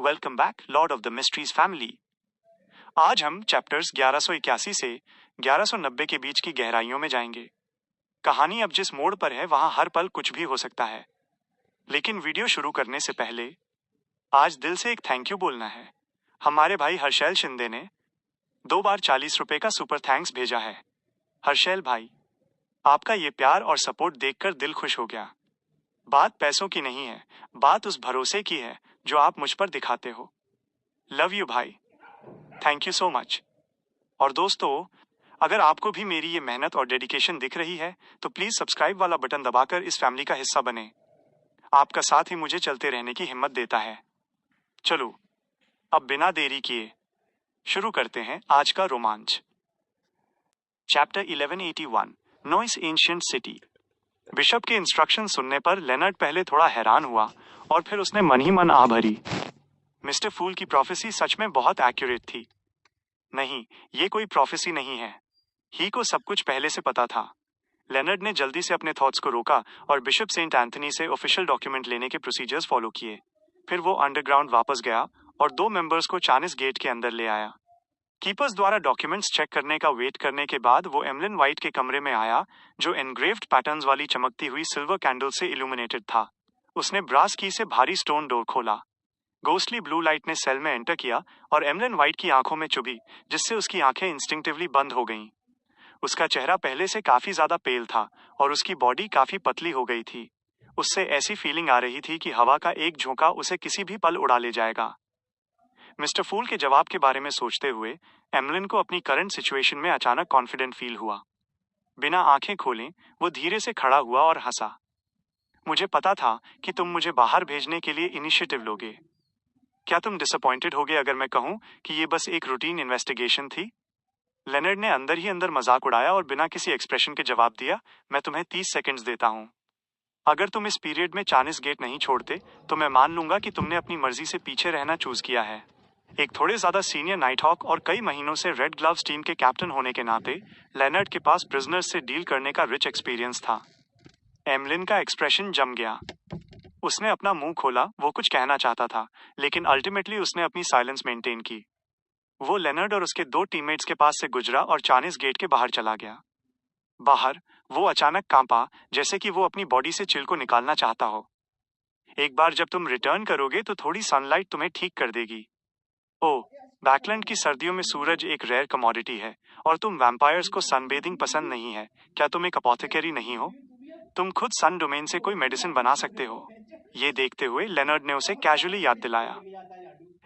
Welcome back Lord of the mysteries family. आज हम chapters 1181 से 1190 के बीच की गहराइयों में जाएंगे। कहानी अब जिस मोड़ पर है वहां हर पल कुछ भी हो सकता है। लेकिन वीडियो शुरू करने से पहले आज दिल से एक थैंक यू बोलना है। हमारे भाई हर्षैल शिंदे ने 2 बार 40 रुपए का सुपर थैंक्स भेजा है। हर्षैल भाई, आपका ये प्यार और सपोर्ट देखकर दिल खुश हो गया। बात पैसों की नहीं है, बात उस भरोसे की है जो आप मुझ पर दिखाते हो। लव यू भाई, थैंक यू सो मच। और दोस्तों, अगर आपको भी मेरी ये मेहनत और डेडिकेशन दिख रही है तो प्लीज सब्सक्राइब वाला बटन दबाकर इस फैमिली का हिस्सा बने। आपका साथ ही मुझे चलते रहने की हिम्मत देता है। चलो अब बिना देरी किए शुरू करते हैं आज का रोमांच। Chapter 1181, noise ancient city. Bishop के इंस्ट्रक्शन सुनने पर लेनर्ड पहले थोड़ा हैरान हुआ और फिर उसने मन ही मन आ भरी। मिस्टर फूल की प्रोफेसी सच में बहुत एक्यूरेट थी। नहीं, ये कोई प्रोफेसी नहीं है। ही को सब कुछ पहले से पता था। लेनर्ड ने जल्दी से अपने थॉट्स को रोका और बिशप सेंट एंथनी से ऑफिशियल डॉक्यूमेंट लेने के प्रोसीजर्स फॉलो किए। फिर वो अंडरग्राउंड वापस गया और 2 मेंबर्स को चानिस गेट के अंदर ले आया। कीपर्स द्वारा डॉक्यूमेंट्स चेक करने का वेट करने के बाद वो एमलिन वाइट के कमरे में आया, जो एनग्रेव्ड पैटर्न्स वाली चमकती हुई सिल्वर कैंडल से इल्यूमिनेटेड था। उसने ब्रास की से भारी स्टोन डोर खोला। गोस्टली ब्लू लाइट ने सेल में एंटर किया और एमलिन वाइट की आंखों में चुभी, जिससे उसकी आंखें इंस्टिंक्टिवली बंद हो गईं। उसका चेहरा पहले से काफी ज्यादा पेल था और उसकी बॉडी काफी पतली हो गई थी। उससे ऐसी फीलिंग आ रही थी कि हवा का एक झोंका उसे किसी भी पल उड़ा ले जाएगा। मिस्टर फूल के जवाब के बारे में सोचते हुए एमलिन को अपनी करंट सिचुएशन में अचानक कॉन्फिडेंट फील हुआ। बिना आंखें खोले वो धीरे से खड़ा हुआ और हंसा। मुझे पता था कि तुम मुझे बाहर भेजने के लिए इनिशिएटिव लोगे। क्या तुम डिसअपॉइंटेड होगे अगर मैं कहूं कि ये बस एक रूटीन इन्वेस्टिगेशन थी? लेनर्ड ने अंदर ही अंदर मजाक उड़ाया और बिना किसी एक्सप्रेशन के जवाब दिया, मैं तुम्हें 30 सेकंड्स देता हूं। अगर तुम इस पीरियड में चानिस गेट नहीं छोड़ते तो मैं मान लूंगा कि तुमने अपनी मर्जी से पीछे रहना चूज किया है। एक थोड़े ज्यादा सीनियर नाइट हॉक और कई महीनों से रेड ग्लव्स टीम के कैप्टन होने के नाते लेनर्ड के पास प्रिजनर्स से डील करने का रिच एक्सपीरियंस था। एमलिन का एक्सप्रेशन जम गया। उसने अपना मुंह खोला, वो कुछ कहना चाहता था, लेकिन अल्टीमेटली उसने अपनी साइलेंस मेंटेन की। वो लेनर्ड और उसके 2 टीममेट्स के पास से गुजरा और चानिस गेट के बाहर चला गया। बाहर वो अचानक कांपा, जैसे कि वो अपनी बॉडी से चिल को निकालना चाहता हो। एक बार जब तुम रिटर्न करोगे तो थोड़ी सनलाइट तुम्हें ठीक कर देगी। ओह, बैकलैंड की सर्दियों में सूरज एक रेयर कमोडिटी है और तुम वैम्पायर्स को सनबेदिंग पसंद नहीं है। क्या तुम एक अपोथेकेरी नहीं हो? तुम खुद सन डोमेन से कोई मेडिसिन बना सकते हो। ये देखते हुए लेनर्ड ने उसे कैजुअली याद दिलाया।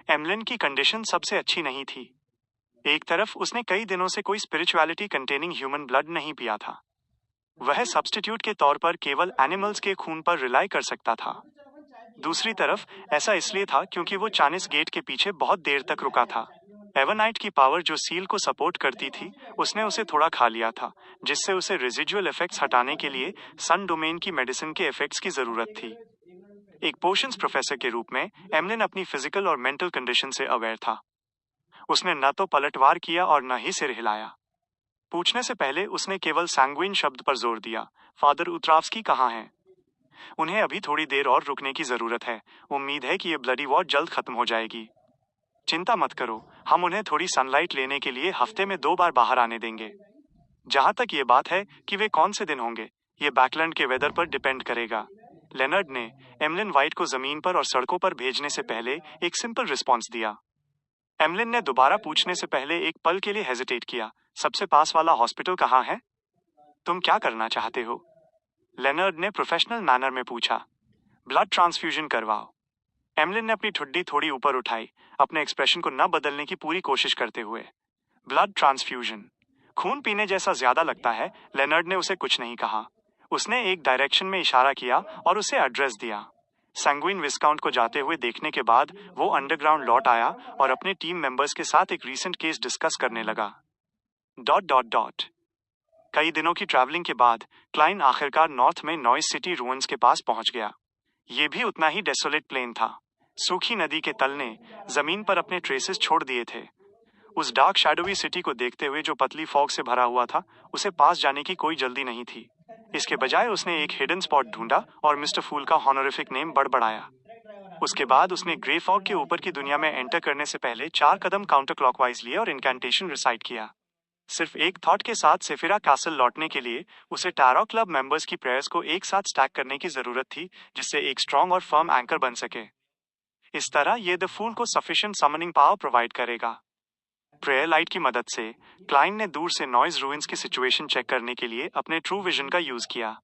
एमलिन की कंडीशन सबसे अच्छी नहीं थी। एक तरफ उसने कई दिनों से कोई स्पिरिचुअलिटी कंटेनिंग ह्यूमन ब्लड नहीं पिया था। वह सब्स्टिट्यूट के तौर पर केवल एनिमल्स के खून पर रिलाई कर सकता था। दूसरी तरफ ऐसा इसलिए था क्योंकि वो चानिस गेट के पीछे बहुत देर तक रुका था। एवरनाइट की पावर जो सील को सपोर्ट करती थी, उसने उसे थोड़ा खा लिया था, जिससे उसे रेजिडुअल इफेक्ट्स हटाने के लिए सन डोमेन की मेडिसिन के इफेक्ट्स की जरूरत थी। एक पोशंस प्रोफेसर के रूप में एमलिन अपनी फिजिकल और मेंटल कंडीशन से अवेयर था। उसने न तो पलटवार किया और न ही सिर हिलाया। पूछने से पहले उसने केवल सैंग्विन शब्द पर जोर दिया। फादर उत्रावस्की कहाँ हैं? उन्हें अभी थोड़ी देर और रुकने की जरूरत है। उम्मीद है कि ये ब्लडी वॉर जल्द खत्म हो जाएगी। चिंता मत करो, हम उन्हें थोड़ी सनलाइट लेने के लिए हफ्ते में 2 बार बाहर आने देंगे। जहां तक ये बात है कि वे कौन से दिन होंगे, ये बैकलैंड के वेदर पर डिपेंड करेगा। लेनर्ड ने एमलिन वाइट को जमीन पर और सड़कों पर भेजने से पहले एक सिंपल रिस्पॉन्स दिया। एमलिन ने दोबारा पूछने से पहले एक पल के लिए हेजिटेट किया। सबसे पास वाला हॉस्पिटल कहाँ है? तुम क्या करना चाहते हो? लेनर्ड ने प्रोफेशनल मैनर में पूछा। ब्लड ट्रांसफ्यूजन करवाओ। एमलिन ने अपनी ठुड्डी थोड़ी ऊपर उठाई, अपने एक्सप्रेशन को न बदलने की पूरी कोशिश करते हुए। ब्लड ट्रांसफ्यूजन खून पीने जैसा ज्यादा लगता है। लेनर्ड ने उसे कुछ नहीं कहा। उसने एक डायरेक्शन में इशारा किया और उसे एड्रेस दिया। सैंग्विन विस्काउंट को जाते हुए देखने के बाद वो अंडरग्राउंड लौट आया और अपने टीम मेंबर्स के साथ एक रीसेंट केस डिस्कस करने लगा। ... कई दिनों की ट्रैवलिंग के बाद क्लाइन आखिरकार नॉर्थ में नॉइस सिटी रूइंस के पास पहुंच गया। ये भी उतना ही डेसोलेट प्लेन था। सूखी नदी के तल ने जमीन पर अपने ट्रेसेस छोड़ दिए थे। उस डार्क शैडोवी सिटी को देखते हुए जो पतली फॉग से भरा हुआ था, उसे पास जाने की कोई जल्दी नहीं थी। इसके बजाय उसने एक हिडन स्पॉट ढूंढा और मिस्टर फूल का हॉनोरिफिक नेम बड़बड़ाया। उसके बाद उसने ग्रे फॉग के ऊपर की दुनिया में एंटर करने से पहले 4 कदम काउंटर क्लॉकवाइज लिए और इनकैंटेशन रिसाइट किया। सिर्फ एक थॉट के साथ सेफिरा कैसल लौटने के लिए उसे टैरो क्लब मेंबर्स की प्रेयर्स को एक साथ स्टैक करने की जरूरत थी, जिससे एक स्ट्रॉन्ग और फर्म एंकर बन सके। इस तरह ये द फूल को सफिशिएंट समनिंग पावर प्रोवाइड करेगा। प्रेयर लाइट की मदद से क्लाइन ने दूर से नॉइज रूइंस की सिचुएशन चेक करने के लिए अपने ट्रू विजन का यूज किया।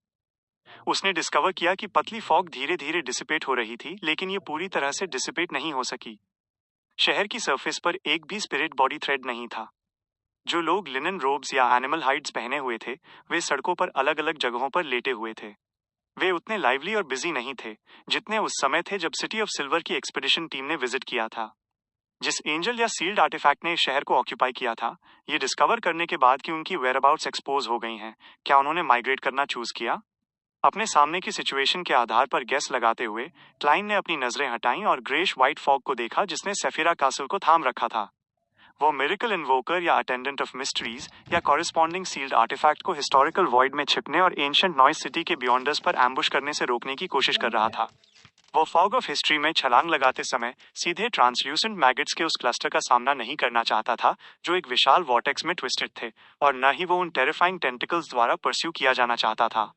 उसने डिस्कवर किया कि पतली फॉग धीरे धीरे डिसिपेट हो रही थी, लेकिन ये पूरी तरह से डिसिपेट नहीं हो सकी। शहर की सरफेस पर एक भी स्पिरिट बॉडी थ्रेड नहीं था। जो लोग लिनन रोब्स या एनिमल हाइड्स पहने हुए थे, वे सड़कों पर अलग अलग जगहों पर लेटे हुए थे। वे उतने लाइवली और बिजी नहीं थे जितने उस समय थे जब सिटी ऑफ सिल्वर की एक्सपीडिशन टीम ने विजिट किया था। जिस एंजल या सील्ड आर्टिफैक्ट ने शहर को ऑक्यूपाई किया था, ये डिस्कवर करने के बाद कि उनकी वेयरअबाउट्स एक्सपोज हो गई हैं, क्या उन्होंने माइग्रेट करना चूज किया? अपने सामने की सिचुएशन के आधार पर गेस लगाते हुए क्लाइन ने अपनी नजरें हटाईं और ग्रेश व्हाइट फॉग को देखा जिसने सेफिरा कासल को थाम रखा था। वो मिरेकल इन्वोकर या अटेंडेंट ऑफ मिस्ट्रीज या कॉरेस्पॉन्डिंग सील्ड आर्टिफैक्ट को हिस्टोरिकल वॉइड में छिपने और एंशिएंट नॉइज सिटी के बियॉन्डर्स पर एम्बुश करने से रोकने की कोशिश कर रहा था। वो फॉग ऑफ हिस्ट्री में छलांग लगाते समय सीधे ट्रांसल्यूसेंट मैगट्स के उस क्लस्टर का सामना नहीं करना चाहता था जो एक विशाल वॉर्टेक्स में ट्विस्टेड थे, और न ही वो उन टेरिफाइंग टेंटिकल्स द्वारा परस्यू किया जाना चाहता था।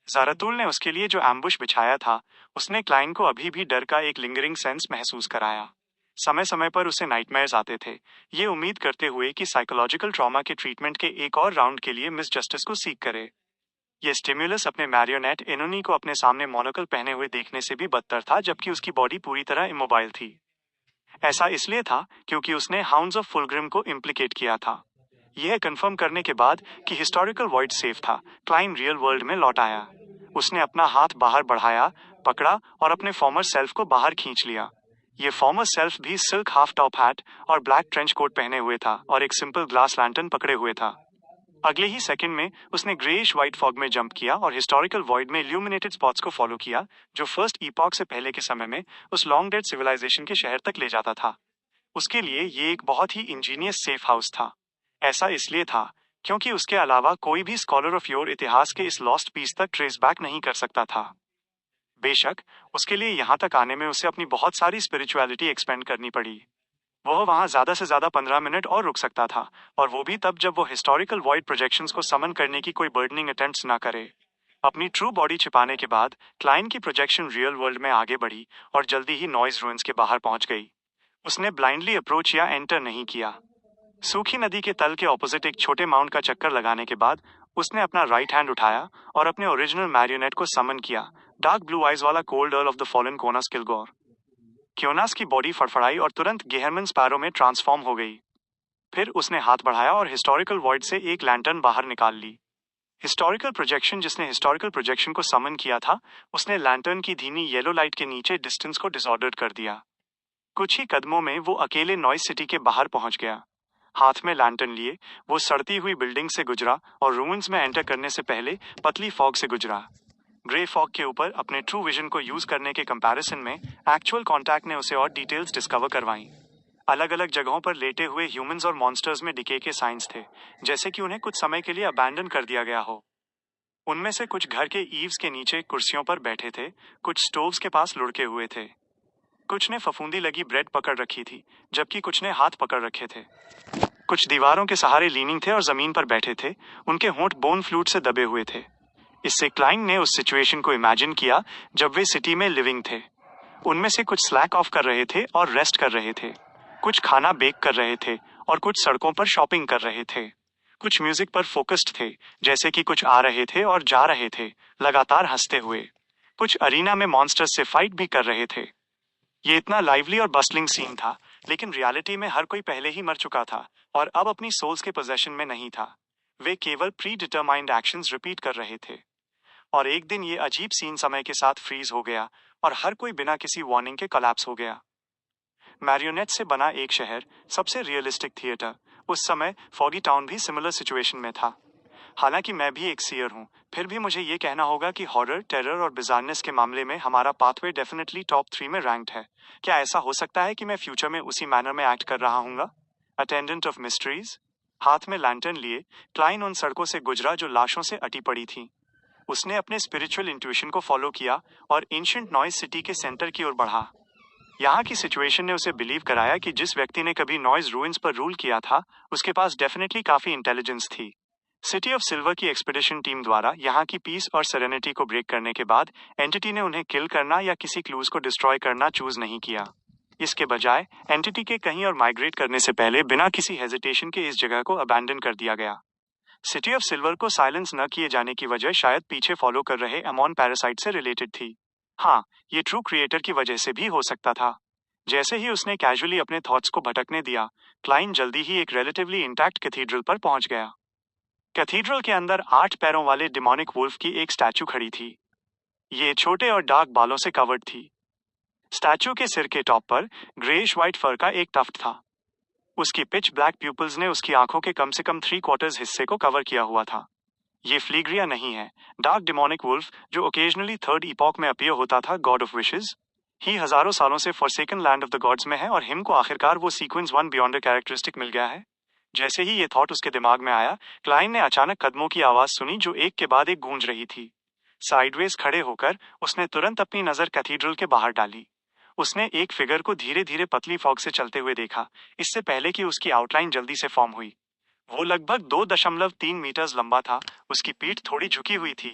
ज़ारातुल ने उसके लिए जो एम्बुश बिछाया था, उसने क्लाइन को अभी भी डर का एक लिंगरिंग सेंस महसूस कराया। समय समय पर उसे नाइटमेयर्स आते थे, ये उम्मीद करते हुए कि साइकोलॉजिकल ट्रॉमा के ट्रीटमेंट के एक और राउंड के लिए मिस जस्टिस को सीक करे। ये स्टिम्युलस अपने मैरियोनेट एनोनी को अपने सामने मोनोकल पहने हुए देखने से भी बदतर था, जबकि उसकी बॉडी पूरी तरह इमोबाइल थी। ऐसा इसलिए था क्योंकि उसने हाउंड्स ऑफ फुलग्रिम को इम्प्लिकेट किया था। यह कंफर्म करने के बाद कि हिस्टोरिकल वॉइड सेफ था, क्लाइन रियल वर्ल्ड में लौट आया। उसने अपना हाथ बाहर बढ़ाया, पकड़ा और अपने फॉर्मर सेल्फ को बाहर खींच लिया। ये फॉर्मर सेल्फ भी सिल्क हाफ टॉप हैट और ब्लैक ट्रेंच कोट पहने हुए था और एक सिंपल ग्लास लैंटर्न पकड़े हुए था। अगले ही सेकंड में उसने ग्रेइश व्हाइट फॉग में जंप किया और हिस्टोरिकल वॉइड में इल्यूमिनेटेड स्पॉट्स को फॉलो किया, जो फर्स्ट ईपॉक से पहले के समय में उस लॉन्ग डेड सिविलाइजेशन के शहर तक ले जाता था। उसके लिए ये एक बहुत ही इंजीनियस सेफ हाउस था। ऐसा इसलिए था क्योंकि उसके अलावा कोई भी स्कॉलर ऑफ योर इतिहास के इस लॉस्ट पीस तक ट्रेस बैक नहीं कर सकता था। बेशक उसके लिए यहाँ तक आने में उसे अपनी बहुत सारी स्पिरिचुअलिटी एक्सपेंड करनी पड़ी। वह वहां ज्यादा से ज्यादा 15 मिनट और रुक सकता था, और वो भी तब जब वो हिस्टोरिकल वॉइड प्रोजेक्शंस को समन करने की कोई बर्डनिंग अटेम्प्ट्स ना करे। अपनी ट्रू बॉडी छिपाने के बाद क्लाइन की प्रोजेक्शन रियल वर्ल्ड में आगे बढ़ी और जल्दी ही नॉइज रूइंस के बाहर पहुंच गई। उसने ब्लाइंडली अप्रोच या एंटर नहीं किया। सूखी नदी के तल के ऑपोजिट एक छोटे माउंट का चक्कर लगाने के बाद उसने अपना राइट हैंड उठाया और अपने ओरिजिनल मैरियोनेट को समन किया, डार्क ब्लू आइज वाला cold earl of the fallen Konas Kilgor. Konas की बॉडी फड़फड़ाई और तुरंत गेहरमन स्पैरो में ट्रांसफॉर्म हो गई। फिर उसने हाथ बढ़ाया और हिस्टोरिकल वॉइड से एक लैंटर्न बाहर निकाल ली। हिस्टोरिकल प्रोजेक्शन जिसने हिस्टोरिकल प्रोजेक्शन को समन किया था, उसने लैंटर्न की धीमी येलो लाइट के नीचे डिस्टेंस को डिसऑर्डर्ड कर दिया। कुछ ही कदमों में वो अकेले नॉइज सिटी के बाहर पहुंच गया। हाथ में लैंटर्न लिए वो सड़ती हुई बिल्डिंग से गुजरा और रूइंस में एंटर करने से पहले पतली फॉग से गुजरा। ग्रे फॉग के ऊपर अपने ट्रू विजन को यूज करने के कंपैरिजन में एक्चुअल कांटेक्ट ने उसे और डिटेल्स डिस्कवर करवाई। अलग अलग जगहों पर लेटे हुए ह्यूमंस और मॉन्स्टर्स में डिके के साइंस थे, जैसे कि उन्हें कुछ समय के लिए अबैंडन कर दिया गया हो। उनमें से कुछ घर के ईव्स के नीचे कुर्सियों पर बैठे थे, कुछ स्टोव्स के पास लुढ़के हुए थे, कुछ ने फफूंदी लगी ब्रेड पकड़ रखी थी, जबकि कुछ ने हाथ पकड़ रखे थे। कुछ दीवारों के सहारे लीनिंग थे और जमीन पर बैठे थे, उनके होंठ बोन फ्लूट से दबे हुए थे। इससे क्लाइन ने उस सिचुएशन को इमेजिन किया जब वे सिटी में लिविंग थे। उनमें से कुछ स्लैक ऑफ कर रहे थे और रेस्ट कर रहे थे, कुछ खाना बेक कर रहे थे और कुछ सड़कों पर शॉपिंग कर रहे थे। कुछ म्यूजिक पर फोकस्ड थे, जैसे कि कुछ आ रहे थे और जा रहे थे, लगातार हंसते हुए। कुछ अरीना में मॉन्स्टर्स से फाइट भी कर रहे थे। ये इतना लाइवली और बस्टलिंग सीन था, लेकिन रियलिटी में हर कोई पहले ही मर चुका था और अब अपनी सोल्स के पोजेशन में नहीं था। वे केवल प्री डिटरमाइंड एक्शंस रिपीट कर रहे थे। और एक दिन ये अजीब सीन समय के साथ फ्रीज हो गया और हर कोई बिना किसी वार्निंग के कोलैप्स हो गया। मैरियोनेट से बना एक शहर, सबसे रियलिस्टिक थिएटर, उस समय फॉगी टाउन भी सिमिलर सिचुएशन में था। हालांकि मैं भी एक सीयर हूँ, फिर भी मुझे ये कहना होगा कि हॉरर, टेरर और बिजारनेस के मामले में हमारा पाथवे डेफिनेटली टॉप 3 में रैंक्ड है। क्या ऐसा हो सकता है कि मैं फ्यूचर में उसी मैनर में एक्ट कर रहा हूँगा? Attendant of mysteries. हाथ में लैंटर्न लिए क्लाइन उन सड़कों से गुजरा जो लाशों से अटी पड़ी थी। उसने अपने स्पिरिचुअल इंट्यूशन को फॉलो किया और एंशिएंट नॉइज सिटी के सेंटर की ओर बढ़ा। यहाँ की सिचुएशन ने उसे बिलीव कराया कि जिस व्यक्ति ने कभी नॉइज रूइंस पर रूल किया था उसके पास डेफिनेटली काफी इंटेलिजेंस थी। सिटी ऑफ सिल्वर की एक्सपीडिशन टीम द्वारा यहाँ की पीस और सेरेनिटी को ब्रेक करने के बाद एंटिटी ने उन्हें किल करना या किसी क्लूज को डिस्ट्रॉय करना चूज नहीं किया। इसके बजाय एंटिटी के कहीं और माइग्रेट करने से पहले बिना किसी हेजिटेशन के इस जगह को अबैंडन कर दिया गया। सिटी ऑफ सिल्वर को साइलेंस न किए जाने की वजह शायद पीछे फॉलो कर रहे एमोन पैरासाइट से रिलेटेड थी। हाँ, ये ट्रू क्रिएटर की वजह से भी हो सकता था। जैसे ही उसने कैजुअली अपने थॉट्स को भटकने दिया, क्लाइन जल्दी ही एक रिलेटिवली इंटैक्ट कैथीड्रल पर पहुंच गया। कैथीड्रल के अंदर 8 पैरों वाले डिमोनिक वुल्फ की एक स्टैचू खड़ी थी। ये छोटे और डार्क बालों से कवर्ड थी। स्टैचू के सिर के टॉप पर ग्रेइश व्हाइट फर का एक टफ्ट था। उसकी पिच ब्लैक प्यूपल्स ने उसकी आंखों के कम से कम 3/4 हिस्से को कवर किया हुआ था। ये फ्लीग्रिया नहीं है, डार्क डिमोनिक वुल्फ जो ओकेजनली थर्ड इपॉक में अपीयर होता था गॉड ऑफ विशेस, ही हजारों सालों से forsaken land of the gods में है और हिम को आखिरकार वो सीक्वेंस 1 बियॉन्ड कैरेक्टरिस्टिक मिल गया है। जैसे ही ये थॉट उसके दिमाग में आया, क्लाइन ने अचानक कदमों की आवाज सुनी जो एक के बाद एक गूंज रही थी। साइडवेज खड़े होकर उसने तुरंत अपनी नजर कैथीड्रल के बाहर डाली। उसने एक फिगर को धीरे धीरे पतली फॉग से चलते हुए देखा, इससे पहले कि उसकी आउटलाइन जल्दी से फॉर्म हुई। वो लगभग 2.3 मीटर्स लंबा था। उसकी पीठ थोड़ी झुकी हुई थी।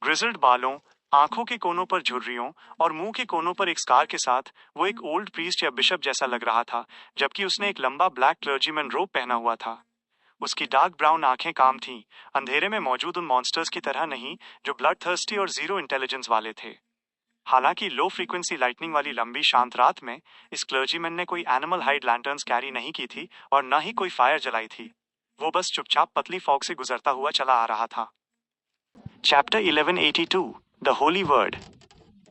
ग्रिजल्ड बालों, आंखों के कोनों पर झुर्रियों और मुंह के कोनों पर एक स्कार के साथ वो एक ओल्ड प्रीस्ट या बिशप जैसा लग रहा था, जबकि उसने एक लंबा ब्लैक क्लर्जीमैन रोब पहना हुआ था। उसकी डार्क ब्राउन आंखें काम थीं, अंधेरे में मौजूद उन मॉन्स्टर्स की तरह नहीं जो ब्लड थर्स्टी और जीरो इंटेलिजेंस वाले थे। हालांकि लो फ्रीक्वेंसी लाइटनिंग वाली लंबी शांत रात में इस क्लर्जीमैन ने कोई एनिमल हाइड लैंटर्न्स कैरी नहीं की थी और न ही कोई फायर जलाई थी। वो बस चुपचाप पतली फॉग से गुजरता हुआ चला आ रहा था। Chapter 1182 the holy word.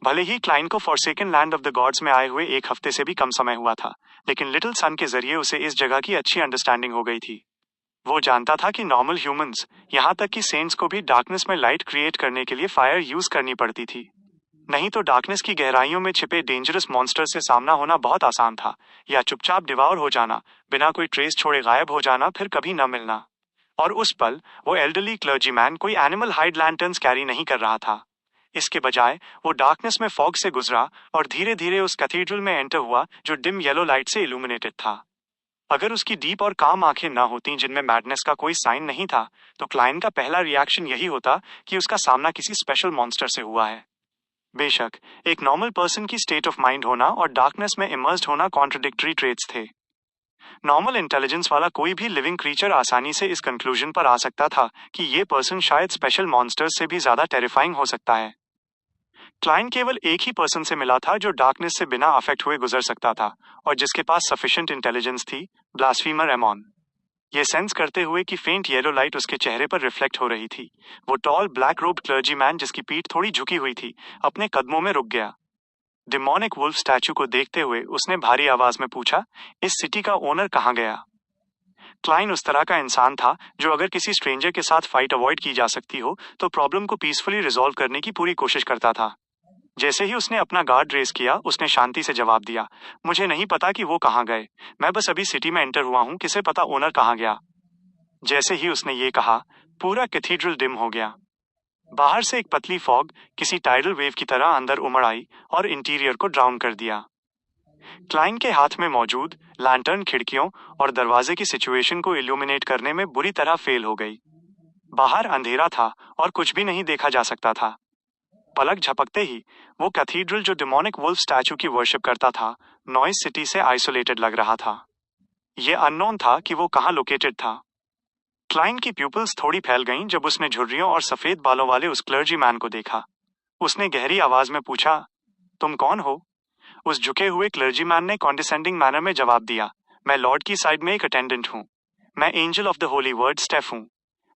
भले ही क्लाइन को forsaken land of the gods में आए हुए 1 हफ्ते से भी कम समय हुआ था, लेकिन लिटिल सन के जरिए उसे इस जगह की अच्छी अंडरस्टैंडिंग हो गई थी। वो जानता था कि नॉर्मल ह्यूमंस, यहाँ तक कि सेंट्स को भी डार्कनेस में लाइट क्रिएट करने के लिए फायर यूज करनी पड़ती थी। नहीं तो डार्कनेस की गहराइयों में छिपे डेंजरस मॉन्स्टर से सामना होना बहुत आसान था, या चुपचाप डिवाउर हो जाना, बिना कोई ट्रेस छोड़े गायब हो जाना, फिर कभी न मिलना। और उस पल वो एल्डरली क्लर्जीमैन कोई एनिमल हाइड लैंटर्न्स कैरी नहीं कर रहा था। इसके बजाय वो डार्कनेस में फॉग से गुजरा और धीरे धीरे उस कैथीड्रल में एंटर हुआ जो डिम येलो लाइट से इल्यूमिनेटेड था। अगर उसकी डीप और काम आंखें न होती जिनमें मैडनेस का कोई साइन नहीं था, तो क्लाइन का पहला रिएक्शन यही होता कि उसका सामना किसी स्पेशल मॉन्स्टर से हुआ है। बेशक एक नॉर्मल पर्सन की स्टेट ऑफ माइंड होना और डार्कनेस में इमर्स्ड होना कॉन्ट्रडिक्टरी ट्रेट्स थे। नॉर्मल इंटेलिजेंस वाला कोई भी लिविंग क्रीचर आसानी से इस कंक्लूजन पर आ सकता था कि ये पर्सन शायद स्पेशल मॉन्स्टर्स से भी ज्यादा टेरिफाइंग हो सकता है। क्लाइन केवल एक ही पर्सन से मिला था जो डार्कनेस से बिना अफेक्ट हुए गुजर सकता था और जिसके पास सफिशिएंट इंटेलिजेंस थी, ब्लास्फीमर एमोन। ये सेंस करते हुए कि फेंट येलो लाइट उसके चेहरे पर रिफ्लेक्ट हो रही थी, वो टॉल ब्लैक रोब्ड क्लर्जीमैन जिसकी पीठ थोड़ी झुकी हुई थी, अपने कदमों में रुक गया। डिमोनिक वुल्फ स्टैचू को देखते हुए उसने भारी आवाज में पूछा, इस सिटी का ओनर कहाँ गया? क्लाइन उस तरह का इंसान था जो अगर किसी स्ट्रेंजर के साथ फाइट अवॉइड की जा सकती हो तो प्रॉब्लम को पीसफुली रिजॉल्व करने की पूरी कोशिश करता था। जैसे ही उसने अपना गार्ड रेस किया, उसने शांति से जवाब दिया, मुझे नहीं पता कि वो कहाँ गए, मैं बस अभी सिटी में एंटर हुआ हूँ, किसे पता ओनर कहाँ गया। जैसे ही उसने ये कहा, पूरा कैथीड्रल डिम हो गया। बाहर से एक पतली फॉग किसी टाइडल वेव की तरह अंदर उमड़ आई और इंटीरियर को ड्राउन कर दिया। क्लाइन के हाथ में मौजूद लैंटर्न खिड़कियों और दरवाजे की सिचुएशन को इल्यूमिनेट करने में बुरी तरह फेल हो गई। बाहर अंधेरा था और कुछ भी नहीं देखा जा सकता था। पलक झपकते ही वो कैथीड्रल जो डिमोनिक वुल्फ स्टैचू की वर्शिप करता था, नॉइज सिटी से आइसोलेटेड लग रहा था। ये अननोन था कि वो कहाँ लोकेटेड था। क्लाइन की प्यूपल्स थोड़ी फैल गईं जब उसने झुर्रियों और सफेद बालों वाले उस क्लर्जी मैन को देखा। उसने गहरी आवाज में पूछा, तुम कौन हो? उस झुके हुए क्लर्जी मैन ने कॉन्डिसेंडिंग मैनर में जवाब दिया, मैं लॉर्ड की साइड में एक अटेंडेंट हूँ। मैं angel of the holy word Steph हूँ।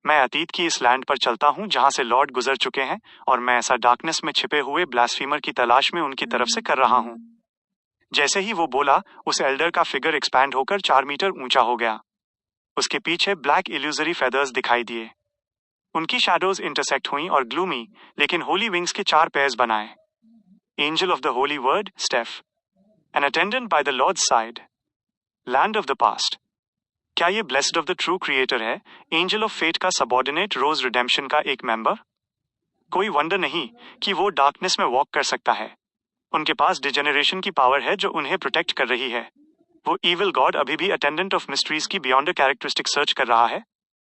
मैं अतीत की इस लैंड पर चलता हूँ जहाँ से लॉर्ड गुजर चुके हैं, और मैं ऐसा डार्कनेस में छिपे हुए ब्लास्फीमर की तलाश में उनकी तरफ से कर रहा हूँ। जैसे ही वो बोला, उस एल्डर का फिगर एक्सपैंड होकर 4 मीटर ऊंचा हो गया। उसके पीछे ब्लैक इल्यूजरी फेदर्स दिखाई दिए। उनकी शैडोज इंटरसेक्ट हुई और ग्लूमी लेकिन होली विंग्स के 4 पेयर्स बनाए। Angel of the holy word Steph, an attendant by the lord's side, land of the past. क्या ये blessed of the true creator है, एंजल ऑफ फेट का सबऑर्डिनेट, रोज रिडेम्पशन का एक मेंबर? कोई वंडर नहीं कि वो डार्कनेस में वॉक कर सकता है। उनके पास डिजेनरेशन की पावर है जो उन्हें प्रोटेक्ट कर रही है। वो इविल गॉड अभी भी अटेंडेंट ऑफ मिस्ट्रीज की बियॉन्ड अ कैरेक्टरिस्टिक सर्च कर रहा है।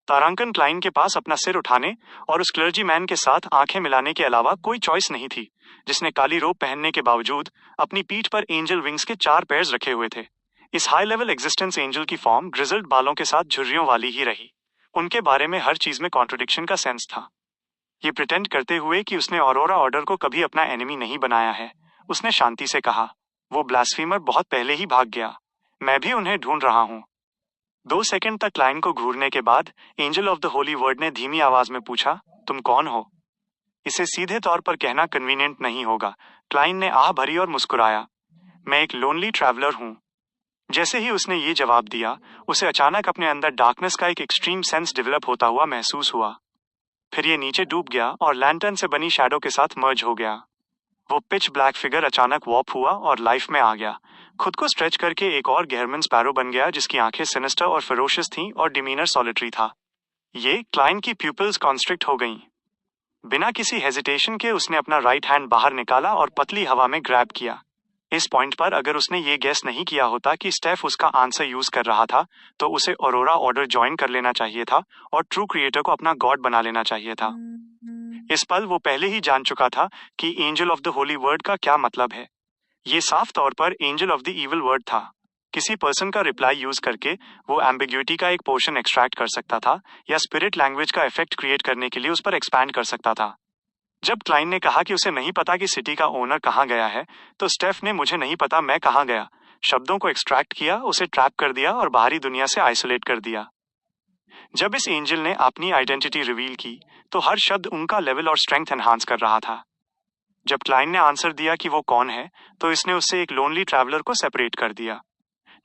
तारांकन क्लाइन के पास अपना सिर उठाने और उस क्लर्जी मैन के साथ आंखें मिलाने के अलावा कोई चॉइस नहीं थी, जिसने काली रोब पहनने के बावजूद अपनी पीठ पर एंजल विंग्स के 4 पैर्स रखे हुए थे। इस हाई लेवल एग्जिस्टेंस एंजल की फॉर्म ग्रिजल्ड बालों के साथ झुर्रियों वाली ही रही। उनके बारे में हर चीज में कॉन्ट्रडिक्शन का सेंस था। ये प्रिटेंड करते हुए कि उसने ऑरोरा ऑर्डर को कभी अपना एनिमी नहीं बनाया है, उसने शांति से कहा, वो ब्लास्फीमर बहुत पहले ही भाग गया। मैं भी उन्हें ढूंढ रहा हूं। 2 सेकंड तक क्लाइन को घूरने के बाद angel of the holy word ने धीमी आवाज में पूछा, तुम कौन हो? इसे सीधे तौर पर कहना कन्वीनियंट नहीं होगा। क्लाइन ने आह भरी और मुस्कुराया, मैं एक लोनली ट्रैवलर हूं। जैसे ही उसने ये जवाब दिया, उसे अचानक अपने अंदर डार्कनेस का एक एक्सट्रीम सेंस डेवलप होता हुआ महसूस हुआ। फिर ये नीचे डूब गया और लैंटर्न से बनी शैडो के साथ मर्ज हो गया। वो पिच ब्लैक फिगर अचानक वॉप हुआ और लाइफ में आ गया। खुद को स्ट्रेच करके एक और गेहरमन स्पैरो बन गया, जिसकी आंखें सिनिस्टर और फेरोशियस थीं और डिमीनर सॉलिटरी था। ये क्लाइन की प्यूपिल्स कॉन्स्ट्रिक्ट हो गईं। बिना किसी हेजिटेशन के उसने अपना राइट हैंड बाहर निकाला और पतली हवा में ग्रैब किया। इस पॉइंट पर अगर उसने ये गेस नहीं किया होता कि स्टेफ उसका आंसर यूज कर रहा था, तो उसे ऑरोरा ऑर्डर ज्वाइन कर लेना चाहिए था और ट्रू क्रिएटर को अपना गॉड बना लेना चाहिए था। इस पल वो पहले ही जान चुका था कि angel of the holy word का क्या मतलब है। ये साफ तौर पर angel of the evil word था। किसी पर्सन का रिप्लाई यूज करके वो एम्बिग्यूटी का एक पोर्शन एक्सट्रैक्ट कर सकता था या स्पिरिट लैंग्वेज का इफेक्ट क्रिएट करने के लिए उस पर एक्सपैंड कर सकता था। जब क्लाइन ने कहा कि उसे नहीं पता कि सिटी का ओनर कहाँ गया है, तो स्टेफ ने मुझे नहीं पता मैं कहाँ गया शब्दों को एक्सट्रैक्ट किया, उसे ट्रैप कर दिया और बाहरी दुनिया से आइसोलेट कर दिया। जब इस एंजल ने अपनी आइडेंटिटी रिवील की, तो हर शब्द उनका लेवल और स्ट्रेंथ एनहांस कर रहा था। जब क्लाइन ने आंसर दिया कि वो कौन है, तो इसने उससे एक लोनली ट्रैवलर को सेपरेट कर दिया।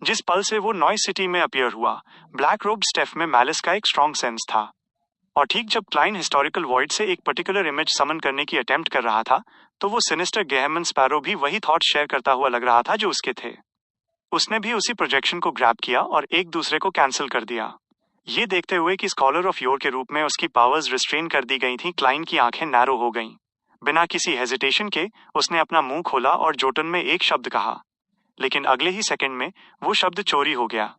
जिस पल से वो नॉइज सिटी में अपीयर हुआ, ब्लैक रोब स्टेफ में मैलिस का एक स्ट्रॉन्ग सेंस था। और ठीक जब क्लाइन हिस्टोरिकल वॉइड से एक पर्टिकुलर इमेज समन करने की अटेम्प्ट कर रहा था, तो वो सिनिस्टर गेहरमन स्पैरो भी वही थॉट शेयर करता हुआ लग रहा था जो उसके थे। उसने भी उसी प्रोजेक्शन को ग्रैब किया और एक दूसरे को कैंसिल कर दिया। ये देखते हुए कि स्कॉलर ऑफ योर के रूप में उसकी पावर्स रिस्ट्रेन कर दी गई थी, क्लाइन की आंखें नैरो हो गईं। बिना किसी हेजिटेशन के उसने अपना मुंह खोला और जोटन में एक शब्द कहा, लेकिन अगले ही सेकंड में वो शब्द चोरी हो गया।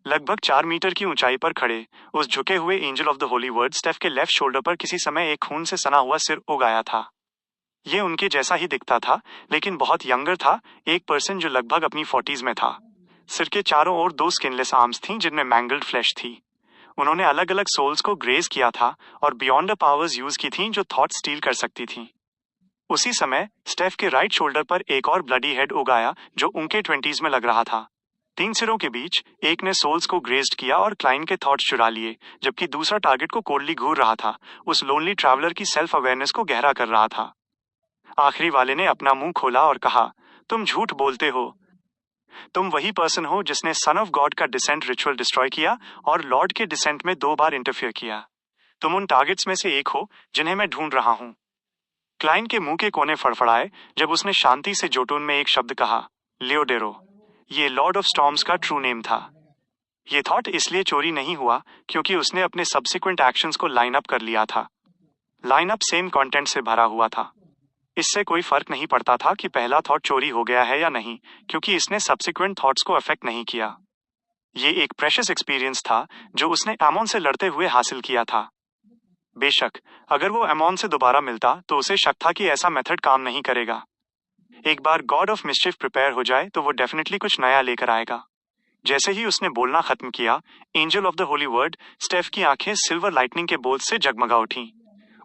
लगभग 4 मीटर की ऊंचाई पर खड़े उस झुके हुए angel of the holy word Steph के लेफ्ट शोल्डर पर किसी समय एक खून से सना हुआ सिर उगाया था। ये उनके जैसा ही दिखता था, लेकिन बहुत यंगर था, एक पर्सन जो लगभग अपनी 40s में था। सिर के चारों ओर 2 स्किनलेस आर्म्स थीं जिनमें मैंगल्ड फ्लैश थी। उन्होंने अलग अलग सोल्स को ग्रेज किया था और बियॉन्ड द पावर्स यूज की थीं जो थॉट स्टील कर सकती थीं। उसी समय स्टेफ के राइट शोल्डर पर एक और ब्लडी हेड उगाया जो उनके 20s में लग रहा था। 3 सिरों के बीच एक ने सोल्स को ग्रेज्ड किया और क्लाइन के थॉट्स चुरा लिए, जबकि दूसरा टारगेट को कोल्डली घूर रहा था, उस लोनली ट्रैवलर की सेल्फ अवेयरनेस को गहरा कर रहा था। आखिरी वाले ने अपना मुंह खोला और कहा, तुम झूठ बोलते हो। तुम वही पर्सन हो जिसने सन ऑफ गॉड का डिसेंट रिचुअल डिस्ट्रॉय किया और लॉर्ड के डिसेंट में 2 बार इंटरफियर किया। तुम उन टारगेट्स में से एक हो जिन्हें मैं ढूंढ रहा हूं। क्लाइन के मुंह के कोने फड़फड़ाए जब उसने शांति से जोटून में एक शब्द कहा, लियोडेरो। ये लॉर्ड ऑफ स्टॉर्म्स का ट्रू नेम था। ये थॉट इसलिए चोरी नहीं हुआ क्योंकि उसने अपने सब्सिक्वेंट एक्शंस को लाइन अप कर लिया था। लाइन अप सेम कंटेंट से भरा हुआ था। इससे कोई फर्क नहीं पड़ता था कि पहला थॉट चोरी हो गया है या नहीं, क्योंकि इसने सब्सिक्वेंट थॉट्स को अफेक्ट नहीं किया। ये एक प्रेशियस एक्सपीरियंस था जो उसने एमोन से लड़ते हुए हासिल किया था। बेशक अगर वो एमोन से दोबारा मिलता तो उसे शक था कि ऐसा मेथड काम नहीं करेगा। एक बार गॉड ऑफ मिस्चिफ प्रिपेयर हो जाए तो वो डेफिनेटली कुछ नया लेकर आएगा। जैसे ही उसने बोलना खत्म किया, angel of the holy word Steph की आंखें सिल्वर लाइटनिंग के बोल्ट से जगमगा उठी।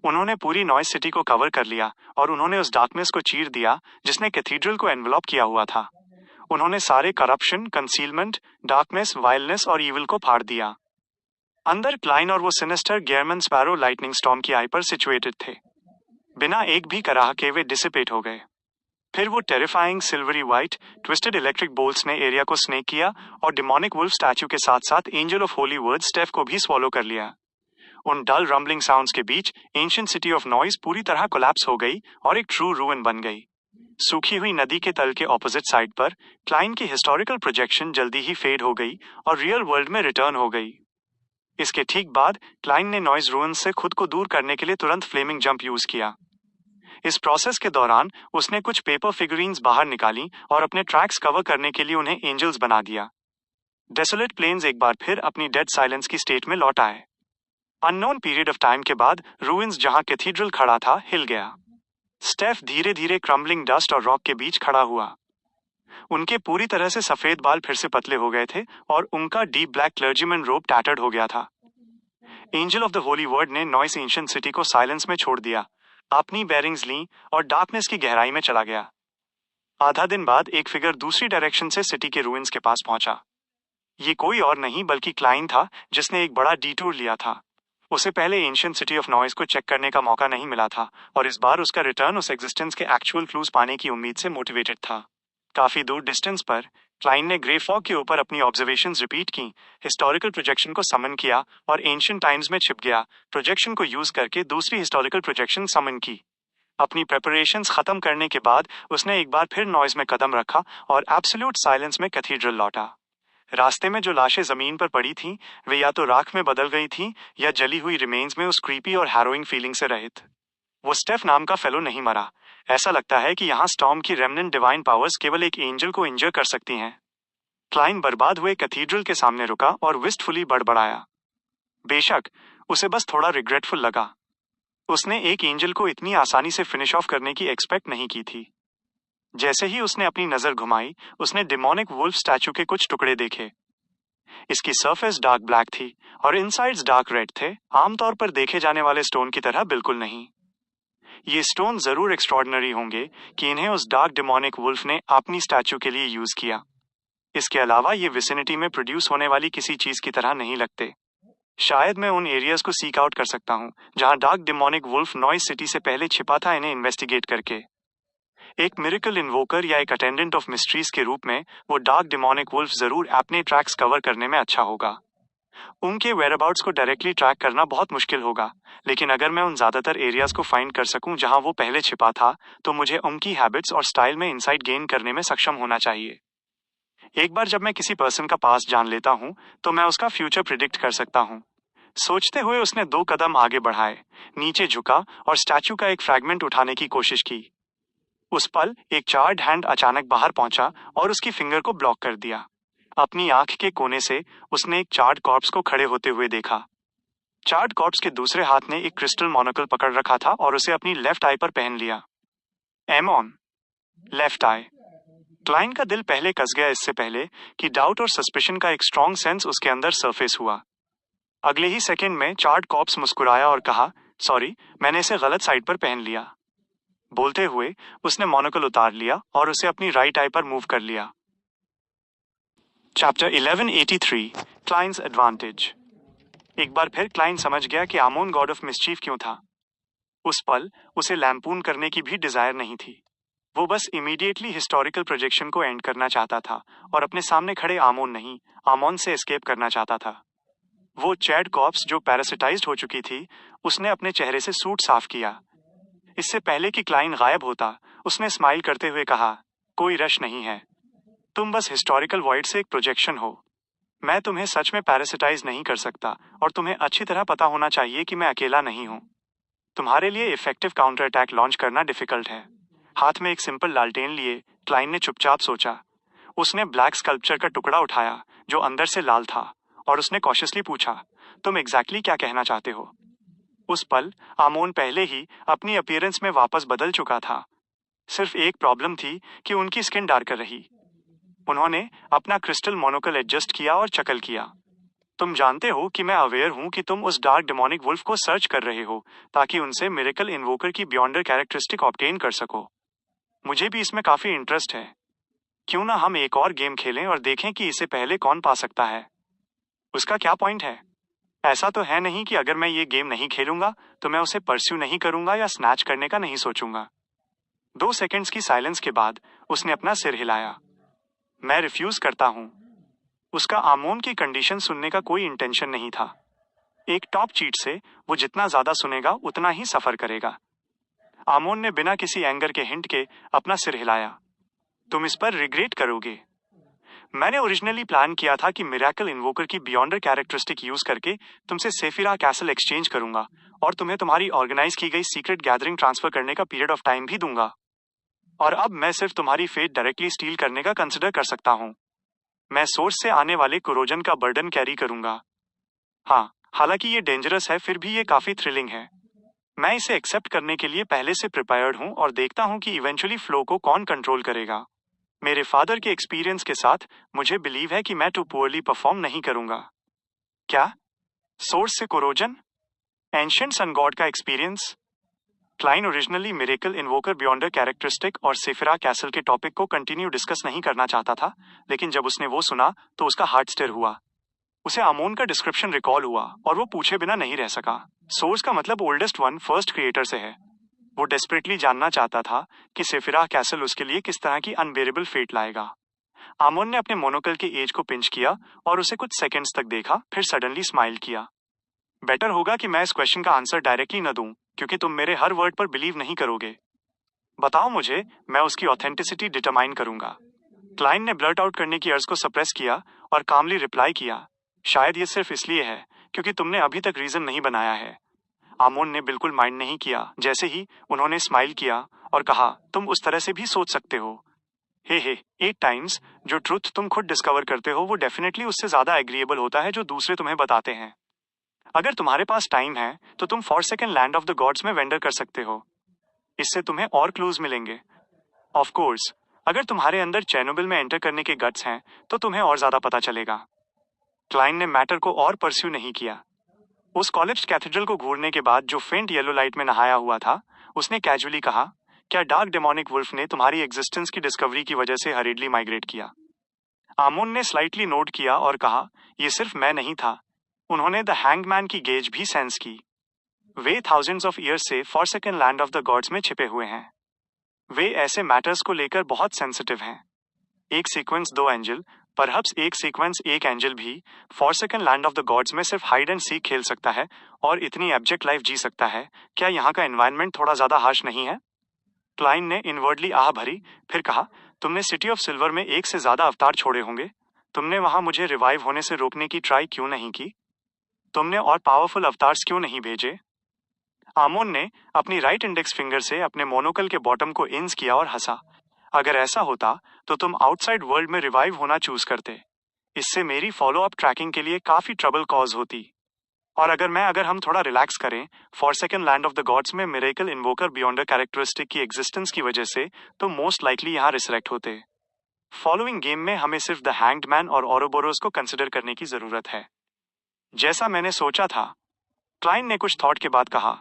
उन्होंने पूरी नॉइज सिटी को कवर कर लिया और उन्होंने उस डार्कनेस को चीर दिया जिसने कैथीड्रल को एनवेलप किया हुआ था। उन्होंने सारे करप्शन, कंसीलमेंट, डार्कनेस, वायलनेस और ईविल को फाड़ दिया। अंदर क्लाइन और वो सिनिस्टर गेयरमन स्पैरो लाइटनिंग स्टॉर्म की आई पर सिचुएटेड थे। बिना एक भी कराह के वे डिसिपेट हो गए। फिर वो terrifying silvery white twisted electric bolts ने एरिया को स्नेक किया और डिमोनिक वुल्फ स्टैच्यू के साथ साथ angel of holy word Steph को भी स्वॉलो कर लिया। उन डल रम्बलिंग साउंड्स के बीच एंशिएंट सिटी ऑफ नॉइज पूरी तरह कोलैप्स हो गई और एक ट्रू रूइन बन गई। सूखी हुई नदी के तल के ऑपोजिट साइड पर क्लाइन की हिस्टोरिकल प्रोजेक्शन जल्दी ही फेड हो गई और रियल वर्ल्ड में रिटर्न हो गई। इसके ठीक बाद क्लाइन ने नॉइज रूइन से खुद को दूर करने के लिए तुरंत फ्लेमिंग जंप यूज किया। इस प्रोसेस के दौरान उसने कुछ पेपर फिगरीन्स बाहर निकाली और अपने ट्रैक्स कवर करने के लिए उन्हें एंजल्स बना दिया। डेसोलेट प्लेन्स एक बार फिर अपनी डेड साइलेंस की स्टेट में लौट आए। अननोन पीरियड ऑफ टाइम के बाद रूइंस जहां कैथीड्रल खड़ा था हिल गया। स्टेफ धीरे धीरे क्रम्बलिंग डस्ट और रॉक के बीच खड़ा हुआ। उनके पूरी तरह से सफेद बाल फिर से पतले हो गए थे और उनका डीप ब्लैक क्लर्जीमैन रोब टैटर्ड हो गया था। Angel of the holy word ने नॉइस एंशिएंट सिटी को साइलेंस में छोड़ दिया, अपनी बेरिंग्स ली और डार्कनेस की गहराई में चला गया। आधा दिन बाद एक फिगर दूसरी डायरेक्शन से सिटी के रूइंस के पास पहुंचा। ये कोई और नहीं बल्कि क्लाइन था, जिसने एक बड़ा डिटूर लिया था। उसे पहले एंशिएंट सिटी ऑफ नॉइस को चेक करने का मौका नहीं मिला था और इस बार उसका रिटर्न उस एग्जिस्टेंस के एक्चुअल क्लूज पाने की उम्मीद से मोटिवेटेड था। काफी दूर डिस्टेंस पर क्लाइन ने ग्रे फॉग के ऊपर अपनी ऑब्जर्वेशंस रिपीट की, हिस्टोरिकल प्रोजेक्शन को समन किया और एंशिएंट टाइम्स में छिप गया। प्रोजेक्शन को यूज करके दूसरी हिस्टोरिकल प्रोजेक्शन समन की। अपनी प्रेपरेशंस खत्म करने के बाद उसने एक बार फिर नॉइस में कदम रखा और एब्सोल्यूट साइलेंस में कैथीड्रल लौटा। रास्ते में जो लाशें जमीन पर पड़ी थीं, वे या तो राख में बदल गई थीं या जली हुई रिमेन्स में उस क्रीपी और हैरोइंग फीलिंग से रहित। वो स्टेफ नाम का फेलो नहीं मरा। ऐसा लगता है कि यहाँ स्टॉर्म की रेमनेंट डिवाइन पावर्स केवल एक एंजल को इंजर कर सकती हैं। क्लाइन बर्बाद हुए कैथीड्रल के सामने रुका और विस्टफुली बड़बड़ाया। बेशक उसे बस थोड़ा रिग्रेटफुल लगा। उसने एक एंजल को इतनी आसानी से फिनिश ऑफ करने की एक्सपेक्ट नहीं की थी। जैसे ही उसने अपनी नजर घुमाई, उसने डिमोनिक वुल्फ स्टैचू के कुछ टुकड़े देखे। इसकी सरफेस डार्क ब्लैक थी और इनसाइड्स डार्क रेड थे, आमतौर पर देखे जाने वाले स्टोन की तरह बिल्कुल नहीं। ये स्टोन जरूर एक्स्ट्रॉर्डिनरी होंगे कि इन्हें उस डार्क डिमोनिक वुल्फ ने अपनी स्टैचू के लिए यूज किया। इसके अलावा ये विसिनिटी में प्रोड्यूस होने वाली किसी चीज की तरह नहीं लगते। शायद मैं उन एरियाज को सीक आउट कर सकता हूँ जहां dark demonic wolf noise city से पहले छिपा था, इन्हें इन्वेस्टिगेट करके। एक मिरेकल इन्वोकर या एक अटेंडेंट ऑफ मिस्ट्रीज के रूप में वो डार्क डिमोनिक वुल्फ जरूर अपने ट्रैक्स कवर करने में अच्छा होगा। उनके वेयरअबाउट्स को डायरेक्टली ट्रैक करना बहुत मुश्किल होगा, लेकिन अगर मैं उन ज्यादातर एरियाज को फाइंड कर सकूं जहां वो पहले छिपा था, तो मुझे उनकी हैबिट्स और स्टाइल में इंसाइट गेन करने में सक्षम होना चाहिए। एक बार जब मैं किसी पर्सन का पास्ट जान लेता हूं, तो मैं उसका फ्यूचर प्रिडिक्ट कर सकता हूं। सोचते हुए उसने 2 कदम आगे बढ़ाए, नीचे झुका और स्टैचू का एक फ्रैगमेंट उठाने की कोशिश की। उस पल एक चार्ड हैंड अचानक बाहर पहुंचा और उसकी फिंगर को ब्लॉक कर दिया। अपनी आंख के कोने से उसने एक चार्ड कॉर्प्स को खड़े होते हुए देखा। चार्ड कॉर्प्स के दूसरे हाथ ने एक क्रिस्टल मोनोकल पकड़ रखा था और उसे अपनी लेफ्ट आई पर पहन लिया। Am on left eye. Klein का दिल पहले कस गया इससे पहले कि डाउट और सस्पिशन का एक स्ट्रॉन्ग सेंस उसके अंदर सरफेस हुआ। अगले ही सेकंड में चार्ड कॉर्प्स मुस्कुराया और कहा, सॉरी, मैंने इसे गलत साइड पर पहन लिया। बोलते हुए उसने मोनोकल उतार लिया और उसे अपनी राइट आई पर मूव कर लिया। Chapter 1183 Klein's advantage. एक बार फिर क्लाइन समझ गया कि आमोन गॉड ऑफ मिस्चीफ क्यों था। उस पल उसे लैम्पून करने की भी डिजायर नहीं थी। वो बस इमीडिएटली हिस्टोरिकल प्रोजेक्शन को एंड करना चाहता था और अपने सामने खड़े आमोन नहीं, आमोन से एस्केप करना चाहता था। वो चैड कॉर्प्स जो पैरासिटाइज्ड हो चुकी थी, उसने अपने चेहरे से सूट साफ किया। इससे पहले कि क्लाइन गायब होता, उसने स्माइल करते हुए कहा, कोई रश नहीं है, तुम बस हिस्टोरिकल वॉइड से एक प्रोजेक्शन हो। मैं तुम्हें सच में पैरासिटाइज नहीं कर सकता और तुम्हें अच्छी तरह पता होना चाहिए कि मैं अकेला नहीं हूं। तुम्हारे लिए इफेक्टिव काउंटर अटैक लॉन्च करना डिफिकल्ट है। हाथ में एक सिंपल लालटेन लिए क्लाइन ने चुपचाप सोचा। उसने ब्लैक स्कल्पचर का टुकड़ा उठाया जो अंदर से लाल था और उसने कॉशियसली पूछा, तुम एग्जैक्टली क्या कहना चाहते हो? उस पल आमोन पहले ही अपनी अपीयरेंस में वापस बदल चुका था। सिर्फ एक प्रॉब्लम थी कि उनकी स्किन डार्कर रही। उन्होंने अपना क्रिस्टल मोनोकल एडजस्ट किया और चकल किया। तुम जानते हो कि मैं अवेयर हूं कि तुम उस डार्क डेमोनिक वुल्फ को सर्च कर रहे हो ताकि उनसे मिरेकल इन्वोकर की बियॉन्डर कैरेक्टरिस्टिक ऑब्टेन कर सको। मुझे भी इसमें काफी इंटरेस्ट है। क्यों ना हम एक और गेम खेलें और देखें कि इसे पहले कौन पा सकता है। उसका क्या पॉइंट है? ऐसा तो है नहीं कि अगर मैं ये गेम नहीं खेलूंगा तो मैं उसे परस्यू नहीं करूंगा या स्नैच करने का नहीं सोचूंगा। 2 सेकंड्स की साइलेंस के बाद उसने अपना सिर हिलाया। मैं रिफ्यूज करता हूं। उसका आमोन की कंडीशन सुनने का कोई इंटेंशन नहीं था। एक टॉप चीट से वो जितना ज्यादा सुनेगा उतना ही सफर करेगा। आमोन ने बिना किसी एंगर के हिंट के अपना सिर हिलाया। तुम इस पर रिग्रेट करोगे। मैंने ओरिजिनली प्लान किया था कि मिरेकल इन्वोकर की बियॉन्डर कैरेक्टरिस्टिक यूज करके तुमसे सेफिरा कैसल एक्सचेंज करूंगा और तुम्हें तुम्हारी ऑर्गेनाइज की गई सीक्रेट गैदरिंग ट्रांसफर करने का पीरियड ऑफ टाइम भी दूंगा। और अब मैं सिर्फ तुम्हारी फेट डायरेक्टली स्टील करने का कंसिडर कर सकता हूँ। मैं सोर्स से आने वाले कोरोजन का बर्डन कैरी करूंगा। हाँ, हालांकि ये डेंजरस है, फिर भी ये काफी थ्रिलिंग है। मैं इसे एक्सेप्ट करने के लिए पहले से प्रिपेयर्ड हूँ और देखता हूँ कि इवेंचुअली फ्लो को कौन कंट्रोल करेगा। मेरे फादर के एक्सपीरियंस के साथ मुझे बिलीव है कि मैं टू पुअरली परफॉर्म नहीं करूंगा। क्या? सोर्स से कोरोजन? एंशिएंट सन गॉड का experience? Klein originally miracle invoker beyonder characteristic और सेफिरा कैसल के टॉपिक को कंटिन्यू डिस्कस नहीं करना चाहता था, लेकिन जब उसने वो सुना तो उसका हार्ट स्टिर हुआ। उसे आमोन का डिस्क्रिप्शन रिकॉल हुआ और वो पूछे बिना नहीं रह सका। सोर्स का मतलब ओल्डेस्ट वन फर्स्ट क्रिएटर से है। वो डेस्परेटली जानना चाहता था कि सेफिरा कैसल उसके लिए किस तरह की अनबेरेबल फेट लाएगा। आमोन ने अपने मोनोकल के एज को पिंच किया और उसे कुछ सेकंड्स तक देखा, फिर सडनली स्माइल किया। बेटर होगा कि मैं इस क्वेश्चन का आंसर डायरेक्टली न दूं, क्योंकि तुम मेरे हर वर्ड पर बिलीव नहीं करोगे। बताओ मुझे, मैं उसकी ऑथेंटिसिटी डिटरमाइन करूंगा। क्लाइन ने ब्लर्ट आउट करने की अर्ज को सप्रेस किया और कामली रिप्लाई किया, शायद ये सिर्फ इसलिए है क्योंकि तुमने अभी तक रीजन नहीं बनाया है। आमोन ने बिल्कुल माइंड नहीं किया जैसे ही उन्होंने स्माइल किया और कहा, तुम उस तरह से भी सोच सकते हो। हे 8 टाइम्स जो ट्रुथ तुम खुद डिस्कवर करते हो वो डेफिनेटली उससे ज्यादा एग्रीएबल होता है जो दूसरे तुम्हें बताते हैं। अगर तुम्हारे पास टाइम है तो तुम forsaken land of the gods में वेंडर कर सकते हो। इससे तुम्हें और क्लूज मिलेंगे। ऑफ कोर्स, अगर तुम्हारे अंदर चेर्नोबिल में एंटर करने के गट्स हैं तो तुम्हें और ज्यादा पता चलेगा। क्लाइन ने मैटर को और परस्यू नहीं किया। उस कॉलेज कैथेड्रल को घूरने के बाद जो फेंट येलो लाइट में नहाया हुआ था, उसने कैजुअली कहा, क्या डार्क डेमोनिक वुल्फ ने तुम्हारी एग्जिस्टेंस की डिस्कवरी की वजह से हरीडली माइग्रेट किया? आमोन ने स्लाइटली नोट किया और कहा, ये सिर्फ मैं नहीं था, उन्होंने द हैंगमैन की गेज भी सेंस की। वे थाउजेंड्स ऑफ ईयर्स से forsaken land of the gods में छिपे हुए हैं। वे ऐसे मैटर्स को लेकर बहुत सेंसिटिव हैं। एक सीक्वेंस 2 एंजल, परहप्स एक सीक्वेंस 1 एंजल भी forsaken land of the gods में सिर्फ हाइड एंड सीक खेल सकता है और इतनी एब्जेक्ट लाइफ जी सकता है। क्या यहाँ का एनवायरनमेंट थोड़ा ज्यादा हार्श नहीं है? क्लाइन ने इनवर्डली आह भरी, फिर कहा, तुमने सिटी ऑफ सिल्वर में एक से ज्यादा अवतार छोड़े होंगे। तुमने वहां मुझे रिवाइव होने से रोकने की ट्राई क्यों नहीं की? तुमने और पावरफुल अवतार्स क्यों नहीं भेजे? आमोन ने अपनी राइट इंडेक्स फिंगर से अपने मोनोकल के बॉटम को इंस किया और हंसा। अगर ऐसा होता तो तुम आउटसाइड वर्ल्ड में रिवाइव होना चूज करते। इससे मेरी फॉलो अप ट्रैकिंग के लिए काफी ट्रबल कॉज होती। और अगर हम थोड़ा रिलैक्स करें, forsaken land of the gods में मिरेकल इन्वोकर बियॉन्डर कैरेक्टरिस्टिक की एग्जिस्टेंस की वजह से तो मोस्ट लाइकली यहाँ रिसरेक्ट होते। फॉलोइंग गेम में हमें सिर्फ द हैंग्ड मैन और ओरोबोरोस को कंसिडर करने की जरूरत है। जैसा मैंने सोचा था, क्लाइन ने कुछ थॉट के बाद कहा,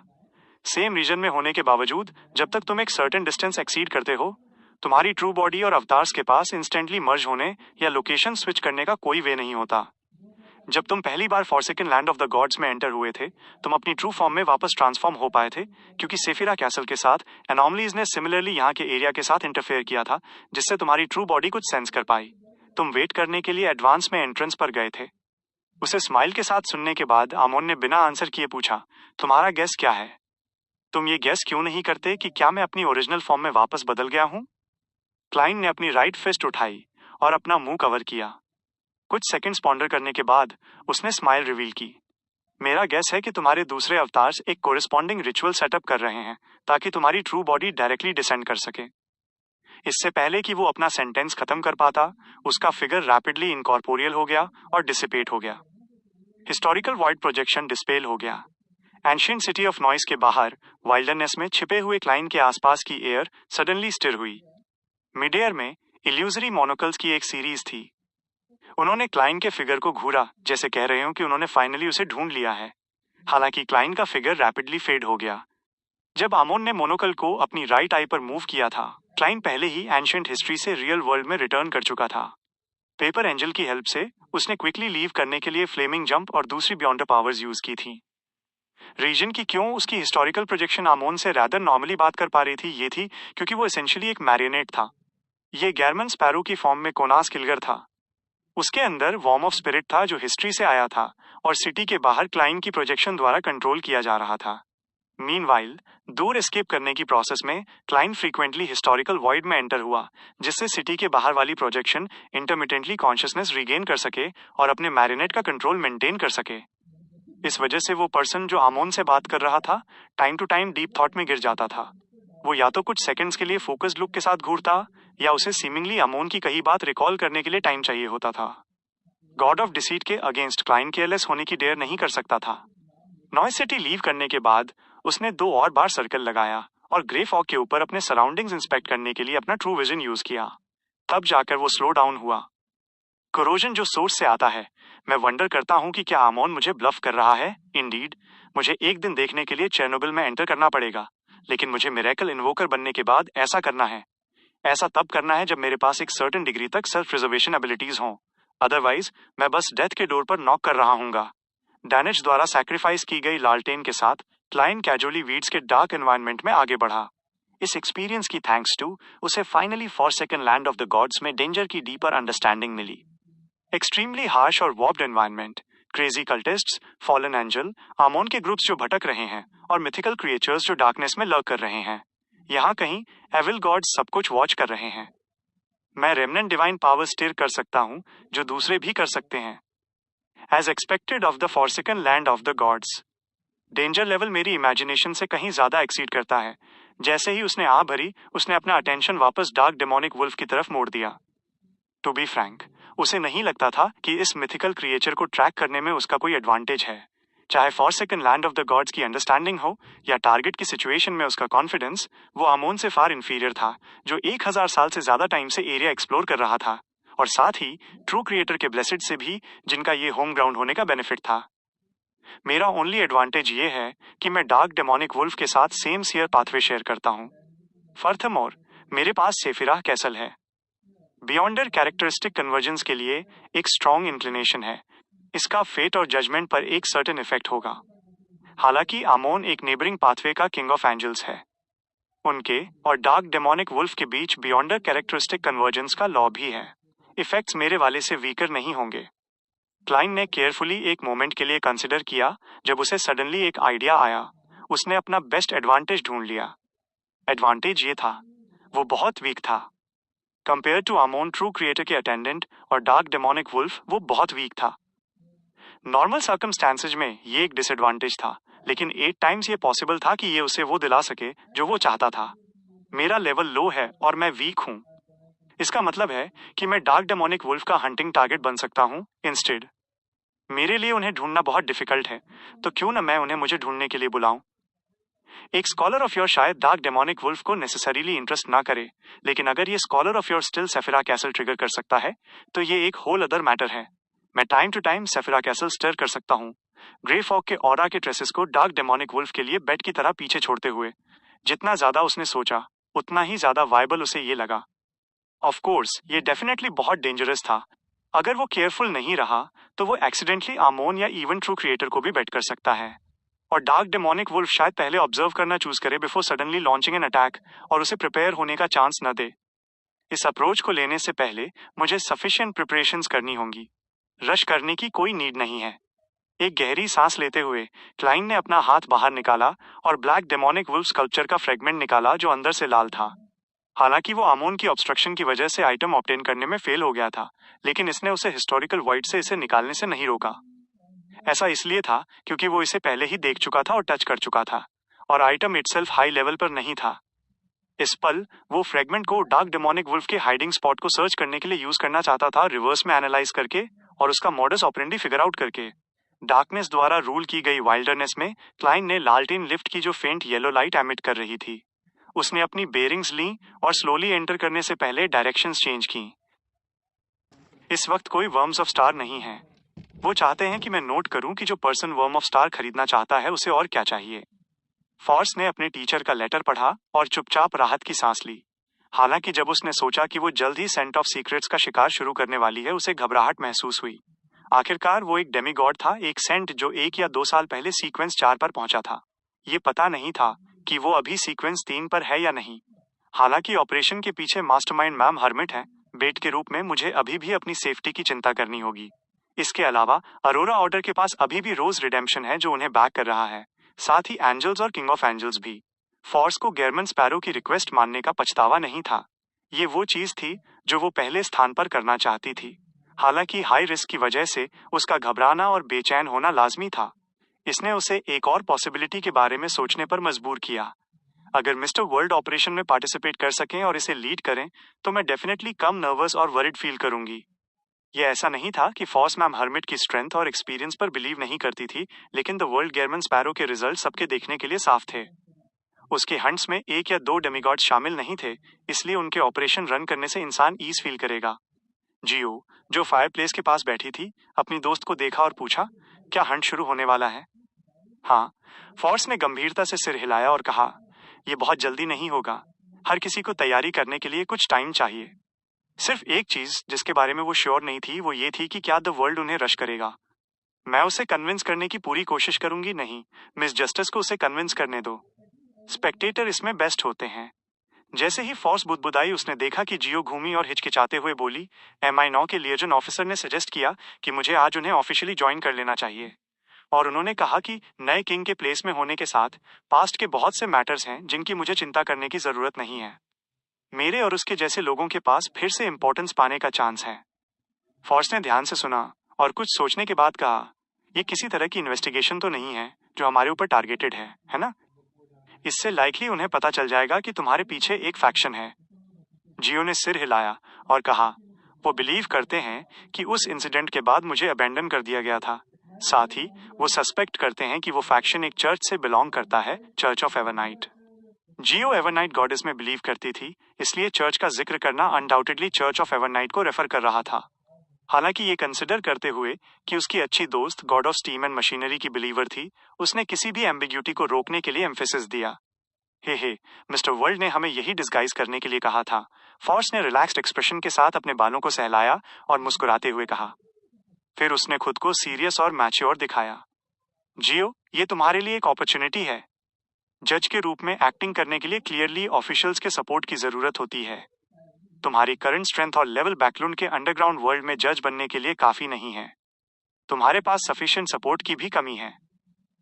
सेम रीजन में होने के बावजूद जब तक तुम एक सर्टेन डिस्टेंस एक्सीड करते हो, तुम्हारी ट्रू बॉडी और अवतार्स के पास इंस्टेंटली मर्ज होने या लोकेशन स्विच करने का कोई वे नहीं होता। जब तुम पहली बार forsaken land of the gods में एंटर हुए थे, तुम अपनी ट्रू फॉर्म में वापस ट्रांसफॉर्म हो पाए थे क्योंकि सेफिरा कैसल के साथ एनॉमलीज ने सिमिलरली यहाँ के एरिया के साथ इंटरफेयर किया था, जिससे तुम्हारी ट्रू बॉडी कुछ सेंस कर पाई। तुम वेट करने के लिए एडवांस में एंट्रेंस पर गए थे। उसे स्माइल के साथ सुनने के बाद आमोन ने बिना आंसर किए पूछा, तुम्हारा गेस क्या है? तुम ये गेस क्यों नहीं करते कि क्या मैं अपनी ओरिजिनल फॉर्म में वापस बदल गया हूं? क्लाइन ने अपनी राइट फिस्ट उठाई और अपना मुंह कवर किया। कुछ सेकंड्स पॉन्डर करने के बाद उसने स्माइल रिवील की। मेरा गेस है कि तुम्हारे दूसरे अवतार्स एक कोरिस्पॉन्डिंग रिचुअल सेटअप कर रहे हैं ताकि तुम्हारी ट्रू बॉडी डायरेक्टली डिसेंड कर सके। इससे पहले कि वो अपना सेंटेंस खत्म कर पाता, उसका फिगर रैपिडली इनकॉर्पोरियल हो गया और डिसिपेट हो गया। हिस्टोरिकल वॉइड प्रोजेक्शन डिस्पेल हो गया। एंशिएंट सिटी ऑफ नॉइस के बाहर वाइल्डरनेस में छिपे हुए क्लाइन के आसपास की एयर सडनली स्टिर हुई। मिड एयर में इल्यूजरी मोनोकल्स की एक सीरीज थी। उन्होंने क्लाइन के फिगर को घूरा, जैसे कह रहे हो कि उन्होंने फाइनली उसे ढूंढ लिया है। हालांकि क्लाइन का फिगर रैपिडली फेड हो गया। जब आमोन ने मोनोकल को अपनी राइट आई पर मूव किया था, क्लाइन पहले ही एंशिएंट हिस्ट्री से रियल वर्ल्ड में रिटर्न कर चुका था। पेपर एंजल की हेल्प से उसने क्विकली लीव करने के लिए फ्लेमिंग जंप और दूसरी बियॉन्डर पावर्स यूज की थी। रीजन की क्यों उसकी हिस्टोरिकल प्रोजेक्शन आमोन से रैदर नॉर्मली बात कर पा रही थी, ये थी क्योंकि वो एसेंशियली एक मैरियोनेट था। ये गैरमन स्पैरो की फॉर्म में कोनास किलगर था। उसके अंदर वॉर्म ऑफ स्पिरिट था जो हिस्ट्री से आया था और सिटी के बाहर क्लाइन की प्रोजेक्शन द्वारा कंट्रोल किया जा रहा था। मीनवाइल, दूर एस्केप करने की प्रोसेस में क्लाइंट फ्रीक्वेंटली हिस्टोरिकल वॉइड में एंटर हुआ, जिससे सिटी के बाहर वाली प्रोजेक्शन इंटरमिटेंटली कॉन्शियसनेस रिगेन कर सके और अपने मैरिनेट का कंट्रोल मेंटेन कर सके। इस वजह से वो पर्सन जो आमोन से बात कर रहा था, time to time deep thought में गिर जाता था। वो या तो कुछ सेकंड्स के लिए फोकस्ड लुक के साथ घूरता, या उसे सीमिंगली आमोन की कही बात रिकॉल करने के लिए टाइम चाहिए होता था। गॉड ऑफ डिसीट के अगेंस्ट क्लाइंट केयरलेस होने की डेयर नहीं कर सकता था। नॉइज सिटी लीव करने के बाद उसने 2 और बार सर्कल लगाया और ग्रे फॉग के ऊपर अपने सराउंडिंग्स इंस्पेक्ट करने के लिए अपना ट्रू विजन यूज किया। तब जाकर वो स्लो डाउन हुआ। कोरोजन जो सोर्स से आता है, मैं वंडर करता हूँ कि क्या आमोन मुझे ब्लफ कर रहा है। इंडीड, मुझे एक दिन देखने के लिए चेरनोबिल में एंटर करना पड़ेगा, लेकिन मुझे मिरेकल इन्वोकर बनने के बाद ऐसा करना है। ऐसा तब करना है जब मेरे पास एक सर्टेन डिग्री तक सेल्फ प्रिजर्वेशन एबिलिटीज हों। अदरवाइज मैं बस डेथ के डोर पर नॉक कर रहा हूँगा। डैनिश द्वारा सैक्रिफाइस की गई लालटेन के साथ क्लाइंट कैजुअली वीड्स के डार्क एनवायरनमेंट में आगे बढ़ा। इस एक्सपीरियंस की थैंक्स टू उसे finally forsaken land of the gods में डेंजर की डीपर अंडरस्टैंडिंग मिली। एक्सट्रीमली हार्श और warped environment, crazy कल्टिस्ट्स, fallen angel, आमोन के ग्रुप्स जो भटक रहे हैं, और मिथिकल क्रिएचर्स जो डार्कनेस में लर्क कर रहे हैं। यहाँ कहीं एविल गॉड्स सब कुछ वॉच कर रहे हैं। मैं रेमनेंट डिवाइन पावर स्टिर कर सकता हूँ, जो दूसरे भी कर सकते हैं। As expected of the forsaken land of the gods, danger level मेरी इमेजिनेशन से कहीं ज्यादा एक्सीड करता है। जैसे ही उसने आ भरी, उसने अपना अटेंशन वापस डार्क डेमोनिक वुल्फ की तरफ मोड़ दिया। टू बी फ्रैंक, उसे नहीं लगता था कि इस मिथिकल क्रिएचर को ट्रैक करने में उसका कोई एडवांटेज है। चाहे forsaken land of the God's की अंडरस्टैंडिंग हो या टारगेट की सिचुएशन में उसका कॉन्फिडेंस, वो आमोन से फार इंफीरियर था, जो 1000 साल से ज्यादा टाइम से एरिया एक्सप्लोर कर रहा था, और साथ ही ट्रू क्रिएटर के ब्लेसिड से भी, जिनका ये होम ग्राउंड होने का बेनिफिट था। मेरा ओनली एडवांटेज ये है कि मैं डार्क डेमोनिक वुल्फ के साथ सेम सियर पाथवे शेयर करता हूँ। फर्थमोर, मेरे पास सेफिराह कैसल है। बियॉन्डर कैरेक्टरिस्टिक कन्वर्जेंस के लिए एक स्ट्रॉन्ग इंक्लिनेशन है। इसका फेट और जजमेंट पर एक सर्टेन इफेक्ट होगा। हालांकि आमोन एक नेबरिंग पाथवे का किंग ऑफ एंजल्स है, उनके और डार्क डेमोनिक वुल्फ के बीच बियॉन्डर कैरेक्टरिस्टिक कन्वर्जेंस का लॉ भी है। इफेक्ट्स मेरे वाले से वीकर नहीं होंगे। क्लाइंट ने केयरफुली एक मोमेंट के लिए कंसिडर किया। जब उसे सडनली एक आइडिया आया, उसने अपना बेस्ट एडवांटेज ढूंढ लिया। एडवांटेज ये था, वो बहुत वीक था। Compare to Amon true creator के अटेंडेंट और डार्क डेमोनिक वुल्फ, वो बहुत वीक था। नॉर्मल सर्कमस्टेंसेज में ये एक डिसएडवांटेज था, लेकिन 8 टाइम्स ये पॉसिबल था कि ये उसे वो दिला सके जो वो चाहता था। मेरा लेवल लो है और मैं वीक हूं। इसका मतलब है कि मैं डार्क डेमोनिक वुल्फ का हंटिंग टारगेट बन सकता हूं इंस्टेड। मेरे लिए उन्हें ढूंढना बहुत डिफिकल्ट है, तो क्यों न मैं उन्हें मुझे ढूंढने के लिए बुलाऊं। एक स्कॉलर ऑफ योर शायद डार्क डेमोनिक वुल्फ को नेसेसरीली इंटरेस्ट ना करे, लेकिन अगर ये scholar of yore still Sefirah Castle trigger कर सकता है, तो ये एक होल अदर मैटर है। मैं time to time Sefirah Castle stir कर सकता हूँ, ग्रे फॉग के ऑरा के ट्रेसेस को डार्क डेमोनिक वुल्फ के लिए बेड की तरह पीछे छोड़ते हुए। जितना ज्यादा उसने सोचा, उतना ही ज्यादा वायबल उसे ये लगा। ऑफ कोर्स ये डेफिनेटली बहुत डेंजरस था। अगर वो केयरफुल नहीं रहा, तो वो एक्सीडेंटली आमोन या इवन ट्रू क्रिएटर को भी बेट कर सकता है। और डार्क डेमोनिक वुल्फ शायद पहले ऑब्जर्व करना चूज करे before suddenly launching an attack, और उसे प्रिपेयर होने का चांस न दे। इस अप्रोच को लेने से पहले मुझे सफिशिएंट प्रिपरेशंस करनी होंगी। रश करने की कोई नीड नहीं है। एक गहरी सांस लेते हुए क्लाइंट ने अपना हाथ बाहर निकाला और ब्लैक डेमोनिक वुल्फ स्कल्पचर का फ्रेगमेंट निकाला, जो अंदर से लाल था। हालांकि वो आमोन की ऑब्स्ट्रक्शन की वजह से आइटम ऑब्टेन करने में फेल हो गया था, लेकिन इसने उसे हिस्टोरिकल वॉइड से इसे निकालने से नहीं रोका। ऐसा इसलिए था क्योंकि वो इसे पहले ही देख चुका था और टच कर चुका था, और आइटम इटसेल्फ हाई लेवल पर नहीं था। इस पल वो फ्रेगमेंट को डार्क डेमोनिक वुल्फ के हाइडिंग स्पॉट को सर्च करने के लिए यूज करना चाहता था, रिवर्स में एनालाइज करके और उसका मॉडस ऑपरेंडी फिगर आउट करके। डार्कनेस द्वारा रूल की गई वाइल्डरनेस में क्लाइंट ने लालटेन लिफ्ट की जो फेंट येलो लाइट एमिट कर रही थी। उसने अपनी बेरिंग्स ली और स्लोली एंटर करने से पहले डायरेक्शंस चेंज की। इस वक्त कोई वर्म्स ऑफ स्टार नहीं है। वो चाहते हैं कि मैं नोट करूं कि जो पर्सन वर्म ऑफ स्टार खरीदना चाहता है उसे और क्या चाहिए। फॉर्स ने अपने टीचर का लेटर पढ़ा और चुपचाप राहत की सांस ली। हालांकि जब उसने सोचा कि वो जल्द ही सेंट ऑफ सीक्रेट्स का शिकार शुरू करने वाली है, उसे घबराहट महसूस हुई। आखिरकार वो एक डेमीगॉड था, एक सेंट जो 1 या 2 साल पहले सीक्वेंस 4 पर पहुंचा था। ये पता नहीं था कि वो अभी सीक्वेंस 3 पर है या नहीं। हालांकि ऑपरेशन के पीछे मास्टरमाइंड मैम हर्मिट है, बेट के रूप में मुझे अभी भी अपनी सेफ्टी की चिंता करनी होगी। इसके अलावा अरोरा ऑर्डर के पास अभी भी रोज रिडेम्पशन है जो उन्हें बैक कर रहा है। साथ ही एंजल्स और किंग ऑफ एंजल्स भी। फॉर्स को गेरमन स्पैरो की रिक्वेस्ट मानने का पछतावा नहीं था। ये वो चीज थी जो वो पहले स्थान पर करना चाहती थी। हालांकि हाई रिस्क की वजह से उसका घबराना और बेचैन होना लाजमी था। इसने उसे एक और पॉसिबिलिटी के बारे में सोचने पर मजबूर किया। अगर मिस्टर वर्ल्ड ऑपरेशन में पार्टिसिपेट कर सकें और इसे लीड करें तो मैं डेफिनेटली कम नर्वस और वरिड फील करूंगी। यह ऐसा नहीं था कि फॉर्स मैम हर्मिट की स्ट्रेंथ और एक्सपीरियंस पर बिलीव नहीं करती थी, लेकिन द वर्ल्ड गेरमन स्पैरो के रिजल्ट सबके देखने के लिए साफ थे। उसके हंट्स में एक या दो डेमिगॉड शामिल नहीं थे, इसलिए उनके ऑपरेशन रन करने से इंसान ईज फील करेगा। जियो, जो फायरप्लेस के पास बैठी थी, अपनी दोस्त को देखा और पूछा, क्या हंट शुरू होने वाला है? हाँ। फॉर्स ने गंभीरता से सिर हिलाया और कहा, यह बहुत जल्दी नहीं होगा। हर किसी को तैयारी करने के लिए कुछ टाइम चाहिए। सिर्फ एक चीज जिसके बारे में वो श्योर नहीं थी वो ये थी कि क्या द वर्ल्ड उन्हें रश करेगा। मैं उसे कन्विंस करने की पूरी कोशिश करूंगी। नहीं, मिस जस्टिस को उसे कन्विंस करने दो। स्पेक्टेटर इसमें बेस्ट होते हैं। जैसे ही फॉर्स बुदबुदाई उसने देखा कि जियो घूमी और हिचकिचाते हुए बोली, MI9 के लिएजन ऑफिसर ने सजेस्ट किया कि मुझे आज उन्हें ऑफिशियली ज्वाइन कर लेना चाहिए। और उन्होंने कहा कि नए किंग के प्लेस में होने के साथ पास्ट के बहुत से मैटर्स हैं जिनकी मुझे चिंता करने की जरूरत नहीं है। मेरे और उसके जैसे लोगों के पास फिर से इंपॉर्टेंस पाने का चांस है। फॉर्स ने ध्यान से सुना और कुछ सोचने के बाद कहा, यह किसी तरह की इन्वेस्टिगेशन तो नहीं है जो हमारे ऊपर टारगेटेड है ना? इससे लाइकली उन्हें पता चल जाएगा कि तुम्हारे पीछे एक फैक्शन है। जियो ने सिर हिलाया और कहा, वो बिलीव करते हैं कि उस इंसिडेंट के बाद मुझे अबेंडन कर दिया गया था। साथ ही वो सस्पेक्ट करते हैं कि वो फैक्शन एक चर्च से बिलोंग करता है, church of Evernight. Jio Evernight goddess में बिलीव करती थी, इसलिए चर्च का जिक्र करना अनडाउटेडली चर्च ऑफ एवरनाइट को रेफर कर रहा था। हालांकि ये कंसिडर करते हुए कि उसकी अच्छी दोस्त God of steam and machinery की बिलीवर थी, उसने किसी भी एम्बिग्यूटी को रोकने के लिए एम्फेसिस दिया। हे, मिस्टर वर्ल्ड ने हमें यही डिस्गाइज करने के लिए कहा था। फॉर्स ने रिलैक्स्ड एक्सप्रेशन के साथ अपने बालों को सहलाया और मुस्कुराते हुए कहा। फिर उसने खुद को सीरियस और मैच्योर दिखाया। जियो, ये तुम्हारे लिए एक अपॉर्चुनिटी है। जज के रूप में एक्टिंग करने के लिए क्लियरली ऑफिशियल्स के सपोर्ट की जरूरत होती है। तुम्हारी करंट स्ट्रेंथ और लेवल बैकग्राउंड के अंडरग्राउंड वर्ल्ड में जज बनने के लिए काफी नहीं है। तुम्हारे पास सफिशिएंट सपोर्ट की भी कमी है।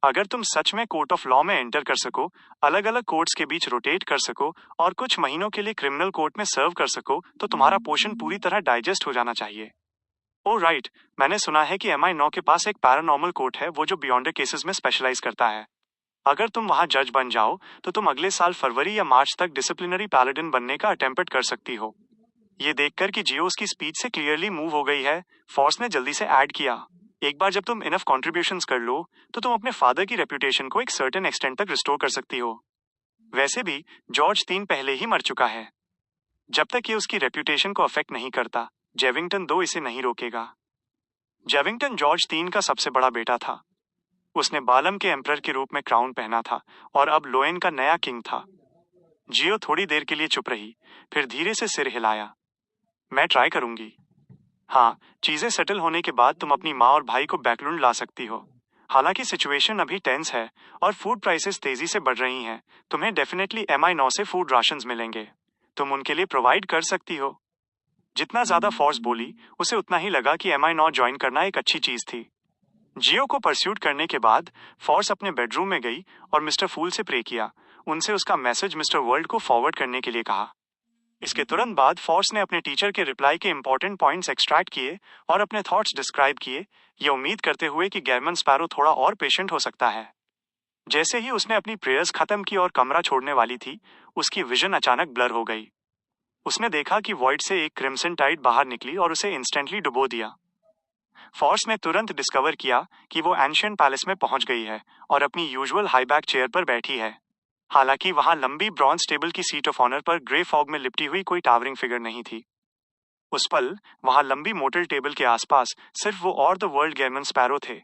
अगर तुम सच में कोर्ट ऑफ लॉ में एंटर कर सको, अलग अलग कोर्ट्स के बीच रोटेट कर सको और कुछ महीनों के लिए क्रिमिनल कोर्ट में सर्व कर सको, तो तुम्हारा पोर्शन पूरी तरह डाइजेस्ट हो जाना चाहिए। ओ राइट, मैंने सुना है कि MI9 के पास एक पैरानॉर्मल कोर्ट है, वो जो बियॉन्डर केसेस में स्पेशलाइज करता है। अगर तुम वहां जज बन जाओ तो तुम अगले साल फरवरी या मार्च तक डिसिप्लिनरी पैलेडिन बनने का अटेम्प्ट कर सकती हो। ये देखकर कि जियो उसकी स्पीच से क्लियरली मूव हो गई है, फॉर्स ने जल्दी से ऐड किया, एक बार जब तुम इनफ कॉन्ट्रीब्यूशंस कर लो तो तुम अपने फादर की रेपुटेशन को एक सर्टेन एक्सटेंट तक रिस्टोर कर सकती हो। वैसे भी जॉर्ज 3 पहले ही मर चुका है। जब तक ये उसकी रेपुटेशन को अफेक्ट नहीं करता, जेविंगटन 2 इसे नहीं रोकेगा। जेविंगटन जॉर्ज 3 का सबसे बड़ा बेटा था। उसने बालम के एम्परर के रूप में क्राउन पहना था और अब लोएन का नया किंग था। जियो थोड़ी देर के लिए चुप रही, फिर धीरे से सिर हिलाया। मैं ट्राई करूंगी। हाँ, चीजें सेटल होने के बाद तुम अपनी माँ और भाई को बैकलुंड ला सकती हो। हालांकि सिचुएशन अभी टेंस है और फूड प्राइसेस तेजी से बढ़ रही हैं, तुम्हें डेफिनेटली MI9 से फूड राशंस मिलेंगे। तुम उनके लिए प्रोवाइड कर सकती हो। जितना ज्यादा फॉर्स बोली, उसे उतना ही लगा कि MI9 ज्वाइन करना एक अच्छी चीज थी। जियो को परस्यूट करने के बाद फॉर्स अपने बेडरूम में गई और मिस्टर फूल से प्रे किया, उनसे उसका मैसेज मिस्टर वर्ल्ड को फॉरवर्ड करने के लिए कहा। इसके तुरंत बाद फॉर्स ने अपने टीचर के रिप्लाई के इंपॉर्टेंट पॉइंट्स एक्सट्रैक्ट किए और अपने थॉट्स डिस्क्राइब किए, ये उम्मीद करते हुए कि गेरमन स्पैरो थोड़ा और पेशेंट हो सकता है। जैसे ही उसने अपनी प्रेयर्स खत्म की और कमरा छोड़ने वाली थी, उसकी विजन अचानक ब्लर हो गई। उसने देखा कि वॉइड से एक क्रिम्सन टाइड बाहर निकली और उसे इंस्टेंटली डुबो दिया। फॉर्स ने तुरंत डिस्कवर किया कि वो एंशिएंट पैलेस में पहुंच गई है और अपनी यूजुअल हाईबैक चेयर पर बैठी है। हालांकि वहां लंबी ब्रॉन्ज टेबल की सीट ऑफ ऑनर पर ग्रे फॉग में लिपटी हुई कोई टावरिंग फिगर नहीं थी। उस पल वहां लंबी मोटल टेबल के आसपास सिर्फ वो और द वर्ल्ड गेरमन स्पैरो थे।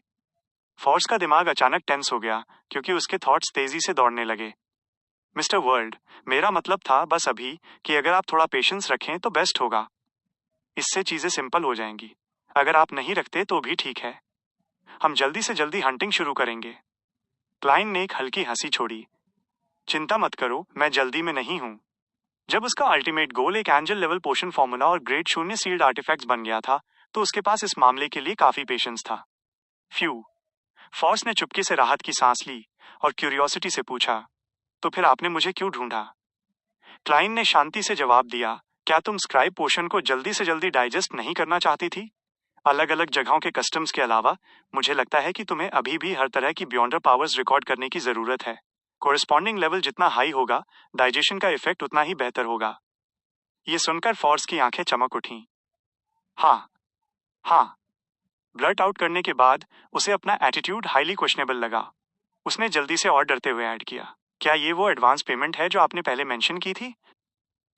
फॉर्स का दिमाग अचानक टेंस हो गया क्योंकि उसके थॉट्स तेजी से दौड़ने लगे। मिस्टर वर्ल्ड, मेरा मतलब था बस अभी कि अगर आप थोड़ा पेशेंस रखें तो बेस्ट होगा। इससे चीजें सिंपल हो जाएंगी। अगर आप नहीं रखते तो भी ठीक है। हम जल्दी से जल्दी हंटिंग शुरू करेंगे। क्लाइन ने एक हल्की हंसी छोड़ी। चिंता मत करो, मैं जल्दी में नहीं हूं। जब उसका अल्टीमेट गोल एक एंजल लेवल पोशन फॉर्मूला और ग्रेट शून्य सील्ड आर्टिफैक्ट्स बन गया था, तो उसके पास इस मामले के लिए काफी पेशेंस था। फ्यू। फॉर्स ने चुपके से राहत की सांस ली और क्यूरियोसिटी से पूछा, तो फिर आपने मुझे क्यों ढूंढा? क्लाइन ने शांति से जवाब दिया, क्या तुम स्क्राइब पोशन को जल्दी से जल्दी डाइजेस्ट नहीं करना चाहती थी? अलग अलग जगहों के कस्टम्स के अलावा मुझे लगता है कि तुम्हें अभी भी हर तरह की बियॉन्डर पावर्स रिकॉर्ड करने की जरूरत है। कोरिस्पॉन्डिंग लेवल जितना हाई होगा, डाइजेशन का इफेक्ट उतना ही बेहतर होगा। ये सुनकर फॉर्स की आंखें चमक उठीं। हाँ, हाँ। ब्लर्ट आउट करने के बाद उसे अपना एटीट्यूड हाईली क्वेश्चनेबल लगा। उसने जल्दी से और डरते हुए ऐड किया, क्या ये वो एडवांस पेमेंट है जो आपने पहले मेंशन की थी?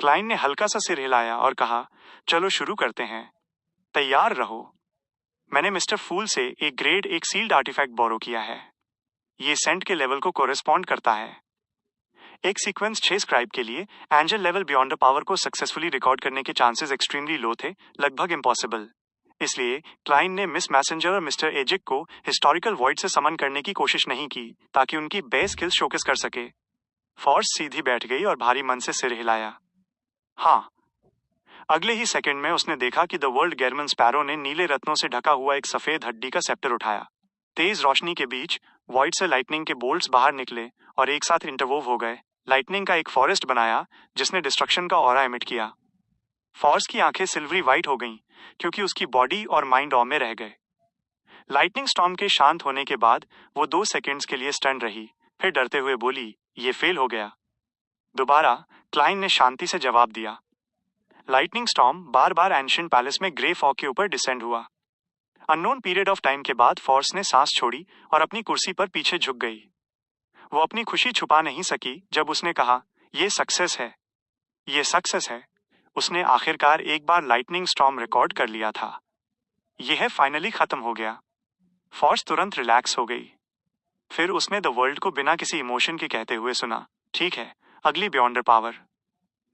क्लाइन ने हल्का सा सिर हिलाया और कहा, चलो शुरू करते हैं। तैयार रहो। मैंने मिस्टर फूल से एक ग्रेड एक सील्ड आर्टिफैक्ट बोरो किया है। ये सेंट के लेवल को कोरेस्पॉन्ड करता है। एक सीक्वेंस 6 स्क्राइब के लिए angel level beyond the power को सक्सेसफुली रिकॉर्ड करने के चांसेस एक्सट्रीमली लो थे, लगभग इम्पॉसिबल। इसलिए क्लाइन ने मिस मैसेंजर और मिस्टर एजिक को हिस्टोरिकल वॉइड से समन करने की कोशिश नहीं की ताकि उनकी बेस स्किल्स शोकेस कर सके। फॉर्स सीधी बैठ गई और भारी मन से सिर हिलाया। हाँ। अगले ही सेकंड में उसने देखा कि द वर्ल्ड गेरमन स्पैरो ने नीले रत्नों से ढका हुआ एक सफेद हड्डी का सेप्टर उठाया। तेज रोशनी के बीच वॉइड से लाइटनिंग के बोल्ट्स बाहर निकले और एक साथ इंटरवोव हो गए, लाइटनिंग का एक फॉरेस्ट बनाया जिसने डिस्ट्रक्शन का ऑरा एमिट किया। फॉर्स की आंखें सिल्वरी वाइट हो गईं क्योंकि उसकी बॉडी और माइंड ऑ में रह गए। लाइटनिंग स्टॉर्म के शांत होने के बाद वो 2 सेकंड्स के लिए स्टन रही, फिर डरते हुए बोली, ये फेल हो गया। दोबारा क्लाइन ने शांति से जवाब दिया। लाइटनिंग स्टॉर्म बार बार एंशिएंट पैलेस में ग्रे फॉग के ऊपर डिसेंड हुआ। अननोन पीरियड ऑफ टाइम के बाद फॉर्स ने सांस छोड़ी और अपनी कुर्सी पर पीछे झुक गई। वो अपनी खुशी छुपा नहीं सकी जब उसने कहा, ये सक्सेस है, ये सक्सेस है। उसने आखिरकार एक बार लाइटनिंग स्टॉर्म रिकॉर्ड कर लिया था। यह फाइनली खत्म हो गया। फॉर्स तुरंत रिलैक्स हो गई। फिर उसने द वर्ल्ड को बिना किसी इमोशन के कहते हुए सुना, ठीक है, अगली बियॉन्डर पावर।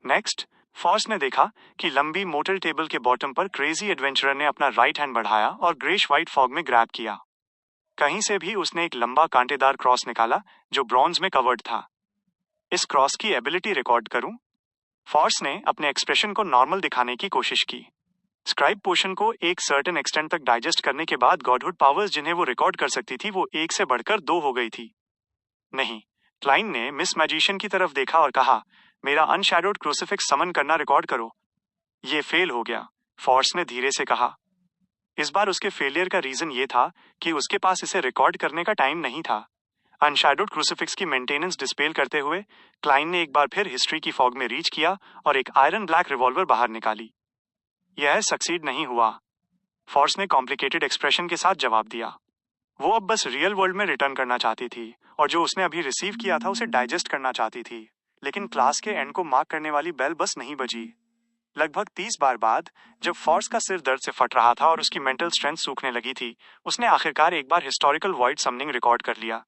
नेक्स्ट, फॉर्स ने देखा कि लंबी मोटर टेबल के बॉटम पर क्रेजी एडवेंचरर ने अपना राइट हैंड बढ़ाया और ग्रेश व्हाइट फॉग में ग्रैब किया। कहीं से भी उसने एक लंबा कांटेदार क्रॉस निकाला जो ब्रॉन्ज में कवर्ड था। इस क्रॉस की एबिलिटी रिकॉर्ड करूं? फॉर्स ने अपने एक्सप्रेशन को नॉर्मल दिखाने की कोशिश की। स्क्राइब पोशन को एक सर्टेन एक्सटेंट तक डाइजेस्ट करने के बाद गॉडहुड पावर्स जिन्हें वो रिकॉर्ड कर सकती थी वो 1 से बढ़कर 2 हो गई थी। नहीं, क्लाइन ने मिस मैजिशियन की तरफ देखा और कहा, मेरा अनशैडोड क्रूसिफिक्स समन करना रिकॉर्ड करो। ये फेल हो गया, फॉर्स ने धीरे से कहा। इस बार उसके फेलियर का रीजन ये था कि उसके पास इसे रिकॉर्ड करने का टाइम नहीं था। अनशैडोड क्रूसिफिक्स की मेंटेनेंस डिस्पेल करते हुए क्लाइन ने एक बार फिर हिस्ट्री की फॉग में रीच किया और एक आयरन ब्लैक रिवॉल्वर बाहर निकाली। यह सक्सीड नहीं हुआ, फॉर्स ने कॉम्प्लिकेटेड एक्सप्रेशन के साथ जवाब दिया। वो अब बस रियल वर्ल्ड में रिटर्न करना चाहती थी और जो उसने अभी रिसीव किया था उसे डाइजेस्ट करना चाहती थी, लेकिन क्लास के एंड को मार्क करने वाली बेल बस नहीं बजी। लगभग 30 बार बाद जब फॉर्स का सिर दर्द से फट रहा था और उसकी मेंटल स्ट्रेंथ सूखने लगी थी, उसने आखिरकार एक बार हिस्टोरिकल वॉइड समनिंग रिकॉर्ड कर लिया।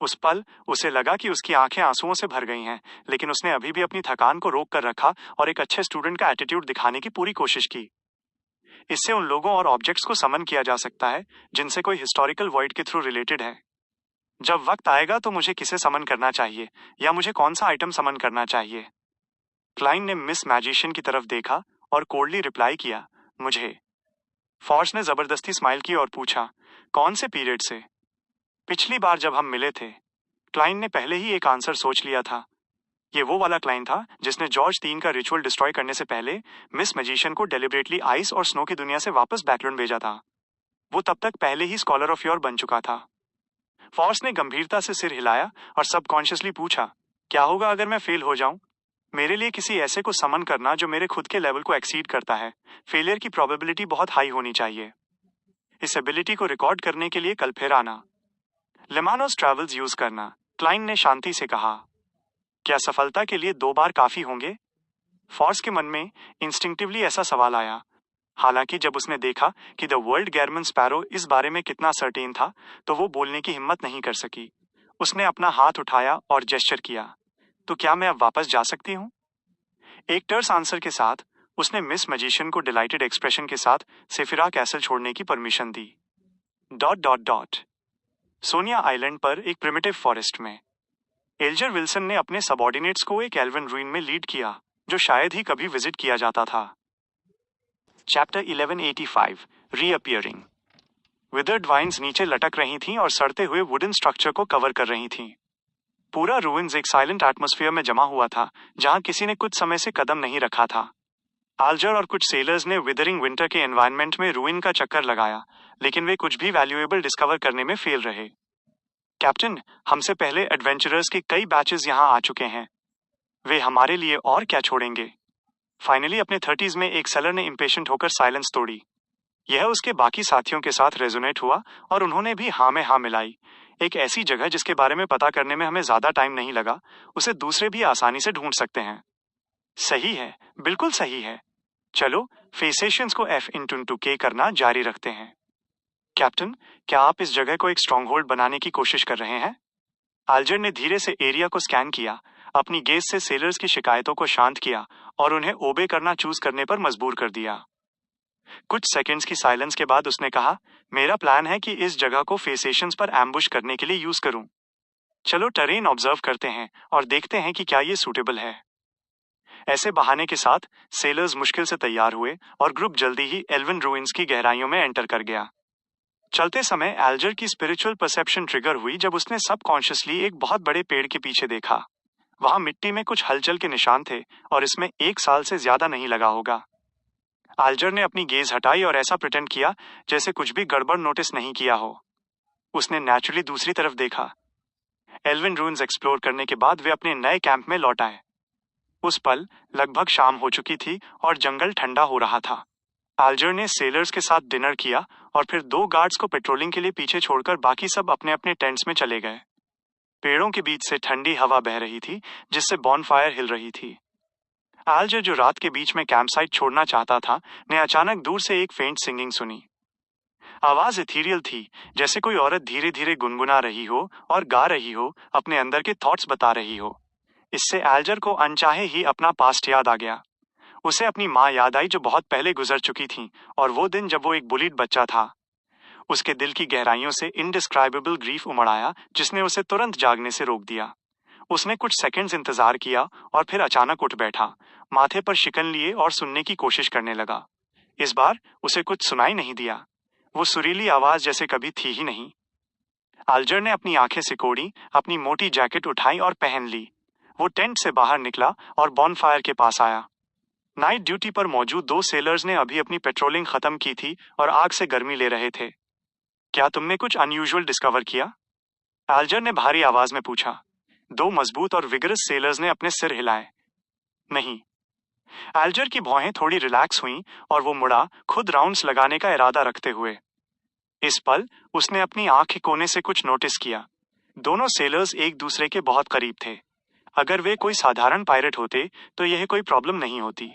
उस पल उसे लगा कि उसकी आंखें आंसुओं से भर गई हैं, लेकिन उसने अभी भी अपनी थकान को रोक कर रखा और एक अच्छे स्टूडेंट का एटीट्यूड दिखाने की पूरी कोशिश की। इससे उन लोगों और ऑब्जेक्ट्स को समन किया जा सकता है जिनसे कोई हिस्टोरिकल वॉइड के थ्रू रिलेटेड है। जब वक्त आएगा तो मुझे किसे समन करना चाहिए या मुझे कौन सा आइटम समन करना चाहिए? क्लाइन ने मिस मैजिशियन की तरफ देखा और कोल्डली रिप्लाई किया, मुझे। फॉर्स ने जबरदस्ती स्माइल की और पूछा, कौन से पीरियड से? पिछली बार जब हम मिले थे। क्लाइन ने पहले ही एक आंसर सोच लिया था। ये वो वाला क्लाइन था जिसने जॉर्ज 3 का रिचुअल डिस्ट्रॉय करने से पहले मिस मैजिशियन को डेलिबरेटली आइस और स्नो की दुनिया से वापस बैकलैंड भेजा था। वो तब तक पहले ही स्कॉलर ऑफ योर बन चुका था। फॉर्स ने गंभीरता से सिर हिलाया और सबकॉन्शियसली पूछा, क्या होगा अगर मैं फेल हो जाऊं? मेरे लिए किसी ऐसे को समन करना जो मेरे खुद के लेवल को एक्सीड करता है, फेलियर की प्रोबेबिलिटी बहुत हाई होनी चाहिए। इस एबिलिटी को रिकॉर्ड करने के लिए कल फिर आना। लेमानोस ट्रैवल्स यूज करना, क्लाइन ने शांति से कहा। क्या सफलता के लिए 2 बार काफी होंगे? फॉर्स के मन में इंस्टिंक्टिवली ऐसा सवाल आया। हालांकि जब उसने देखा कि द वर्ल्ड गेरमन स्पैरो इस बारे में कितना सर्टेन था, तो वो बोलने की हिम्मत नहीं कर सकी। उसने अपना हाथ उठाया और जेस्चर किया, तो क्या मैं अब वापस जा सकती हूँ? एक टर्स आंसर के साथ उसने मिस मैजिशियन को डिलाइटेड एक्सप्रेशन के साथ सेफिरा कैसल छोड़ने की परमिशन दी। Dot dot dot Sonia island पर एक प्रिमिटिव फॉरेस्ट में एल्जर विल्सन ने अपने सबऑर्डिनेट्स को एक एल्वन रूइन में लीड किया जो शायद ही कभी विजिट किया जाता था। चैप्टर 1185 रीअपियरिंग। विदर्ड वाइन्स नीचे लटक रही थीं और सड़ते हुए वुडन स्ट्रक्चर को कवर कर रही थीं। पूरा रूइंस एक साइलेंट एटमॉस्फेयर में जमा हुआ था, जहां किसी ने कुछ समय से कदम नहीं रखा था। आल्जर और कुछ सेलर्स ने विदरिंग विंटर के एनवायरनमेंट में रूइन का चक्कर लगाया, लेकिन वे कुछ भी वैल्यूएबल डिस्कवर करने में फेल रहे। कैप्टन, हमसे पहले एडवेंचरर्स के कई बैचेस यहां आ चुके हैं। वे हमारे लिए और क्या छोड़ेंगे? फाइनली अपने 30s में एक सेलर ने इम्पेशेंट होकर साइलेंस तोड़ी। यह उसके बाकी साथियों के साथ रेजोनेट हुआ और उन्होंने भी हाँ में हाँ मिलाई। एक ऐसी जगह जिसके बारे में पता करने में हमें ज्यादा टाइम नहीं लगा, उसे दूसरे भी आसानी से ढूंढ सकते हैं। सही है, बिल्कुल सही है। चलो फेसेशंस को F/K करना जारी रखते हैं। कैप्टन, क्या आप इस जगह को एक स्ट्रॉन्ग होल्ड बनाने की कोशिश कर रहे हैं? आल्जर ने धीरे से एरिया को स्कैन किया, अपनी गेज से सेलर्स की शिकायतों को शांत किया और उन्हें ओबे करना चूज करने पर मजबूर कर दिया। कुछ सेकंड्स की साइलेंस के बाद उसने कहा, मेरा प्लान है कि इस जगह को फेसेशंस पर एम्बुश करने के लिए यूज करूं। चलो टेरेन ऑब्जर्व करते हैं और देखते हैं कि क्या ये सूटेबल है। ऐसे बहाने के साथ सेलर्स मुश्किल से तैयार हुए और ग्रुप जल्दी ही एल्विन रूइंस की गहराइयों में एंटर कर गया। चलते समय एल्जर की स्पिरिचुअल परसेप्शन ट्रिगर हुई जब उसने सबकॉन्शियसली एक बहुत बड़े पेड़ के पीछे देखा। वहां मिट्टी में कुछ हलचल के निशान थे और इसमें 1 साल से ज्यादा नहीं लगा होगा। आल्जर ने अपनी गेज हटाई और ऐसा प्रिटेंड किया जैसे कुछ भी गड़बड़ नोटिस नहीं किया हो। उसने नेचुरली दूसरी तरफ देखा। एल्विन रूइंस एक्सप्लोर करने के बाद वे अपने नए कैंप में लौट आए। उस पल लगभग शाम हो चुकी थी और जंगल ठंडा हो रहा था। आल्जर ने सेलर्स के साथ डिनर किया और फिर 2 गार्ड्स को पेट्रोलिंग के लिए पीछे छोड़कर बाकी सब अपने अपने टेंट्स में चले गए। पेड़ों के बीच से ठंडी हवा बह रही थी, जिससे बॉनफायर हिल रही थी। आल्जर, जो रात के बीच में कैंप साइट छोड़ना चाहता था, ने अचानक दूर से एक फेंट सिंगिंग सुनी। आवाज इथीरियल थी, जैसे कोई औरत धीरे धीरे गुनगुना रही हो और गा रही हो, अपने अंदर के थॉट्स बता रही हो। इससे एल्जर को अनचाहे ही अपना पास्ट याद आ गया। उसे अपनी माँ याद आई जो बहुत पहले गुजर चुकी थी, और वो दिन जब वो एक बुलीड बच्चा था। उसके दिल की गहराइयों से इनडिस्क्राइबेबल ग्रीफ उमड़ आया, जिसने उसे तुरंत जागने से रोक दिया। उसने कुछ सेकंड्स इंतजार किया और फिर अचानक उठ बैठा, माथे पर शिकन लिए और सुनने की कोशिश करने लगा। इस बार उसे कुछ सुनाई नहीं दिया। वो सुरीली आवाज जैसे कभी थी ही नहीं। आल्जर ने अपनी आंखें सिकोड़ी, अपनी मोटी जैकेट उठाई और पहन ली। वो टेंट से बाहर निकला और बॉनफायर के पास आया। नाइट ड्यूटी पर मौजूद 2 सेलर्स ने अभी अपनी पेट्रोलिंग खत्म की थी और आग से गर्मी ले रहे थे। क्या तुमने कुछ अनयूजुअल डिस्कवर किया? आल्जर ने भारी आवाज में पूछा। 2 मजबूत और विगरस सेलर्स ने अपने सिर हिलाए। नहीं। आल्जर की भौहें थोड़ी रिलैक्स हुईं और वो मुड़ा, खुद राउंड्स लगाने का इरादा रखते हुए। इस पल उसने अपनी आंख के कोने से कुछ नोटिस किया। दोनों सेलर्स एक दूसरे के बहुत करीब थे। अगर वे कोई साधारण पायरेट होते तो यह कोई प्रॉब्लम नहीं होती।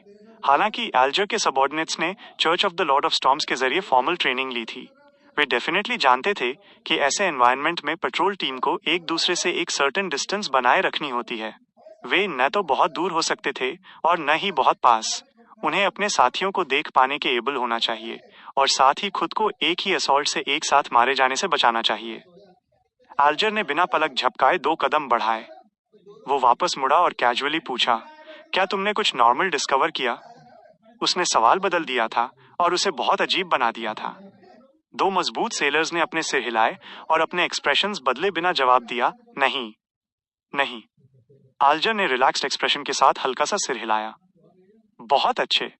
हालांकि एल्जर के सबऑर्डिनेट्स ने church of the Lord of storms के जरिए फॉर्मल ट्रेनिंग ली थी। वे डेफिनेटली जानते थे कि ऐसे एनवायरनमेंट में पेट्रोल टीम को एक दूसरे से एक सर्टेन डिस्टेंस बनाए रखनी होती है। वे न तो बहुत दूर हो सकते थे और न ही बहुत पास। उन्हें अपने साथियों को देख पाने के एबल होना चाहिए और साथ ही खुद को एक ही असॉल्ट से एक साथ मारे जाने से बचाना चाहिए। आल्जर ने बिना पलक झपकाए 2 कदम बढ़ाए। वो वापस मुड़ा और कैजुअली पूछा, क्या तुमने कुछ नॉर्मल डिस्कवर किया? उसने सवाल बदल दिया था और उसे बहुत अजीब बना दिया था। 2 मजबूत सेलर्स ने अपने सिर हिलाए और अपने एक्सप्रेशंस बदले बिना जवाब दिया, नहीं, नहीं। आल्जर ने रिलैक्स्ड एक्सप्रेशन के साथ हल्का सा सिर हिलाया। बहुत अच्छे।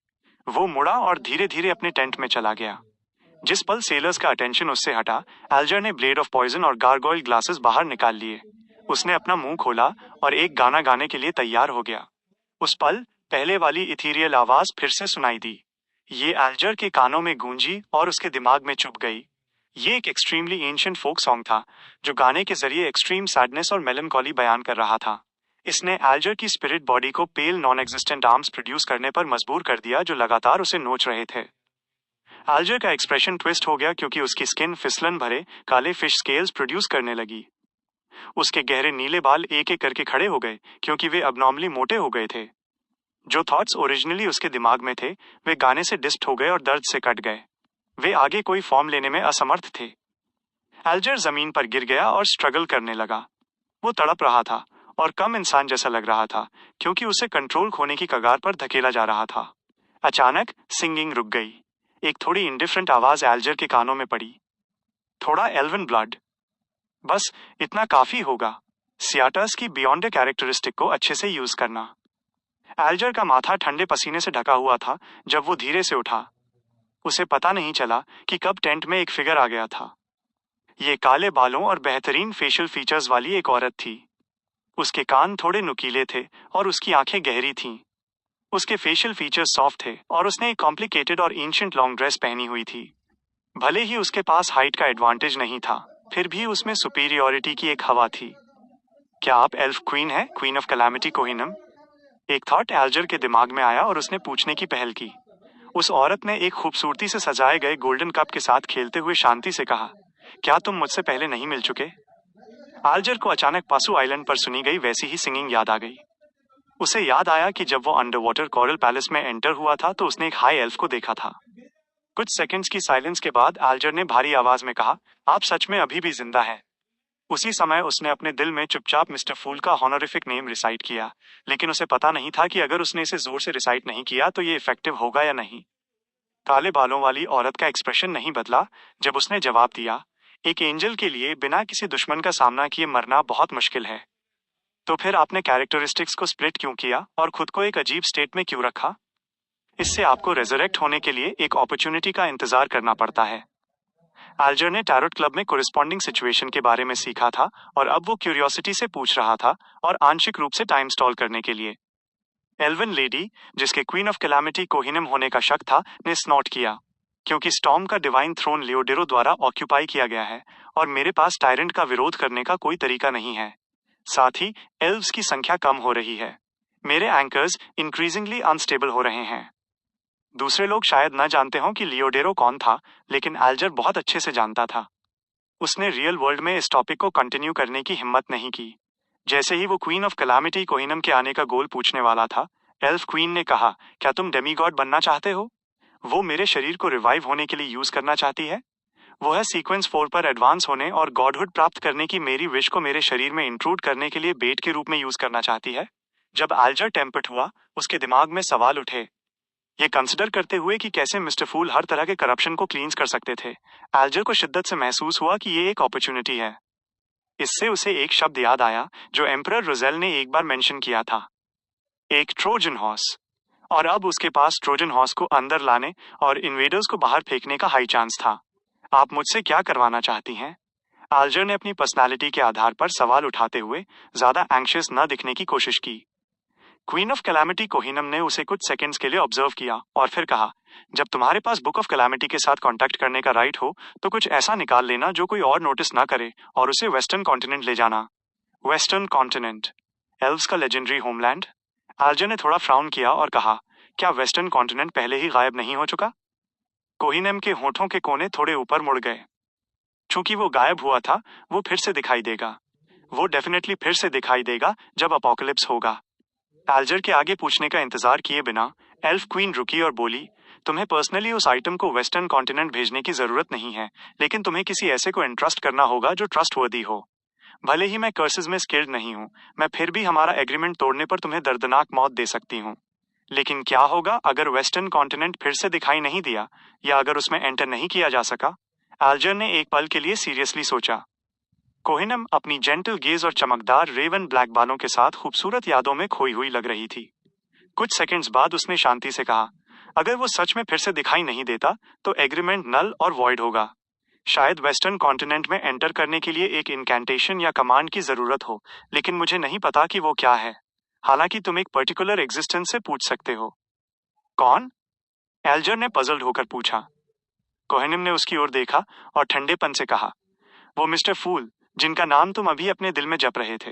वो मुड़ा और धीरे धीरे अपने टेंट में चला गया। जिस पल सेलर्स का अटेंशन उससे हटा, एल्जर ने ब्लेड ऑफ पॉइजन और गार्गोइल ग्लासेस बाहर निकाल लिए। उसने अपना मुंह खोला और एक गाना गाने के लिए तैयार हो गया। उस पल पहले वाली इथीरियल आवाज फिर से सुनाई दी। ये एल्जर के कानों में गूंजी और उसके दिमाग में चुभ गई। ये एक एक्सट्रीमली एंशिएंट फोक सॉन्ग था, जो गाने के जरिए एक्सट्रीम सैडनेस और मेलनकॉली बयान कर रहा था। इसने एल्जर की स्पिरिट बॉडी को पेल नॉन एग्जिस्टेंट आर्म्स प्रोड्यूस करने पर मजबूर कर दिया, जो लगातार उसे नोच रहे थे। एल्जर का एक्सप्रेशन ट्विस्ट हो गया क्योंकि उसकी स्किन फिसलन भरे काले फिश स्केल्स प्रोड्यूस करने लगी। उसके गहरे नीले बाल एक एक करके खड़े हो गए क्योंकि वे अबनॉर्मली मोटे हो गए थे। जो थॉट्स ओरिजिनली उसके दिमाग में थे, वे गाने से डिस्ट हो गए और दर्द से कट गए। वे आगे कोई फॉर्म लेने में असमर्थ थे। एल्जर जमीन पर गिर गया और स्ट्रगल करने लगा। वो तड़प रहा था और कम इंसान जैसा लग रहा था क्योंकि उसे कंट्रोल खोने की कगार पर धकेला जा रहा था। अचानक सिंगिंग रुक गई। एक थोड़ी इंडिफरेंट आवाज एल्जर के कानों में पड़ी। थोड़ा एल्वन ब्लड, बस इतना काफी होगा। सियाटर्स की बियॉन्ड कैरेक्टरिस्टिक को अच्छे से यूज करना। एल्जर का माथा ठंडे पसीने से ढका हुआ था जब वो धीरे से उठा। उसे पता नहीं चला कि कब टेंट में एक फिगर आ गया था। ये काले बालों और बेहतरीन फेशियल फीचर्स वाली एक औरत थी। उसके कान थोड़े नुकीले थे और उसकी आंखें गहरी थीं। उसके फेशियल फीचर्स सॉफ्ट थे और उसने एक कॉम्प्लिकेटेड और एंशिएंट लॉन्ग ड्रेस पहनी हुई थी। भले ही उसके पास हाइट का एडवांटेज नहीं था, फिर भी उसमें सुपीरियॉरिटी की एक हवा थी। क्या आप एल्फ क्वीन हैं, क्वीन ऑफ कैलामिटी कोहिनम? एक थॉट एल्जर के दिमाग में आया और उसने पूछने की पहल की। उस औरत ने एक खूबसूरती से सजाए गए गोल्डन कप के साथ खेलते हुए शांति से कहा, क्या तुम मुझसे पहले नहीं मिल चुके? एल्जर को अचानक पासू आइलैंड पर सुनी गई वैसी ही सिंगिंग याद आ गई। उसे याद आया कि जब वो अंडर वाटर कोरल पैलेस में एंटर हुआ था तो उसने एक हाई एल्फ को देखा था। कुछ सेकंड्स की साइलेंस के बाद एल्जर ने भारी आवाज में कहा, आप सच में अभी भी जिंदा हैं। उसी समय उसने अपने दिल में चुपचाप मिस्टर फूल का हॉनरिफिक नेम रिसाइट किया, लेकिन उसे पता नहीं था कि अगर उसने इसे जोर से रिसाइट नहीं किया तो ये इफेक्टिव होगा या नहीं। काले बालों वाली औरत का एक्सप्रेशन नहीं बदला जब उसने जवाब दिया, एक एंजल के लिए बिना किसी दुश्मन का सामना किए मरना बहुत मुश्किल है। तो फिर आपने कैरेक्टरिस्टिक्स को स्प्लिट क्यों किया और खुद को एक अजीब स्टेट में क्यों रखा? इससे आपको रेजरेक्ट होने के लिए एक अपॉर्चुनिटी का इंतजार करना पड़ता है। एल्जर ने टैरोट क्लब में कोरिस्पॉन्डिंग सिचुएशन के बारे में सीखा था और अब वो क्यूरियोसिटी से पूछ रहा था और आंशिक रूप से टाइम स्टॉल करने के लिए। एल्वन लेडी, जिसके क्वीन ऑफ कैलामिटी कोहिनम होने का शक था, ने स्नॉट किया, क्योंकि स्टॉर्म का डिवाइन थ्रोन लियोडेरो द्वारा ऑक्यूपाई किया गया है और मेरे पास टायरेंट का विरोध करने का कोई तरीका नहीं है। साथ ही एल्व्स की संख्या कम हो रही है। मेरे एंकर्स इंक्रीजिंगली अनस्टेबल हो रहे हैं। दूसरे लोग शायद न जानते हों कि लियोडेरो कौन था, लेकिन एल्जर बहुत अच्छे से जानता था। उसने रियल वर्ल्ड में इस टॉपिक को कंटिन्यू करने की हिम्मत नहीं की। जैसे ही वो क्वीन ऑफ कैलामिटी कोहिनम के आने का गोल पूछने वाला था, एल्फ क्वीन ने कहा, क्या तुम डेमीगॉड बनना चाहते हो? वो मेरे शरीर को रिवाइव होने के लिए यूज करना चाहती है। वो है सीक्वेंस 4 पर एडवांस होने और गॉडहुड प्राप्त करने की मेरी विश को मेरे शरीर में इंट्रूड करने के लिए बेट के रूप में यूज करना चाहती है। जब एल्जर टेम्पर्ट हुआ, उसके दिमाग में सवाल उठे, ये कंसिडर करते हुए कि कैसे मिस्टर फूल हर तरह के करप्शन को क्लींस कर सकते थे। एल्जर को शिद्दत से महसूस हुआ कि ये एक अपॉर्चुनिटी है। इससे उसे एक शब्द याद आया जो एम्परर रोजेल ने एक बार मेंशन किया था, एक ट्रोजन हॉर्स। और अब उसके पास ट्रोजन हॉर्स को अंदर लाने और इन्वेडर्स को बाहर फेंकने का हाई चांस था। आप मुझसे क्या करवाना चाहती हैं? एल्जर ने अपनी पर्सनालिटी के आधार पर सवाल उठाते हुए ज्यादा एंग्शियस न दिखने की कोशिश की। क्वीन ऑफ कैलामिटी कोहिनम ने उसे कुछ सेकंड्स के लिए ऑब्जर्व किया और फिर कहा, जब तुम्हारे पास बुक ऑफ कैलामिटी के साथ कांटेक्ट करने का राइट हो तो कुछ ऐसा निकाल लेना जो कोई और नोटिस ना करे और उसे वेस्टर्न कॉन्टिनेंट ले जाना। वेस्टर्न कॉन्टिनेंट, एल्व्स का लेजेंडरी होमलैंड? एल्जर ने थोड़ा फ्राउन किया और कहा, क्या वेस्टर्न कॉन्टिनेंट पहले ही गायब नहीं हो चुका? कोहिनम के होठों के कोने थोड़े ऊपर मुड़ गए। चूंकि वो गायब हुआ था, वो फिर से दिखाई देगा। वो डेफिनेटली फिर से दिखाई देगा जब अपोकलिप्स होगा। एल्जर के आगे पूछने का इंतजार किए बिना एल्फ क्वीन रुकी और बोली, तुम्हें पर्सनली उस आइटम को वेस्टर्न कॉन्टिनेंट भेजने की जरूरत नहीं है, लेकिन तुम्हें किसी ऐसे को एंट्रस्ट करना होगा जो ट्रस्टवर्दी हो। भले ही मैं कर्सेस में स्किल्ड नहीं हूं, मैं फिर भी हमारा एग्रीमेंट तोड़ने पर तुम्हें दर्दनाक मौत दे सकती हूं। लेकिन क्या होगा अगर वेस्टर्न कॉन्टिनेंट फिर से दिखाई नहीं दिया या अगर उसमें एंटर नहीं किया जा सका? एल्जर ने एक पल के लिए सीरियसली सोचा। कोहिनम अपनी जेंटल गेज और चमकदार रेवन ब्लैक बालों के साथ खूबसूरत यादों में खोई हुई लग रही थी। कुछ सेकंड्स बाद उसने शांति से कहा, अगर वो सच में फिर से दिखाई नहीं देता तो एग्रीमेंट नल और वॉइड होगा। शायद वेस्टर्न कॉन्टिनेंट में एंटर करने के लिए एक इनकैंटेशन या कमांड की जरूरत हो, लेकिन मुझे नहीं पता कि वो क्या है। हालांकि तुम एक पर्टिकुलर एग्जिस्टेंस से पूछ सकते हो। कौन? एल्जर ने पजल्ड होकर पूछा। कोहिनम ने उसकी ओर देखा और ठंडेपन से कहा, वो मिस्टर फूल जिनका नाम तुम अभी अपने दिल में जप रहे थे।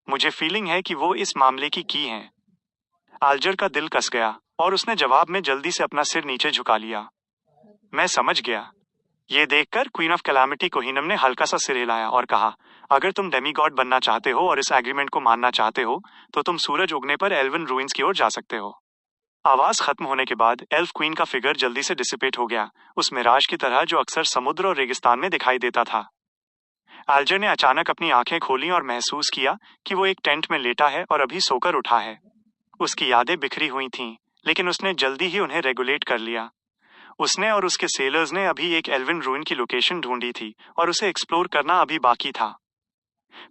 मुझे फीलिंग है कि वो इस मामले की हैं। एल्जर का दिल कस गया और उसने जवाब में जल्दी से अपना सिर नीचे झुका लिया। मैं समझ गया। ये देखकर क्वीन ऑफ कैलामिटी कोहिनम ने हल्का सा सिर हिलाया और कहा, अगर तुम डेमीगॉड बनना चाहते हो और इस एग्रीमेंट को मानना चाहते हो तो तुम सूरज उगने पर एल्वन रूइंस की ओर जा सकते हो। आवाज खत्म होने के बाद एल्फ क्वीन का फिगर जल्दी से डिसिपेट हो गया, उस मिराज की तरह जो अक्सर समुद्र और रेगिस्तान में दिखाई देता था। एल्जर ने अचानक अपनी आंखें खोली और महसूस किया कि वो एक टेंट में लेटा है और अभी सोकर उठा है। उसकी यादें बिखरी हुई थीं, लेकिन उसने जल्दी ही उन्हें रेगुलेट कर लिया। उसने और उसके सेलर्स ने अभी एक एल्विन रूइन की लोकेशन ढूंढी थी और उसे एक्सप्लोर करना अभी बाकी था।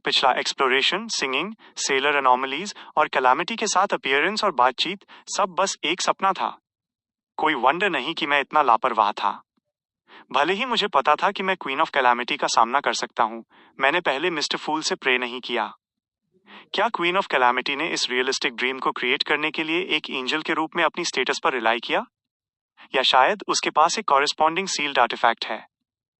पिछला एक्सप्लोरेशन, सिंगिंग, सेलर एनॉमलीज और कैलामिटी के साथ अपीयरेंस और बातचीत सब बस एक सपना था। कोई वंडर नहीं कि मैं इतना लापरवाह था। भले ही मुझे पता था कि मैं क्वीन ऑफ कैलामिटी का सामना कर सकता हूं, मैंने पहले मिस्टर फूल से प्रे नहीं किया। क्या क्वीन ऑफ कैलामिटी ने इस रियलिस्टिक ड्रीम को क्रिएट करने के लिए एक एंजल के रूप में अपनी स्टेटस पर रिलाई किया? या शायद उसके पास एक कॉरेस्पॉन्डिंग सील्ड आर्टिफैक्ट है।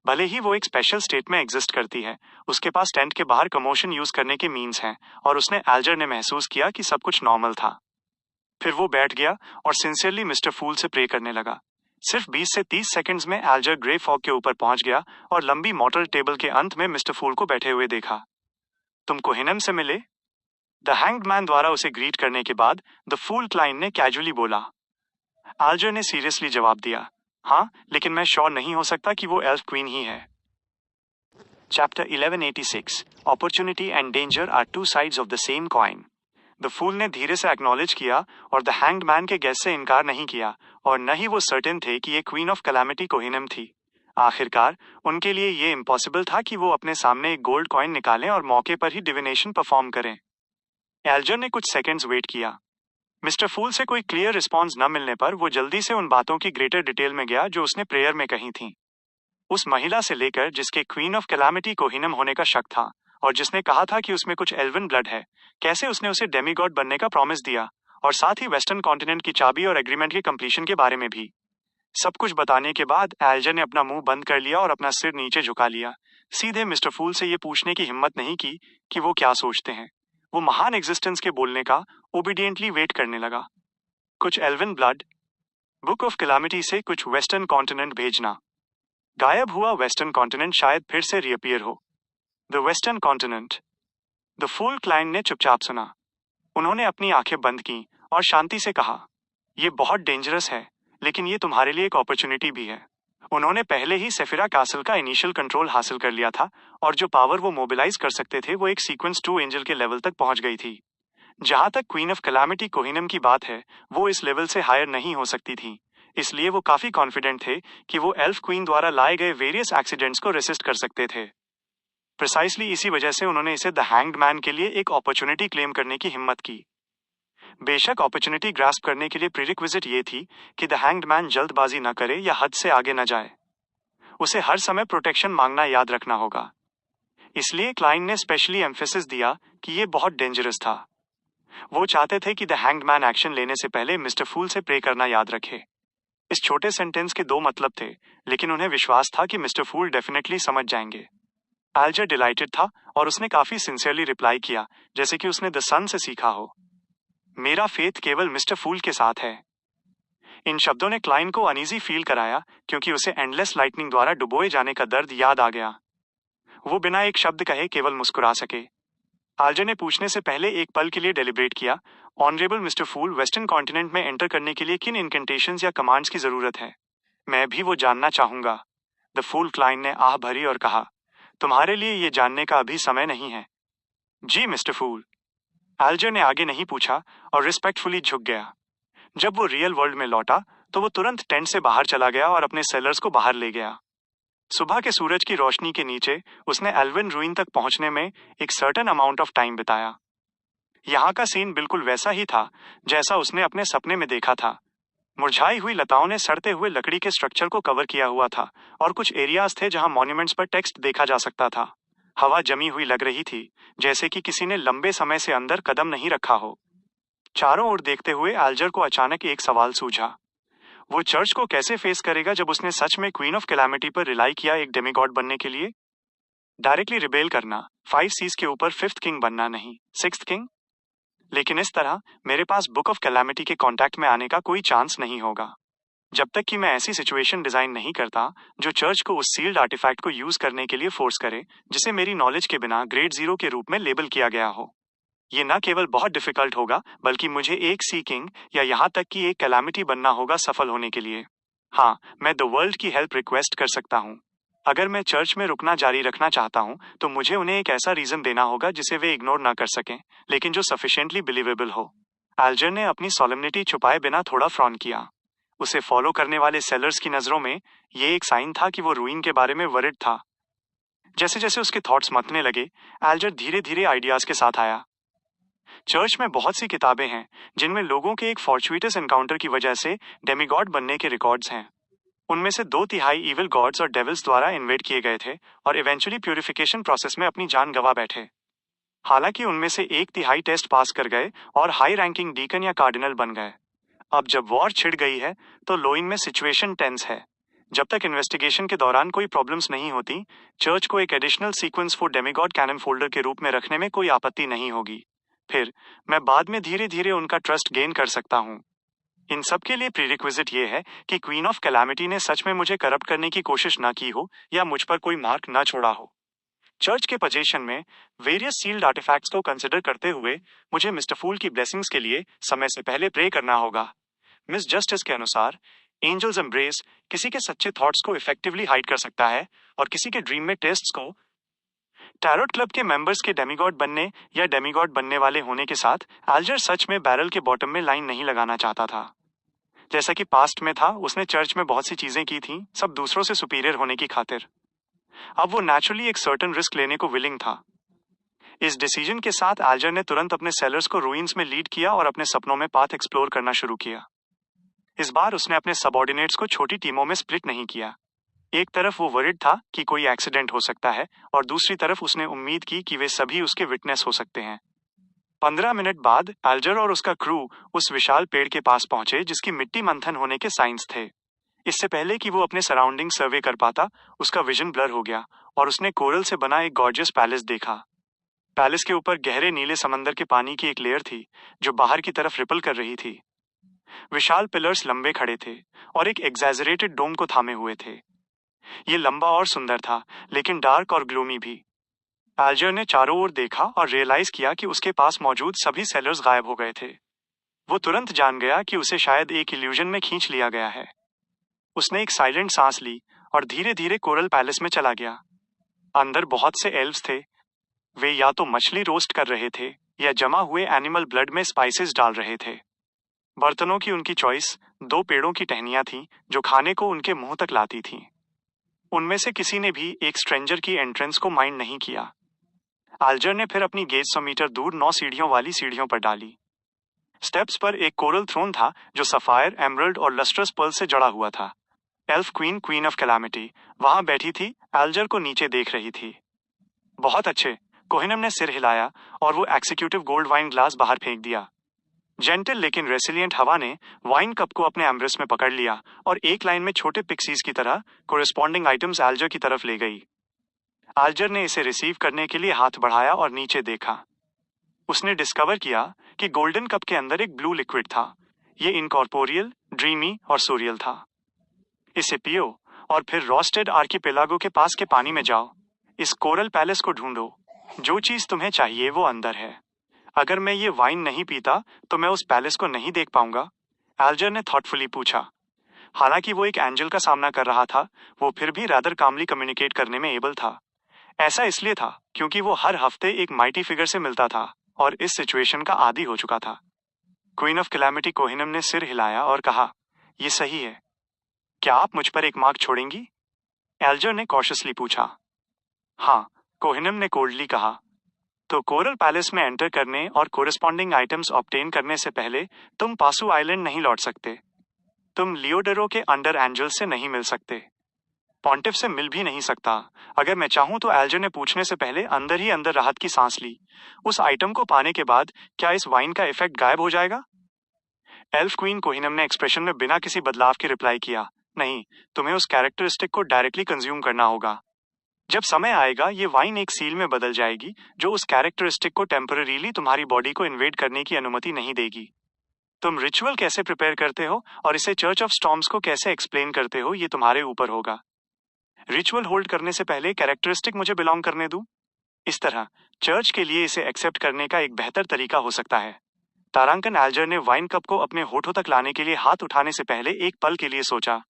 भले ही वो एक स्पेशल स्टेट में एग्जिस्ट करती है, उसके पास टेंट के बाहर कमोशन यूज करने के मीन्स हैं और उसने एल्जर ने महसूस किया कि सब कुछ नॉर्मल था। फिर वो बैठ गया और सिंसियरली मिस्टर फूल से प्रे करने लगा। सिर्फ 20 से 30 सेकंड्स में एल्जर ग्रे फॉग के ऊपर पहुंच गया और लंबी मॉटल टेबल के अंत में मिस्टर फूल को बैठे हुए देखा। तुम कोहिनम से मिले? द हैंग्ड मैन द्वारा उसे ग्रीट करने के बाद द फूल क्लाइन ने कैजुअली बोला। एल्जर ने सीरियसली जवाब दिया, हाँ, लेकिन मैं श्योर नहीं हो सकता कि वो एल्फ क्वीन ही है। Chapter 1186 opportunity and danger are two sides of the same coin. The Fool ने धीरे से एक्नॉलेज किया और द हैंग्ड मैन के गेस से इनकार नहीं किया, और न ही वो सर्टेन थे कि ये क्वीन ऑफ कैलामिटी कोहिनम थी। आखिरकार उनके लिए ये इम्पॉसिबल था कि वो अपने सामने एक गोल्ड कॉइन निकालें और मौके पर ही डिविनेशन परफॉर्म करें। एल्जर ने कुछ सेकंड्स वेट किया। मिस्टर फूल से कोई क्लियर रिस्पॉन्स न मिलने पर वो जल्दी से उन बातों की ग्रेटर डिटेल में गया जो उसने प्रेयर में कही थी। उस महिला से लेकर जिसके क्वीन ऑफ कैलामिटी कोहिनम होने का शक था और जिसने कहा था कि उसमें कुछ एल्विन ब्लड है, कैसे उसने उसे डेमीगॉड बनने का प्रॉमिस दिया, और साथ ही वेस्टर्न कॉन्टिनेंट की चाबी और एग्रीमेंट के कंप्लीशन के बारे में भी। सब कुछ बताने के बाद एल्जर ने अपना मुंह बंद कर लिया और अपना सिर नीचे झुका लिया। सीधे मिस्टर फूल से ये पूछने की हिम्मत नहीं की कि वो क्या सोचते हैं। वो महान एग्जिस्टेंस के बोलने का ओबीडियंटली वेट करने लगा। कुछ elven blood, book of calamity से कुछ वेस्टर्न कॉन्टिनेंट भेजना। गायब हुआ वेस्टर्न कॉन्टिनेंट शायद फिर से रिअपियर हो। The western continent. The Fool Klein ने चुपचाप सुना। उन्होंने अपनी आंखें बंद की और शांति से कहा, यह बहुत डेंजरस है, लेकिन ये तुम्हारे लिए एक अपॉर्चुनिटी भी है। उन्होंने पहले ही सेफिरा कैसल का इनिशियल कंट्रोल हासिल कर लिया था और जो पावर वो मोबिलाइज कर सकते थे वो एक सीक्वेंस 2 एंजल के लेवल तक पहुंच गई थी। जहां तक क्वीन ऑफ कैलामिटी कोहिनम की बात है, वो इस लेवल से हायर नहीं हो सकती थी, इसलिए वो काफी कॉन्फिडेंट थे कि वो एल्फ क्वीन द्वारा लाए गए वेरियस एक्सीडेंट्स को रेसिस्ट कर सकते थे। प्रिसाइसली इसी वजह से उन्होंने इसे द हैंग्ड मैन के लिए एक अपॉर्चुनिटी क्लेम करने की हिम्मत की। बेशक अपॉर्चुनिटी ग्रास्प करने के लिए प्रीरिक्विजिट ये थी कि द हैंग्ड मैन जल्दबाजी न करे या हद से आगे न जाए। उसे हर समय प्रोटेक्शन मांगना याद रखना होगा। इसलिए क्लाइन ने स्पेशली एम्फेसिस दिया कि ये बहुत डेंजरस था। वो चाहते थे कि द हैंग्ड मैन एक्शन लेने से पहले मिस्टर फूल से प्रे करना याद रखे। इस छोटे सेंटेंस के दो मतलब थे, लेकिन उन्हें विश्वास था कि मिस्टर फूल डेफिनेटली समझ जाएंगे। एल्जर डिलाइटेड था और उसने काफी सिंसियरली रिप्लाई किया, जैसे कि उसने द सन से सीखा हो। मेरा फेथ केवल मिस्टर फूल के साथ है। इन शब्दों ने क्लाइन को अनईजी फील कराया क्योंकि उसे एंडलेस लाइटनिंग द्वारा डुबोए जाने का दर्द याद आ गया। वो बिना एक शब्द कहे केवल मुस्कुरा सके। एल्जर ने पूछने से पहले एक पल के लिए डेलिब्रेट किया, ऑनरेबल मिस्टर फूल, वेस्टर्न कॉन्टिनेंट में एंटर करने के लिए किन इनकेंटेशंस या कमांड्स की जरूरत है? मैं भी वो जानना चाहूंगा। द फूल क्लाइन ने आह भरी और कहा, तुम्हारे लिए ये जानने का अभी समय नहीं है। जी मिस्टर फूल। एल्जर ने आगे नहीं पूछा और रिस्पेक्टफुली झुक गया। जब वो रियल वर्ल्ड में लौटा तो वो तुरंत टेंट से बाहर चला गया और अपने सेलर्स को बाहर ले गया। सुबह के सूरज की रोशनी के नीचे उसने एल्विन रूइन तक पहुंचने में एक सर्टेन अमाउंट ऑफ टाइम बिताया। यहाँ का सीन बिल्कुल वैसा ही था जैसा उसने अपने सपने में देखा था। मुरझाई हुई लताओं ने सड़ते हुए लकड़ी के स्ट्रक्चर को कवर किया हुआ था और कुछ एरियाज थे जहां मॉन्यूमेंट्स पर टेक्स्ट देखा जा सकता था। हवा जमी हुई लग रही थी, जैसे कि किसी ने लंबे समय से अंदर कदम नहीं रखा हो। चारों ओर देखते हुए एल्जर को अचानक एक सवाल सूझा। वो चर्च को कैसे फेस करेगा जब उसने सच में क्वीन ऑफ कैलामिटी पर रिलाई किया एक डेमीगॉड बनने के लिए? डायरेक्टली रिबेल करना, 5 सीज के ऊपर 5th किंग बनना नहीं, 6th किंग? लेकिन इस तरह मेरे पास बुक ऑफ कैलामिटी के कांटेक्ट में आने का कोई चांस नहीं होगा जब तक कि मैं ऐसी सिचुएशन डिजाइन नहीं करता जो चर्च को उस सील्ड आर्टिफैक्ट को यूज करने के लिए फोर्स करे जिसे मेरी नॉलेज के बिना ग्रेड 0 के रूप में लेबल किया गया हो। ये न केवल बहुत डिफिकल्ट होगा बल्कि मुझे एक सी किंग या यहाँ तक कि एक कैलामिटी बनना होगा सफल होने के लिए। हाँ, मैं द वर्ल्ड की हेल्प रिक्वेस्ट कर सकता हूँ। अगर मैं चर्च में रुकना जारी रखना चाहता हूँ तो मुझे उन्हें एक ऐसा रीजन देना होगा जिसे वे इग्नोर ना कर सकें, लेकिन जो सफिशिएंटली बिलीवेबल हो। एल्जर ने अपनी सॉलेमनिटी छुपाए बिना थोड़ा फ्रॉन किया। उसे फॉलो करने वाले सेलर्स की नजरों में ये एक साइन था कि वो रूइन के बारे में वरिड था। जैसे जैसे उसके थॉट्स मतने लगे, एल्जर धीरे धीरे आइडियाज के साथ आया। चर्च में बहुत सी किताबें हैं जिनमें लोगों के एक फॉर्चुइटस एनकाउंटर की वजह से डेमिगॉड बनने के रिकॉर्ड्स हैं। उनमें से 2/3 इविल गॉड्स और डेविल्स द्वारा इन्वेड किए गए थे और इवेंचुअली प्यूरिफिकेशन प्रोसेस में अपनी जान गंवा बैठे। हालांकि उनमें से 1/3 टेस्ट पास कर गए और हाई रैंकिंग डीकन या कार्डिनल बन गए। अब जब वॉर छिड़ गई है तो लोइन में सिचुएशन टेंस है। जब तक इन्वेस्टिगेशन के दौरान कोई प्रॉब्लम्स नहीं होती, चर्च को एक additional sequence for demigod canon folder के रूप में रखने में कोई आपत्ति नहीं होगी। फिर मैं बाद में धीरे धीरे उनका ट्रस्ट गेन कर सकता हूँ। इन सब के लिए प्रीरिक्विजिट ये है कि क्वीन ऑफ कैलामिटी ने सच में मुझे करप्ट करने की कोशिश ना की हो या मुझ पर कोई मार्क ना छोड़ा हो। चर्च के पोजीशन में वेरियस सील्ड आर्टिफैक्ट्स को कंसिडर करते हुए मुझे मिस्टर फूल की ब्लेसिंग्स के लिए समय से पहले प्रे करना होगा। मिस जस्टिस के अनुसार एंजल्स एम्ब्रेस किसी के सच्चे थॉट्स को इफेक्टिवली हाइड कर सकता है और किसी के ड्रीम में टेस्ट्स को। टैरोट क्लब के मेंबर्स के डेमिगॉड बनने या डेमिगॉड बनने वाले होने के साथ एल्जर सच में बैरल के बॉटम में लाइन नहीं लगाना चाहता था। जैसा कि पास्ट में था, उसने चर्च में बहुत सी चीजें की थी, सब दूसरों से सुपीरियर होने की खातिर। अब वो नेचुरली एक सर्टेन रिस्क लेने को विलिंग था। इस डिसीजन के साथ एल्जर ने तुरंत अपने सेलर्स को रूइंस में लीड किया और अपने सपनों में पाथ एक्सप्लोर करना शुरू किया। इस बार उसने अपने सबऑर्डिनेट्स को छोटी टीमों में स्प्लिट नहीं किया। एक तरफ वो वरिड था कि कोई एक्सीडेंट हो सकता है और दूसरी तरफ उसने उम्मीद की कि वे सभी उसके विटनेस हो सकते हैं। 15 मिनट बाद एल्जर और उसका क्रू उस विशाल पेड़ के पास पहुंचे जिसकी मिट्टी मंथन होने के साइंस थे। इससे पहले कि वो अपने सराउंडिंग सर्वे कर पाता, उसका विजन ब्लर हो गया और उसने कोरल से बना एक गॉर्जियस पैलेस देखा। पैलेस के ऊपर गहरे नीले समंदर के पानी की एक लेयर थी जो बाहर की तरफ रिपल कर रही थी। विशाल पिलर्स लंबे खड़े थे और एक एग्जैजरेटेड डोम को थामे हुए थे। ये लंबा और सुंदर था, लेकिन डार्क और ग्लूमी भी। एल्जर ने चारों ओर देखा और रियलाइज किया कि उसके पास मौजूद सभी सेलर्स गायब हो गए थे। वो तुरंत जान गया कि उसे शायद एक इल्यूजन में खींच लिया गया है। उसने एक साइलेंट सांस ली और धीरे धीरे कोरल पैलेस में चला गया। अंदर बहुत से एल्व्स थे। वे या तो मछली रोस्ट कर रहे थे या जमा हुए एनिमल ब्लड में स्पाइसेस डाल रहे थे। बर्तनों की उनकी चॉइस 2 पेड़ों की टहनियां थीं जो खाने को उनके मुंह तक लाती थीं। उनमें से किसी ने भी एक स्ट्रेंजर की एंट्रेंस को माइंड नहीं किया। एल्जर ने फिर अपनी गेज 100 मीटर दूर 9 सीढ़ियों वाली सीढ़ियों पर डाली। स्टेप्स पर एक कोरल थ्रोन था जो सफायर, एमरल्ड और लस्ट्रस पर्ल से जड़ा हुआ था। Elf queen, queen of calamity, वहां बैठी थी, एल्जर को नीचे देख रही थी। बहुत अच्छे, कोहिनम ने सिर हिलाया और वो एक्सिक्यूटिव गोल्ड वाइन ग्लास बाहर फेंक दिया। जेंटल लेकिन रेसिलियंट हवा ने वाइन कप को अपने एम्ब्रेस में पकड़ लिया और एक लाइन में छोटे पिक्सीज की तरह कोरेस्पॉन्डिंग आइटम्स एल्जर की तरफ ले गई। एल्जर ने इसे रिसीव करने के लिए हाथ बढ़ाया और नीचे देखा। उसने डिस्कवर किया कि गोल्डन कप के अंदर एक ब्लू लिक्विड था। ये इनकॉर्पोरियल, ड्रीमी और सोरियल था। इसे पियो और फिर रोस्टेड आर्किपेलागो के पास के पानी में जाओ। इस कोरल पैलेस को ढूंढो। जो चीज तुम्हें चाहिए वो अंदर है। अगर मैं ये वाइन नहीं पीता तो मैं उस पैलेस को नहीं देख पाऊंगा, एल्जर ने थॉटफुली पूछा। हालांकि वो एक एंजल का सामना कर रहा था, वो फिर भी रादर कामली कम्युनिकेट करने में एबल था। ऐसा इसलिए था क्योंकि वो हर हफ्ते एक माइटी फिगर से मिलता था और इस सिचुएशन का आदी हो चुका था। क्वीन ऑफ कैलामिटी कोहिनम ने सिर हिलाया और कहा, यह सही है। क्या आप मुझ पर एक मार्क छोड़ेंगी? एल्जर ने कॉशियसली पूछा। हाँ, कोहिनम ने कोल्डली कहा। तो कोरल पैलेस में एंटर करने और कोरेस्पॉन्डिंग आइटम्स ऑब्टेन करने से पहले तुम पासू आइलैंड नहीं लौट सकते। तुम लियोडेरो के अंडर एंजल से नहीं मिल सकते। पॉन्टिफ से मिल भी नहीं सकता। अगर मैं चाहूं तो एल्जर ने पूछने से पहले अंदर ही अंदर राहत की सांस ली। उस आइटम को पाने के बाद क्या इस वाइन का इफेक्ट गायब हो जाएगा? एल्फ क्वीन कोहिनम ने एक्सप्रेशन में बिना किसी बदलाव के रिप्लाई किया, नहीं, तुम्हें उस कैरेक्टरिस्टिक को डायरेक्टली कंज्यूम करना होगा। जब समय आएगा ये वाइन एक सील में बदल जाएगी जो उस कैरेक्टरिस्टिक को टेम्पररीली तुम्हारी बॉडी को इन्वेड करने की अनुमति नहीं देगी। तुम रिचुअल कैसे प्रिपेयर करते हो और इसे चर्च ऑफ स्टॉर्म्स को कैसे एक्सप्लेन करते हो ये तुम्हारे ऊपर होगा। रिचुअल होल्ड करने से पहले कैरेक्टरिस्टिक मुझे बिलोंग करने दूं। इस तरह चर्च के लिए इसे एक्सेप्ट करने का एक बेहतर तरीका हो सकता है। तारांकन एल्जर ने वाइन कप को अपने होठों तक लाने के लिए हाथ उठाने से पहले एक पल के लिए सोचा।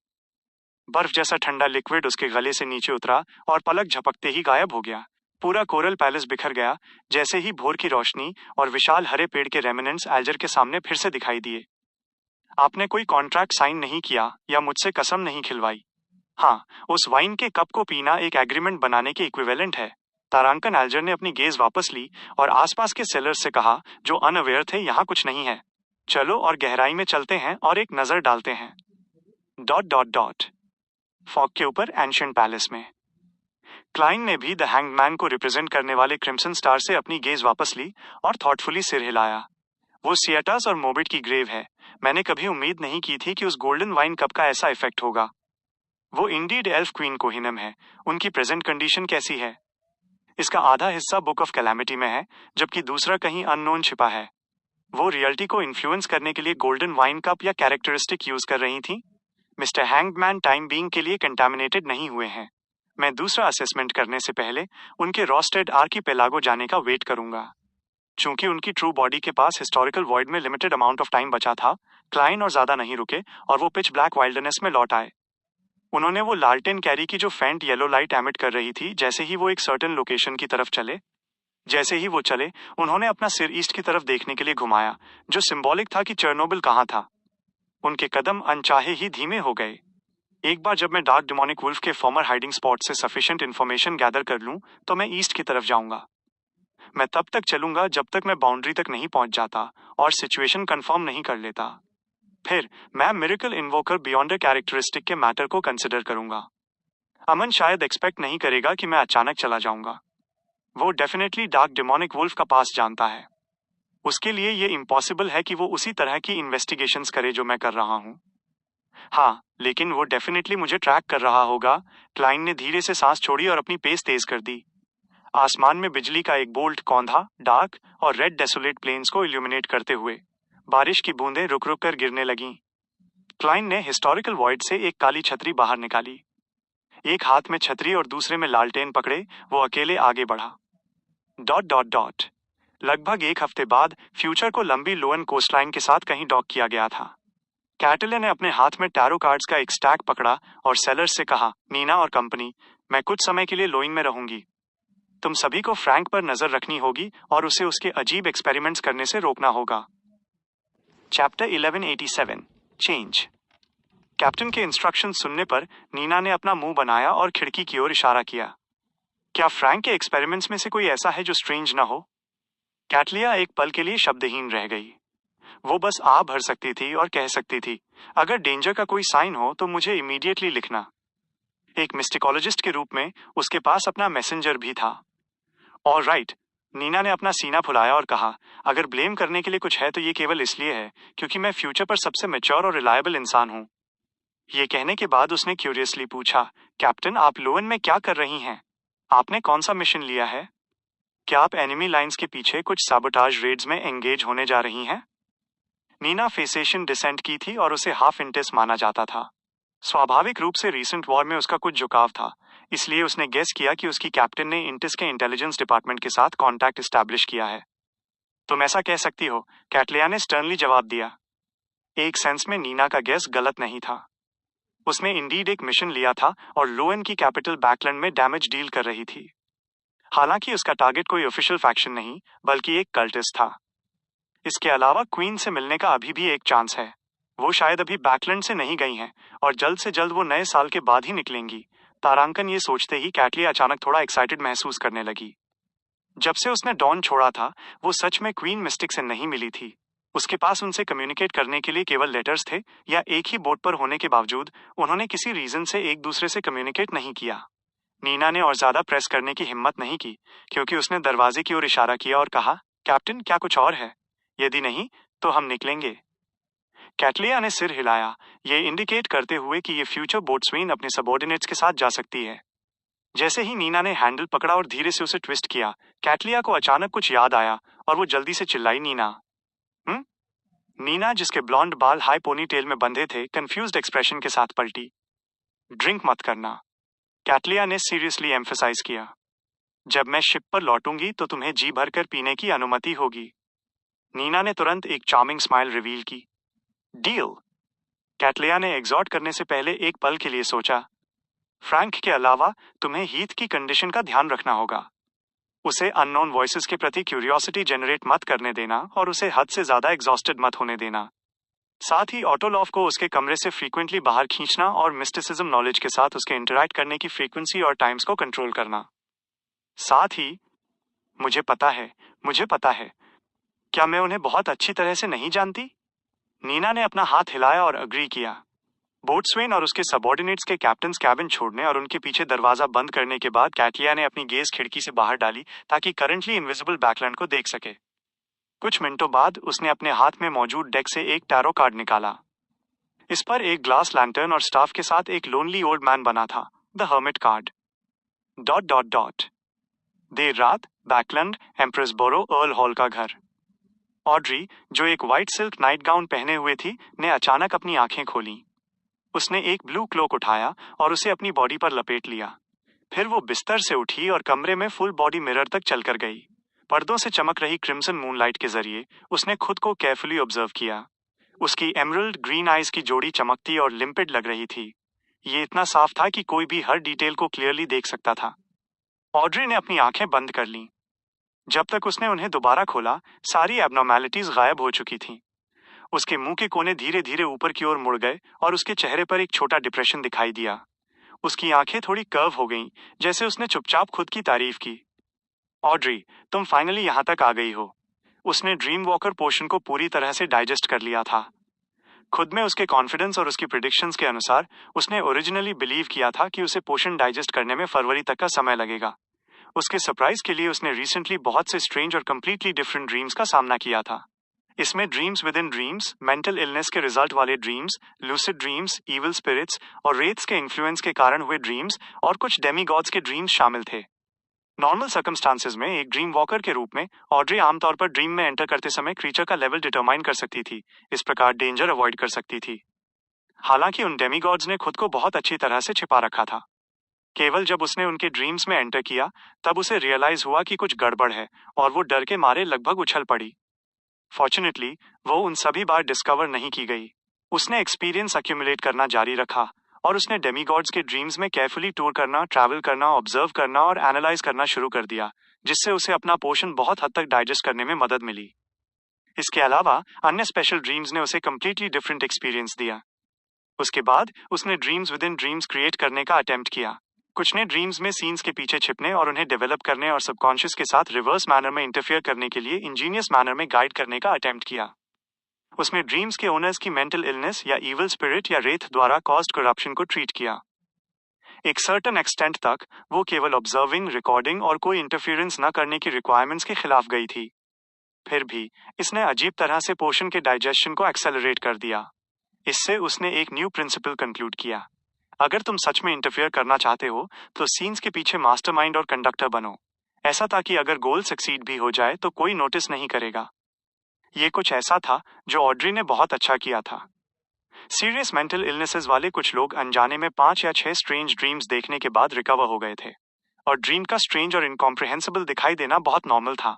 बर्फ जैसा ठंडा लिक्विड उसके गले से नीचे उतरा और पलक झपकते ही गायब हो गया। पूरा कोरल पैलेस बिखर गया जैसे ही भोर की रोशनी और विशाल हरे पेड़ के रेमिनेंट्स एल्जर के सामने फिर से दिखाई दिए। आपने कोई कॉन्ट्रैक्ट साइन नहीं किया या मुझसे कसम नहीं खिलवाई। हाँ, उस वाइन के कप को पीना एक एग्रीमेंट बनाने के इक्विवेलेंट है। तारांकन एल्जर ने अपनी गेज वापस ली और आसपास के सेलर्स से कहा, जो अनअवेयर थे, यहाँ कुछ नहीं है। चलो और गहराई में चलते हैं और एक नजर डालते हैं। Dot dot dot. फॉग के ऊपर एंशिएंट पैलेस में क्लाइन ने भी द हैंगमैन को रिप्रेजेंट करने वाले क्रिम्सन स्टार से अपनी गेज वापस ली और थॉटफुली सिर हिलाया। वो सियाटास और मोबिट की ग्रेव है। मैंने कभी उम्मीद नहीं की थी कि उस गोल्डन वाइन कप का ऐसा इफेक्ट होगा। वो इंडीड एल्फ क्वीन कोहिनम है। उनकी प्रेजेंट कंडीशन कैसी है? इसका आधा हिस्सा बुक ऑफ कैलामिटी में है, जबकि दूसरा कहीं अननोन छिपा है। वो रियलिटी को इन्फ्लुएंस करने के लिए गोल्डन वाइन कप या कैरेक्टरिस्टिक यूज कर रही थी। मिस्टर हैंगमैन टाइम बीइंग के लिए कंटामिनेटेड नहीं हुए हैं। मैं दूसरा असेसमेंट करने से पहले उनके रोस्टेड आर्कीपेलागो जाने का वेट करूंगा। चूंकि उनकी ट्रू बॉडी के पास हिस्टोरिकल वॉइड में लिमिटेड अमाउंट ऑफ टाइम बचा था, क्लाइन और ज्यादा नहीं रुके और वो पिच ब्लैक वाइल्डनेस में लौट आए। उन्होंने वो लालटेन कैरी की जो फेंट येलो लाइट एमिट कर रही थी। जैसे ही वो एक सर्टेन लोकेशन की तरफ चले, उन्होंने अपना सिर ईस्ट की तरफ देखने के लिए घुमाया, जो सिंबॉलिक था कि चेरनोबिल कहाँ था। उनके कदम अनचाहे ही धीमे हो गए। एक बार जब मैं डार्क डिमोनिक वुल्फ के फॉर्मर हाइडिंग स्पॉट से सफिशिएंट इन्फॉर्मेशन गैदर कर लूं, तो मैं ईस्ट की तरफ जाऊंगा। मैं तब तक चलूंगा जब तक मैं बाउंड्री तक नहीं पहुंच जाता और सिचुएशन कंफर्म नहीं कर लेता। फिर मैं मिरेकल इन्वोकर बियॉन्ड कैरेक्टरिस्टिक के मैटर को कंसिडर करूंगा। अमन शायद एक्सपेक्ट नहीं करेगा कि मैं अचानक चला जाऊंगा। वो डेफिनेटली डार्क डिमोनिक वुल्फ का पास जानता है। उसके लिए ये इम्पॉसिबल है कि वो उसी तरह की इन्वेस्टिगेशंस करे जो मैं कर रहा हूं। हाँ, लेकिन वो डेफिनेटली मुझे ट्रैक कर रहा होगा। क्लाइन ने धीरे से सांस छोड़ी और अपनी पेस तेज कर दी। आसमान में बिजली का एक बोल्ट कौंधा, डार्क और रेड डेसोलेट प्लेन्स को इल्यूमिनेट करते हुए बारिश की बूंदें रुक रुक कर गिरने लगीं। क्लाइन ने हिस्टोरिकल वॉइड से एक काली छतरी बाहर निकाली। एक हाथ में छतरी और दूसरे में लालटेन पकड़े वो अकेले आगे बढ़ा। Dot dot dot. लगभग एक हफ्ते बाद फ्यूचर को लंबी लोअन कोस्टलाइन के साथ कहीं डॉक किया गया था। कैटले ने अपने हाथ में टैरो कार्ड्स का एक स्टैक पकड़ा और सेलर्स से कहा, नीना और कंपनी, मैं कुछ समय के लिए लोइन में रहूंगी। तुम सभी को फ्रैंक पर नजर रखनी होगी और उसे उसके अजीब एक्सपेरिमेंट्स करने से रोकना होगा। Chapter 1187 change. कैप्टन के इंस्ट्रक्शन सुनने पर नीना ने अपना मुंह बनाया और खिड़की की ओर इशारा किया। क्या फ्रैंक के एक्सपेरिमेंट्स में से कोई ऐसा है जो स्ट्रेंज ना हो? कैटलिया एक पल के लिए शब्दहीन रह गई। वो बस आ भर सकती थी और कह सकती थी, अगर डेंजर का कोई साइन हो तो मुझे इमीडिएटली लिखना। एक मिस्टिकोलॉजिस्ट के रूप में उसके पास अपना मैसेंजर भी था। ऑल राइट, नीना ने अपना सीना फुलाया और कहा, अगर ब्लेम करने के लिए कुछ है तो ये केवल इसलिए है क्योंकि मैं फ्यूचर पर सबसे मैच्योर और रिलायबल इंसान हूँ। ये कहने के बाद उसने क्यूरियसली पूछा, कैप्टन, आप लोअन में क्या कर रही हैं? आपने कौन सा मिशन लिया है? क्या आप एनिमी लाइंस के पीछे कुछ साबोटाज रेड्स में एंगेज होने जा रही हैं? नीना फेसेशन डिसेंट की थी और उसे हाफ इंटेस माना जाता था। स्वाभाविक रूप से रीसेंट वॉर में उसका कुछ झुकाव था, इसलिए उसने गेस किया कि उसकी कैप्टन ने इंटिस के इंटेलिजेंस डिपार्टमेंट के साथ कॉन्टैक्ट एस्टैब्लिश किया है। तुम ऐसा कह सकती हो, कैटलिया ने स्टर्नली जवाब दिया। एक सेंस में नीना का गेस गलत नहीं था। उसने इंडीड एक मिशन लिया था और लोअन की कैपिटल बैकलैंड में डैमेज डील कर रही थी। हालांकि उसका टारगेट कोई ऑफिशियल फैक्शन नहीं बल्कि एक कल्टिस्ट था। इसके अलावा क्वीन से मिलने का अभी भी एक चांस है। वो शायद अभी बैकलैंड से नहीं गई हैं और जल्द से जल्द वो नए साल के बाद ही निकलेंगी। तारांकन ये सोचते ही कैटलिया अचानक थोड़ा एक्साइटेड महसूस करने लगी। जब से उसने डॉन छोड़ा था, वो सच में क्वीन मिस्टिक से नहीं मिली थी। उसके पास उनसे कम्युनिकेट करने के लिए केवल लेटर्स थे, या एक ही बोट पर होने के बावजूद उन्होंने किसी रीजन से एक दूसरे से कम्युनिकेट नहीं किया। नीना ने और ज्यादा प्रेस करने की हिम्मत नहीं की, क्योंकि उसने दरवाजे की ओर इशारा किया और कहा, कैप्टन, क्या कुछ और है? यदि नहीं तो हम निकलेंगे। कैटलिया ने सिर हिलाया, ये इंडिकेट करते हुए कि ये फ्यूचर बोट्सवेन अपने सबॉर्डिनेट्स के साथ जा सकती है। जैसे ही नीना ने हैंडल पकड़ा और धीरे से उसे ट्विस्ट किया, कैटलिया को अचानक कुछ याद आया और वो जल्दी से चिल्लाई, नीना। नीना, जिसके ब्लॉन्ड बाल हाई पोनीटेल में बंधे थे, कंफ्यूज्ड एक्सप्रेशन के साथ पलटी। ड्रिंक मत करना, कैटलिया ने सीरियसली एम्फसाइज किया। जब मैं शिप पर लौटूंगी तो तुम्हें जी भरकर पीने की अनुमति होगी। नीना ने तुरंत एक चार्मिंग स्माइल रिवील की। डील। कैटलिया ने एग्जॉर्ट करने से पहले एक पल के लिए सोचा। फ्रैंक के अलावा तुम्हें हीथ की कंडीशन का ध्यान रखना होगा। उसे अननोन वॉइसेस के प्रति क्यूरियोसिटी जनरेट मत करने देना और उसे हद से ज्यादा एग्जॉस्टेड मत होने देना। साथ ही ऑटोलॉफ को उसके कमरे से फ्रीक्वेंटली बाहर खींचना और मिस्टिसिज्म नॉलेज के साथ उसके इंटरैक्ट करने की फ्रीक्वेंसी और टाइम्स को कंट्रोल करना। साथ ही मुझे पता है, क्या मैं उन्हें बहुत अच्छी तरह से नहीं जानती? नीना ने अपना हाथ हिलाया और अग्री किया। बोट्सवेन और उसके सबॉर्डिनेट्स के कैप्टन्स कैबिन छोड़ने और उनके पीछे दरवाजा बंद करने के बाद कैटलिया ने अपनी गेज खिड़की से बाहर डाली ताकि करंटली इनविजिबल बैकलैंड को देख सके। कुछ मिनटों बाद उसने अपने हाथ में मौजूद डेक से एक टैरो कार्ड निकाला। इस पर एक ग्लास लैंटर्न और स्टाफ के साथ एक लोनली ओल्ड मैन बना था, द हर्मिट कार्ड। ... देर रात, बैकलैंड, एम्प्रेस बोरो अर्ल हॉल का घर। ऑड्री, जो एक व्हाइट सिल्क नाइट गाउन पहने हुए थी, ने अचानक अपनी आंखें खोलीं। उसने एक ब्लू क्लोक उठाया और उसे अपनी बॉडी पर लपेट लिया। फिर वो बिस्तर से उठी और कमरे में फुल बॉडी मिरर तक चलकर गई। पर्दों से चमक रही क्रिम्सन मूनलाइट के जरिए उसने खुद को केयरफुली ऑब्जर्व किया। उसकी एमरल्ड ग्रीन आइज की जोड़ी चमकती और लिम्पिड लग रही थी। ये इतना साफ था कि कोई भी हर डिटेल को क्लियरली देख सकता था। ऑड्री ने अपनी आंखें बंद कर लीं। जब तक उसने उन्हें दोबारा खोला, सारी एबनॉर्मैलिटीज गायब हो चुकी थीं। उसके मुंह के कोने धीरे धीरे ऊपर की ओर मुड़ गए और उसके चेहरे पर एक छोटा डिप्रेशन दिखाई दिया। उसकी आंखें थोड़ी कर्व हो गईं, जैसे उसने चुपचाप खुद की तारीफ की। ऑड्री, तुम फाइनली यहां तक आ गई हो। उसने ड्रीम वॉकर पोशन को पूरी तरह से डाइजेस्ट कर लिया था। खुद में उसके कॉन्फिडेंस और उसकी प्रिडिक्शंस के अनुसार उसने ओरिजिनली बिलीव किया था कि उसे पोशन डाइजेस्ट करने में फरवरी तक का समय लगेगा। उसके सरप्राइज के लिए उसने रिसेंटली बहुत से स्ट्रेंज और कंप्लीटली डिफरेंट ड्रीम्स का सामना किया था। इसमें dreams within dreams, mental illness के रिजल्ट वाले dreams, lucid dreams, evil spirits और रेट्स के इन्फ्लुएंस के कारण हुए ड्रीम्स और कुछ डेमीगॉड्स के ड्रीम्स शामिल थे। नॉर्मल सर्कमस्टांसेस में एक ड्रीम वॉकर के रूप में ऑड्री आमतौर पर ड्रीम में एंटर करते समय क्रीचर का लेवल डिटरमाइन कर सकती थी, इस प्रकार डेंजर अवॉइड कर सकती थी। हालांकि उन डेमीगॉड्स ने खुद को बहुत अच्छी तरह से छिपा रखा था। केवल जब उसने उनके ड्रीम्स में एंटर किया, तब उसे रियलाइज हुआ कि कुछ गड़बड़ है और वो डर के मारे लगभग उछल पड़ी। फॉर्चुनेटली, वो उन सभी बार डिस्कवर नहीं की गई। उसने एक्सपीरियंस अक्यूमुलेट करना जारी रखा और उसने डेमीगॉड्स के ड्रीम्स में केयरफुली टूर करना, ट्रैवल करना, ऑब्जर्व करना और एनालाइज करना शुरू कर दिया, जिससे उसे अपना पोर्शन बहुत हद तक डाइजेस्ट करने में मदद मिली। इसके अलावा अन्य स्पेशल ड्रीम्स ने उसे कंप्लीटली डिफरेंट एक्सपीरियंस दिया। उसके बाद उसने dreams within dreams create करने का अटेम्प्ट किया। कुछ ने ड्रीम्स में सीन्स के पीछे छिपने और उन्हें डेवलप करने और सबकॉन्शियस के साथ रिवर्स मैनर में इंटरफेयर करने के लिए इंजीनियस मैनर में गाइड करने का अटेम्प्ट किया। उसने ड्रीम्स के ओनर्स की मेंटल इलनेस या इविल स्पिरिट या रेथ द्वारा कॉज्ड करप्शन को ट्रीट किया। एक सर्टेन एक्सटेंट तक वो केवल ऑब्जर्विंग, रिकॉर्डिंग और कोई इंटरफियरेंस न करने की रिक्वायरमेंट्स के खिलाफ गई थी। फिर भी इसने अजीब तरह से पोर्शन के डाइजेशन को एक्सेलरेट कर दिया। इससे उसने एक न्यू प्रिंसिपल कंक्लूड किया। अगर तुम सच में इंटरफेयर करना चाहते हो तो सीन्स के पीछे मास्टरमाइंड और कंडक्टर बनो, ऐसा ताकि अगर गोल सक्सीड भी हो जाए तो कोई नोटिस नहीं करेगा। ये कुछ ऐसा था जो ऑड्री ने बहुत अच्छा किया था। सीरियस मेंटल इलनेसेस वाले कुछ लोग अनजाने में 5 या 6 स्ट्रेंज ड्रीम्स देखने के बाद रिकवर हो गए थे, और ड्रीम का स्ट्रेंज और इनकॉम्प्रिहेंसिबल दिखाई देना बहुत नॉर्मल था।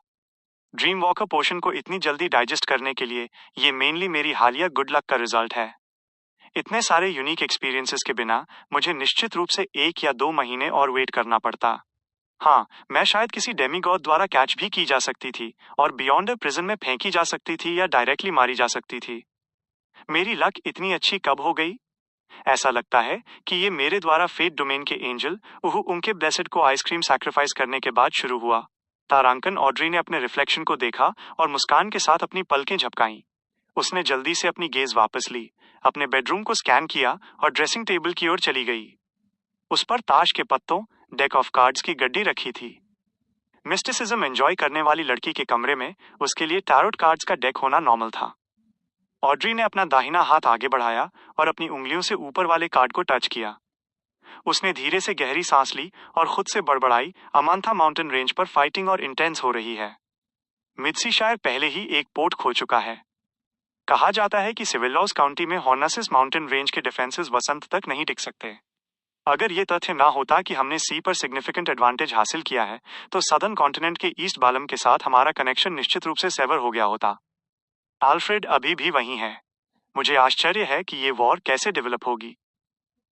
ड्रीम वॉकर पोर्शन को इतनी जल्दी डाइजेस्ट करने के लिए ये मेनली मेरी हालिया गुड लक का रिजल्ट है। इतने सारे यूनिक एक्सपीरियंसेस के बिना मुझे निश्चित रूप से 1 या 2 महीने और वेट करना पड़ता। हाँ, मैं शायद किसी डेमीगॉड द्वारा कैच भी की जा सकती थी और बियॉन्ड प्रिजन में फेंकी जा सकती थी या डायरेक्टली मारी जा सकती थी। मेरी लक इतनी अच्छी कब हो गई? ऐसा लगता है कि ये मेरे द्वारा फेट डोमेन के एंजल उनके ब्लेसेड को आइसक्रीम सैक्रिफाइस करने के बाद शुरू हुआ। तारांकन ऑड्री ने अपने रिफ्लेक्शन को देखा और मुस्कान के साथ अपनी पलकें झपकाईं। उसने जल्दी से अपनी गेज वापस ली, अपने बेडरूम को स्कैन किया और ड्रेसिंग टेबल की ओर चली गई। उस पर ताश के पत्तों, डेक ऑफ कार्ड्स की गड्डी रखी थी। मिस्टिसिज्म एंजॉय करने वाली लड़की के कमरे में उसके लिए टैरोट कार्ड्स का डेक होना नॉर्मल था। ऑड्री ने अपना दाहिना हाथ आगे बढ़ाया और अपनी उंगलियों से ऊपर वाले कार्ड को टच किया। उसने धीरे से गहरी सांस ली और खुद से बड़बड़ाई, अमांथा माउंटेन रेंज पर फाइटिंग और इंटेंस हो रही है। मिड्सीशायर पहले ही एक पोर्ट खो चुका है। कहा जाता है कि सिविलॉस काउंटी में हॉर्नासिस माउंटेन रेंज के डिफेंसेस वसंत तक नहीं टिक सकते। अगर ये तथ्य ना होता कि हमने सी पर सिग्निफिकेंट एडवांटेज हासिल किया है, तो सदर्न कॉन्टिनेंट के ईस्ट बालम के साथ हमारा कनेक्शन निश्चित रूप से सेवर हो गया होता। आल्फ्रेड अभी भी वहीं है। मुझे आश्चर्य है कि ये वॉर कैसे डेवलप होगी।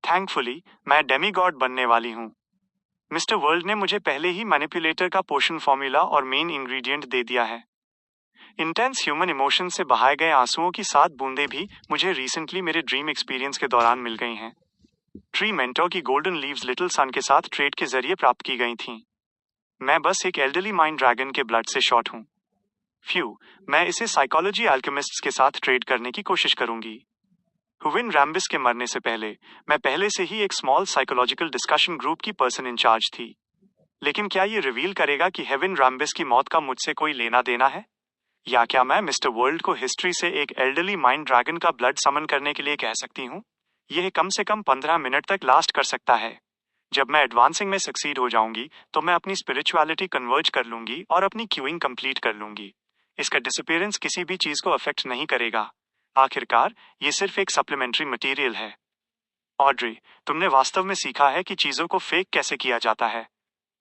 थैंकफुली मैं डेमीगॉड बनने वाली हूँ। मिस्टर वर्ल्ड ने मुझे पहले ही मैनिपुलेटर का पोशन फॉर्मूला और मेन इंग्रेडिएंट दे दिया है। इंटेंस ह्यूमन इमोशन से बहाए गए आंसुओं की 7 बूंदें भी मुझे रिसेंटली मेरे ड्रीम एक्सपीरियंस के दौरान मिल गई हैं। ट्री मेंटोर की गोल्डन लीव्स लिटिल सन के साथ ट्रेड के जरिए प्राप्त की गई थीं। मैं बस एक एल्डरली माइंड ड्रैगन के ब्लड से शॉर्ट हूं। मैं इसे साइकोलॉजी अल्केमिस्ट्स के साथ ट्रेड करने की कोशिश करूंगी। हुविन रैम्बिस के मरने से पहले मैं पहले से ही एक स्मॉल साइकोलॉजिकल डिस्कशन ग्रुप की पर्सन इंचार्ज थी। लेकिन क्या ये रिवील करेगा कि हेविन रैम्बिस की मौत का मुझसे कोई लेना देना है? या क्या मैं मिस्टर वर्ल्ड को हिस्ट्री से एक एल्डरली माइंड ड्रैगन का ब्लड समन करने के लिए कह सकती हूँ? यह कम से कम 15 मिनट तक लास्ट कर सकता है। जब मैं एडवांसिंग में सक्सीड हो जाऊंगी तो मैं अपनी स्पिरिचुअलिटी कन्वर्ज कर लूंगी और अपनी क्यूइंग कंप्लीट कर लूंगी। इसका डिसअपीयरेंस किसी भी चीज को अफेक्ट नहीं करेगा। आखिरकार ये सिर्फ एक सप्लीमेंट्री मटेरियल है। ऑड्री, तुमने वास्तव में सीखा है कि चीजों को फेक कैसे किया जाता है।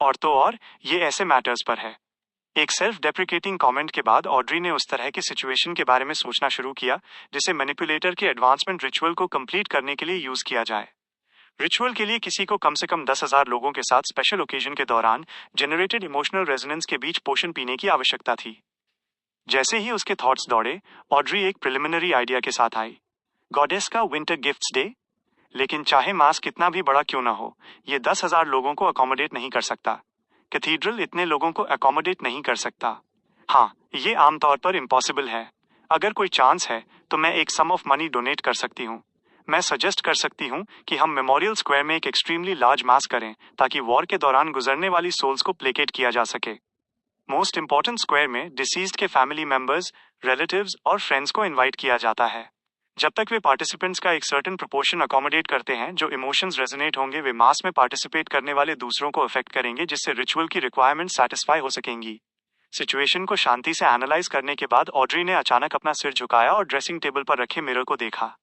और तो और ये ऐसे मैटर्स पर है। एक सेल्फ डेप्रिकेटिंग कमेंट के बाद ऑड्री ने उस तरह के सिचुएशन के बारे में सोचना शुरू किया जिसे मैनिपुलेटर के एडवांसमेंट रिचुअल को कंप्लीट करने के लिए यूज किया जाए। रिचुअल के लिए किसी को कम से कम 10,000 लोगों के साथ स्पेशल ओकेजन के दौरान जनरेटेड इमोशनल रेजोनेंस के बीच पोषण पीने की आवश्यकता थी। जैसे ही उसके थॉट्स दौड़े, ऑड्री एक प्रिलिमिनरी आइडिया के साथ आई। गॉडेस का विंटर गिफ्ट्स डे। लेकिन चाहे मास कितना भी बड़ा क्यों ना हो, ये 10,000 लोगों को अकोमोडेट नहीं कर सकता। कैथीड्रल इतने लोगों को अकोमोडेट नहीं कर सकता। हाँ, ये आमतौर पर इम्पॉसिबल है। अगर कोई चांस है तो मैं एक सम ऑफ मनी डोनेट कर सकती हूँ। मैं सजेस्ट कर सकती हूँ कि हम मेमोरियल स्क्वायर में एक एक्सट्रीमली लार्ज मास करें ताकि वॉर के दौरान गुजरने वाली सोल्स को प्लेकेट किया जा सके। मोस्ट इंपॉर्टेंट स्क्वायर में डिसीज्ड के फैमिली मेंबर्स, रिलेटिव्स और फ्रेंड्स को इनवाइट किया जाता है। जब तक वे पार्टिसिपेंट्स का एक सर्टेन प्रोपोर्शन अकोमोडेट करते हैं जो इमोशंस रेजोनेट होंगे, वे मास में पार्टिसिपेट करने वाले दूसरों को अफेक्ट करेंगे जिससे रिचुअल की रिक्वायरमेंट सेटिस्फाई हो सकेंगी। सिचुएशन को शांति से एनालाइज करने के बाद ऑड्री ने अचानक अपना सिर झुकाया और ड्रेसिंग टेबल पर रखे मिरर को देखा।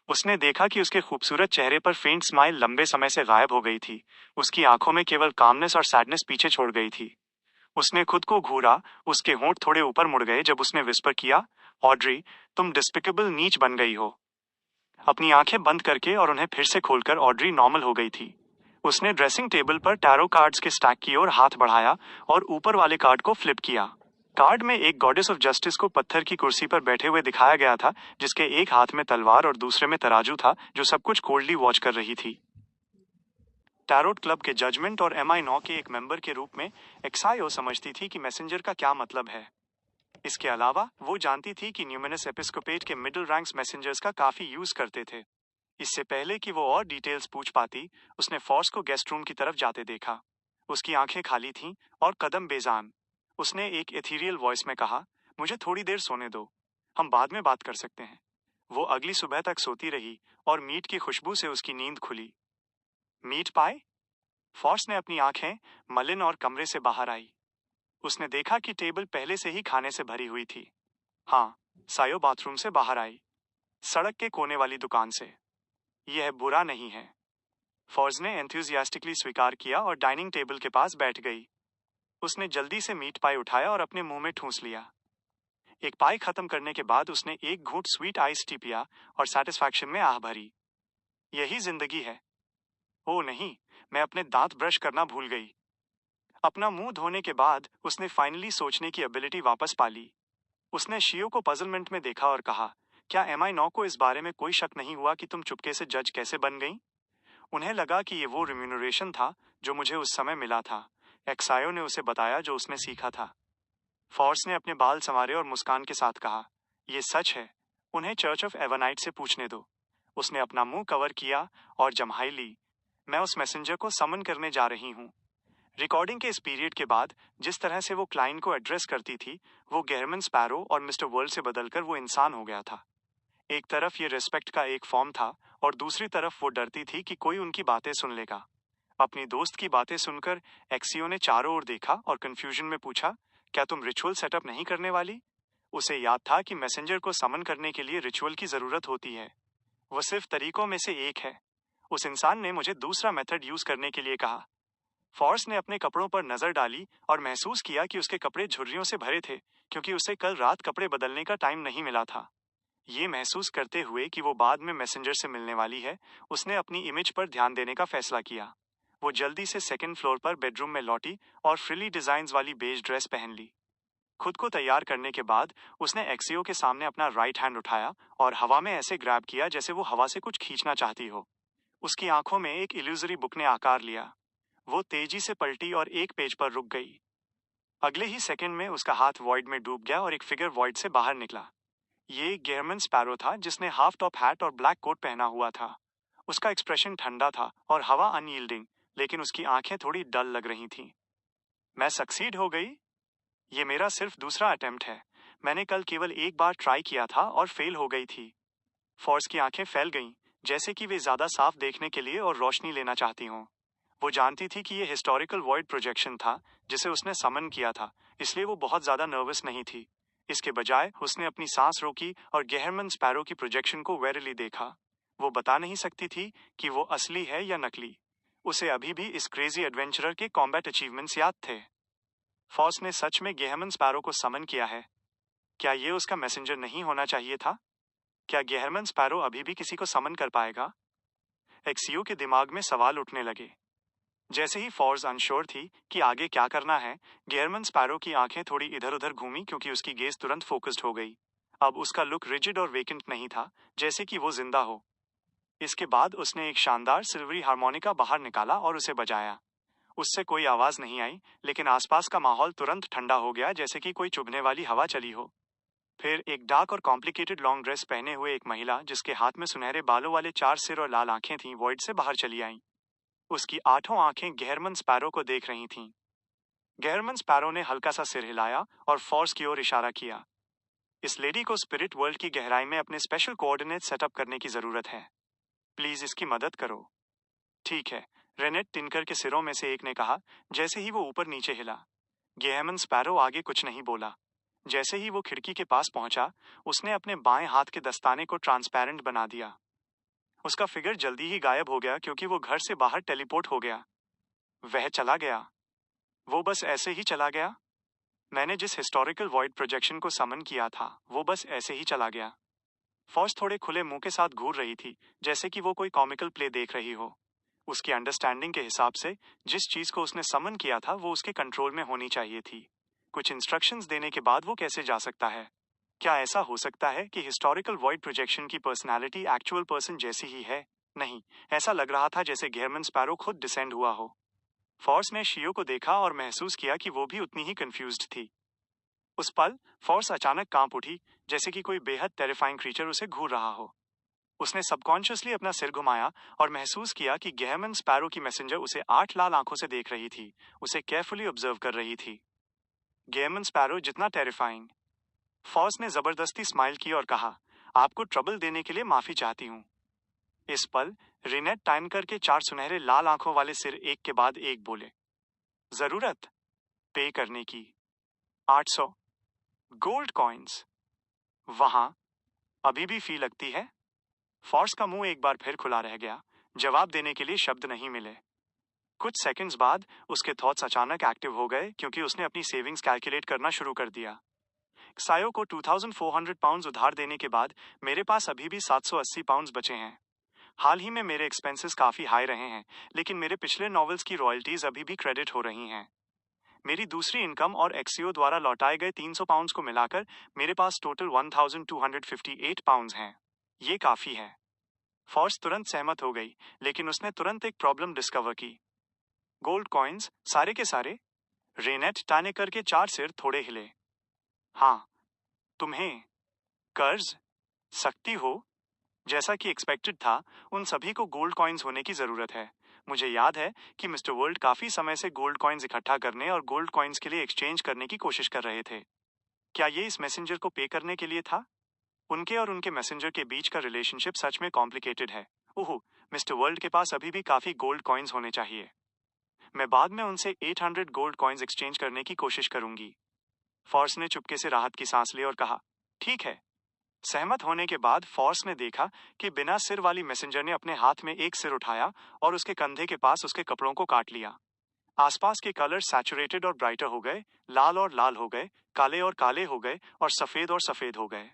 उसने देखा कि उसके खूबसूरत चेहरे पर फेंट स्माइल लंबे समय से गायब हो गई थी। उसकी आंखों में केवल कामनेस और सैडनेस पीछे छोड़ गई थी। उसने खुद को घूरा, उसके होंठ थोड़े ऊपर मुड़ गए जब उसने विस्पर किया, ऑड्री, तुम डिस्पिकेबल नीच बन गई हो। अपनी आंखें बंद करके और उन्हें फिर से खोलकर ऑड्री नॉर्मल हो गई थी। उसने ड्रेसिंग टेबल पर टैरो कार्ड्स के स्टैक की ओर हाथ बढ़ाया और ऊपर वाले कार्ड को फ्लिप किया। कार्ड में एक गॉडेस ऑफ जस्टिस को पत्थर की कुर्सी पर बैठे हुए दिखाया गया था, जिसके एक हाथ में तलवार और दूसरे में तराजू था, जो सब कुछ कोल्डली वॉच कर रही थी। टैरोट क्लब के जजमेंट और MI9 के एक मेंबर के रूप में एक्सायो समझती थी कि मैसेंजर का क्या मतलब है। इसके अलावा वो जानती थी कि न्यूमिनस एपिस्कोपेट के मिडिल रैंक्स मैसेंजर्स का काफी यूज करते थे। इससे पहले कि वो और डिटेल्स पूछ पाती, उसने फॉर्स को गेस्ट रूम की तरफ जाते देखा। उसकी आंखें खाली थीं और कदम बेजान। उसने एक एथीरियल वॉइस में कहा, मुझे थोड़ी देर सोने दो, हम बाद में बात कर सकते हैं। वो अगली सुबह तक सोती रही और मीट की खुशबू से उसकी नींद खुली। मीट पाए? फॉर्स ने अपनी आंखें मलिन और कमरे से बाहर आई। उसने देखा कि टेबल पहले से ही खाने से भरी हुई थी। हाँ, सायो बाथरूम से बाहर आई, सड़क के कोने वाली दुकान से। यह बुरा नहीं है, फॉर्स ने एंथुजियास्टिकली स्वीकार किया और डाइनिंग टेबल के पास बैठ गई। उसने जल्दी से मीट पाई उठाया और अपने मुंह में ठूंस लिया। एक पाई खत्म करने के बाद उसने एक घूंट स्वीट आइस टी पिया और सेटिस्फैक्शन में आह भरी। यही जिंदगी है। ओह नहीं, मैं अपने दांत ब्रश करना भूल गई। अपना मुंह धोने के बाद उसने फाइनली सोचने की एबिलिटी वापस पा ली। उसने शियो को पजलमेंट में देखा और कहा, क्या MI9 को इस बारे में कोई शक नहीं हुआ कि तुम चुपके से जज कैसे बन गई? उन्हें लगा कि ये वो रिम्यूनरेशन था जो मुझे उस समय मिला था। एक्सायो ने उसे बताया जो उसने सीखा था। फॉर्स ने अपने बाल संवारे और मुस्कान के साथ कहा, ये सच है, उन्हें चर्च ऑफ एवनाइट से पूछने दो। उसने अपना मुंह कवर किया और जम्हाई ली। मैं उस मैसेंजर को समन करने जा रही हूँ। रिकॉर्डिंग के इस पीरियड के बाद जिस तरह से वो क्लाइंट को एड्रेस करती थी, वो गेरमन स्पैरो और मिस्टर वर्ल्ड से बदलकर वो इंसान हो गया था। एक तरफ ये रिस्पेक्ट का एक फॉर्म था और दूसरी तरफ वो डरती थी कि कोई उनकी बातें सुन लेगा। अपनी दोस्त की बातें सुनकर एक्सियो ने चारों ओर देखा और कंफ्यूजन में पूछा, क्या तुम रिचुअल सेटअप नहीं करने वाली? उसे याद था कि मैसेंजर को समन करने के लिए रिचुअल की जरूरत होती है। वो सिर्फ तरीकों में से एक है। उस इंसान ने मुझे दूसरा मेथड यूज करने के लिए कहा। फॉर्स ने अपने कपड़ों पर नजर डाली और महसूस किया कि उसके कपड़े झुर्रियों से भरे थे, क्योंकि उसे कल रात कपड़े बदलने का टाइम नहीं मिला था। ये महसूस करते हुए कि वो बाद में मैसेंजर से मिलने वाली है, उसने अपनी इमेज पर ध्यान देने का फैसला किया। वो जल्दी से सेकंड फ्लोर पर बेडरूम में लौटी और फ्रिली डिजाइन्स वाली बेज ड्रेस पहन ली। खुद को तैयार करने के बाद उसने एक्सियो के सामने अपना राइट हैंड उठाया और हवा में ऐसे ग्रैब किया जैसे वो हवा से कुछ खींचना चाहती हो। उसकी आंखों में एक इल्यूजरी बुक ने आकार लिया। वो तेजी से पलटी और एक पेज पर रुक गई। अगले ही सेकंड में उसका हाथ वॉइड में डूब गया और एक फिगर वॉइड से बाहर निकला। ये गेयरमैन स्पैरो था जिसने हाफ टॉप हैट और ब्लैक कोट पहना हुआ था। उसका एक्सप्रेशन ठंडा था और हवा अनयील्डिंग, लेकिन उसकी आंखें थोड़ी डल लग रही थीं। मैं सक्सीड हो गई? ये मेरा सिर्फ दूसरा अटेम्प्ट है। मैंने कल केवल एक बार ट्राई किया था और फेल हो गई थी। फॉर्स की आंखें फैल गईं, जैसे कि वे ज्यादा साफ देखने के लिए और रोशनी लेना चाहती हों। वो जानती थी कि ये हिस्टोरिकल वॉइड प्रोजेक्शन था जिसे उसने समन किया था, इसलिए वो बहुत ज्यादा नर्वस नहीं थी। इसके बजाय उसने अपनी सांस रोकी और गेहरमन स्पैरो की प्रोजेक्शन को वेरली देखा। वो बता नहीं सकती थी कि वो असली है या नकली। उसे अभी भी इस क्रेजी एडवेंचरर के कॉम्बैट अचीवमेंट्स याद थे। फॉस ने सच में गेहरमन स्पैरो को समन किया है? क्या ये उसका मैसेंजर नहीं होना चाहिए था? क्या गेहरमन स्पैरो अभी भी किसी को समन कर पाएगा? एक्सियो के दिमाग में सवाल उठने लगे। जैसे ही फॉर्स अनश्योर थी कि आगे क्या करना है, गेयरमन स्पैरो की आंखें थोड़ी इधर उधर घूमी क्योंकि उसकी गेज तुरंत फोकस्ड हो गई। अब उसका लुक रिजिड और वेकेंट नहीं था, जैसे कि वो जिंदा हो। इसके बाद उसने एक शानदार सिल्वरी हार्मोनिका बाहर निकाला और उसे बजाया। उससे कोई आवाज नहीं आई, लेकिन आसपास का माहौल तुरंत ठंडा हो गया जैसे कि कोई चुभने वाली हवा चली हो। फिर एक डार्क और कॉम्प्लिकेटेड लॉन्ग ड्रेस पहने हुए एक महिला जिसके हाथ में सुनहरे बालों वाले 4 सिर और लाल आंखें थीं, वॉइड से बाहर चली आई। उसकी 8 आंखें गेहरमन स्पैरो को देख रही थीं। गेहरमन स्पैरो ने हल्का सा सिर हिलाया और फॉर्स की ओर इशारा किया। इस लेडी को स्पिरिट वर्ल्ड की गहराई में अपने स्पेशल कोऑर्डिनेट सेटअप करने की जरूरत है। प्लीज इसकी मदद करो। ठीक है, रेनेट टिनकर के सिरों में से एक ने कहा, जैसे ही वो ऊपर नीचे हिला। गेहरमन स्पैरो आगे कुछ नहीं बोला। जैसे ही वो खिड़की के पास पहुंचा, उसने अपने बाएं हाथ के दस्ताने को ट्रांसपेरेंट बना दिया। उसका फिगर जल्दी ही गायब हो गया क्योंकि वो घर से बाहर टेलीपोर्ट हो गया। वह चला गया। वो बस ऐसे ही चला गया। मैंने जिस हिस्टोरिकल वॉइड प्रोजेक्शन को समन किया था, वो बस ऐसे ही चला गया। फॉर्स थोड़े खुले मुंह के साथ घूर रही थी, जैसे कि वो कोई कॉमिकल प्ले देख रही हो। उसकी अंडरस्टैंडिंग के हिसाब से जिस चीज को उसने समन किया था वो उसके कंट्रोल में होनी चाहिए थी। कुछ इंस्ट्रक्शंस देने के बाद वो कैसे जा सकता है? क्या ऐसा हो सकता है कि हिस्टोरिकल वॉइड प्रोजेक्शन की पर्सनालिटी एक्चुअल पर्सन जैसी ही है? नहीं, ऐसा लग रहा था जैसे गेयरमन स्पैरो खुद डिसेंड हुआ हो। फॉर्स ने शियो को देखा और महसूस किया कि वो भी उतनी ही कंफ्यूज्ड थी। उस पल फॉर्स अचानक कांप उठी, जैसे कि कोई बेहद टेरिफाइंग क्रीचर उसे घूर रहा हो। उसने सबकॉन्शियसली अपना सिर घुमाया और महसूस किया कि गेहरमन स्पैरो की मैसेंजर उसे 8 लाल आंखों से देख रही थी, उसे केयरफुली ऑब्जर्व कर रही थी। गेहरमन स्पैरो जितना टेरिफाइंग। फॉर्स ने जबरदस्ती स्माइल की और कहा, आपको ट्रबल देने के लिए माफी चाहती हूँ। इस पल रिनेट टाइनकर के 4 सुनहरे लाल आंखों वाले सिर एक के बाद एक बोले, जरूरत पे करने की 800 गोल्ड कॉइन्स। वहां अभी भी फी लगती है? फॉर्स का मुंह एक बार फिर खुला रह गया। जवाब देने के लिए शब्द नहीं मिले। कुछ सेकंड्स बाद उसके थॉट्स अचानक एक्टिव हो गए क्योंकि उसने अपनी सेविंग्स कैलकुलेट करना शुरू कर दिया। सायो को 2400 पाउंड्स उधार देने के बाद मेरे पास अभी भी 780 पाउंड्स बचे हैं। हाल ही में मेरे एक्सपेंसेस काफी हाई रहे हैं, लेकिन मेरे पिछले नॉवेल्स की रॉयल्टीज अभी भी क्रेडिट हो रही हैं। मेरी दूसरी इनकम और एक्सियो द्वारा लौटाए गए 300 पाउंड्स को मिलाकर मेरे पास टोटल 1258 पाउंड्स हैं। ये काफी है। फॉर्स तुरंत सहमत हो गई, लेकिन उसने तुरंत एक प्रॉब्लम डिस्कवर की। गोल्ड कॉइन्स सारे के सारे? रेनेट टानेकर के 4 सिर थोड़े हिले। हाँ, तुम्हें कर्ज सकती हो? जैसा कि एक्सपेक्टेड था, उन सभी को गोल्ड कॉइन्स होने की जरूरत है। मुझे याद है कि मिस्टर वर्ल्ड काफी समय से गोल्ड कॉइन्स इकट्ठा करने और गोल्ड कॉइन्स के लिए एक्सचेंज करने की कोशिश कर रहे थे। क्या ये इस मैसेंजर को पे करने के लिए था? उनके और उनके मैसेंजर के बीच का रिलेशनशिप सच में कॉम्प्लिकेटेड है। ओह, मिस्टर वर्ल्ड के पास अभी भी काफी गोल्ड कॉइन्स होने चाहिए। मैं बाद में उनसे 800 गोल्ड कॉइन्स एक्सचेंज करने की कोशिश करूंगी। फॉर्स ने चुपके से राहत की सांस ली और कहा, ठीक है। सहमत होने के बाद फॉर्स ने देखा कि बिना सिर वाली मैसेंजर ने अपने हाथ में एक सिर उठाया और उसके कंधे के पास उसके कपड़ों को काट लिया। आसपास के कलर सैचुरेटेड और ब्राइटर हो गए, लाल और लाल हो गए, काले और काले हो गए और सफेद हो गए।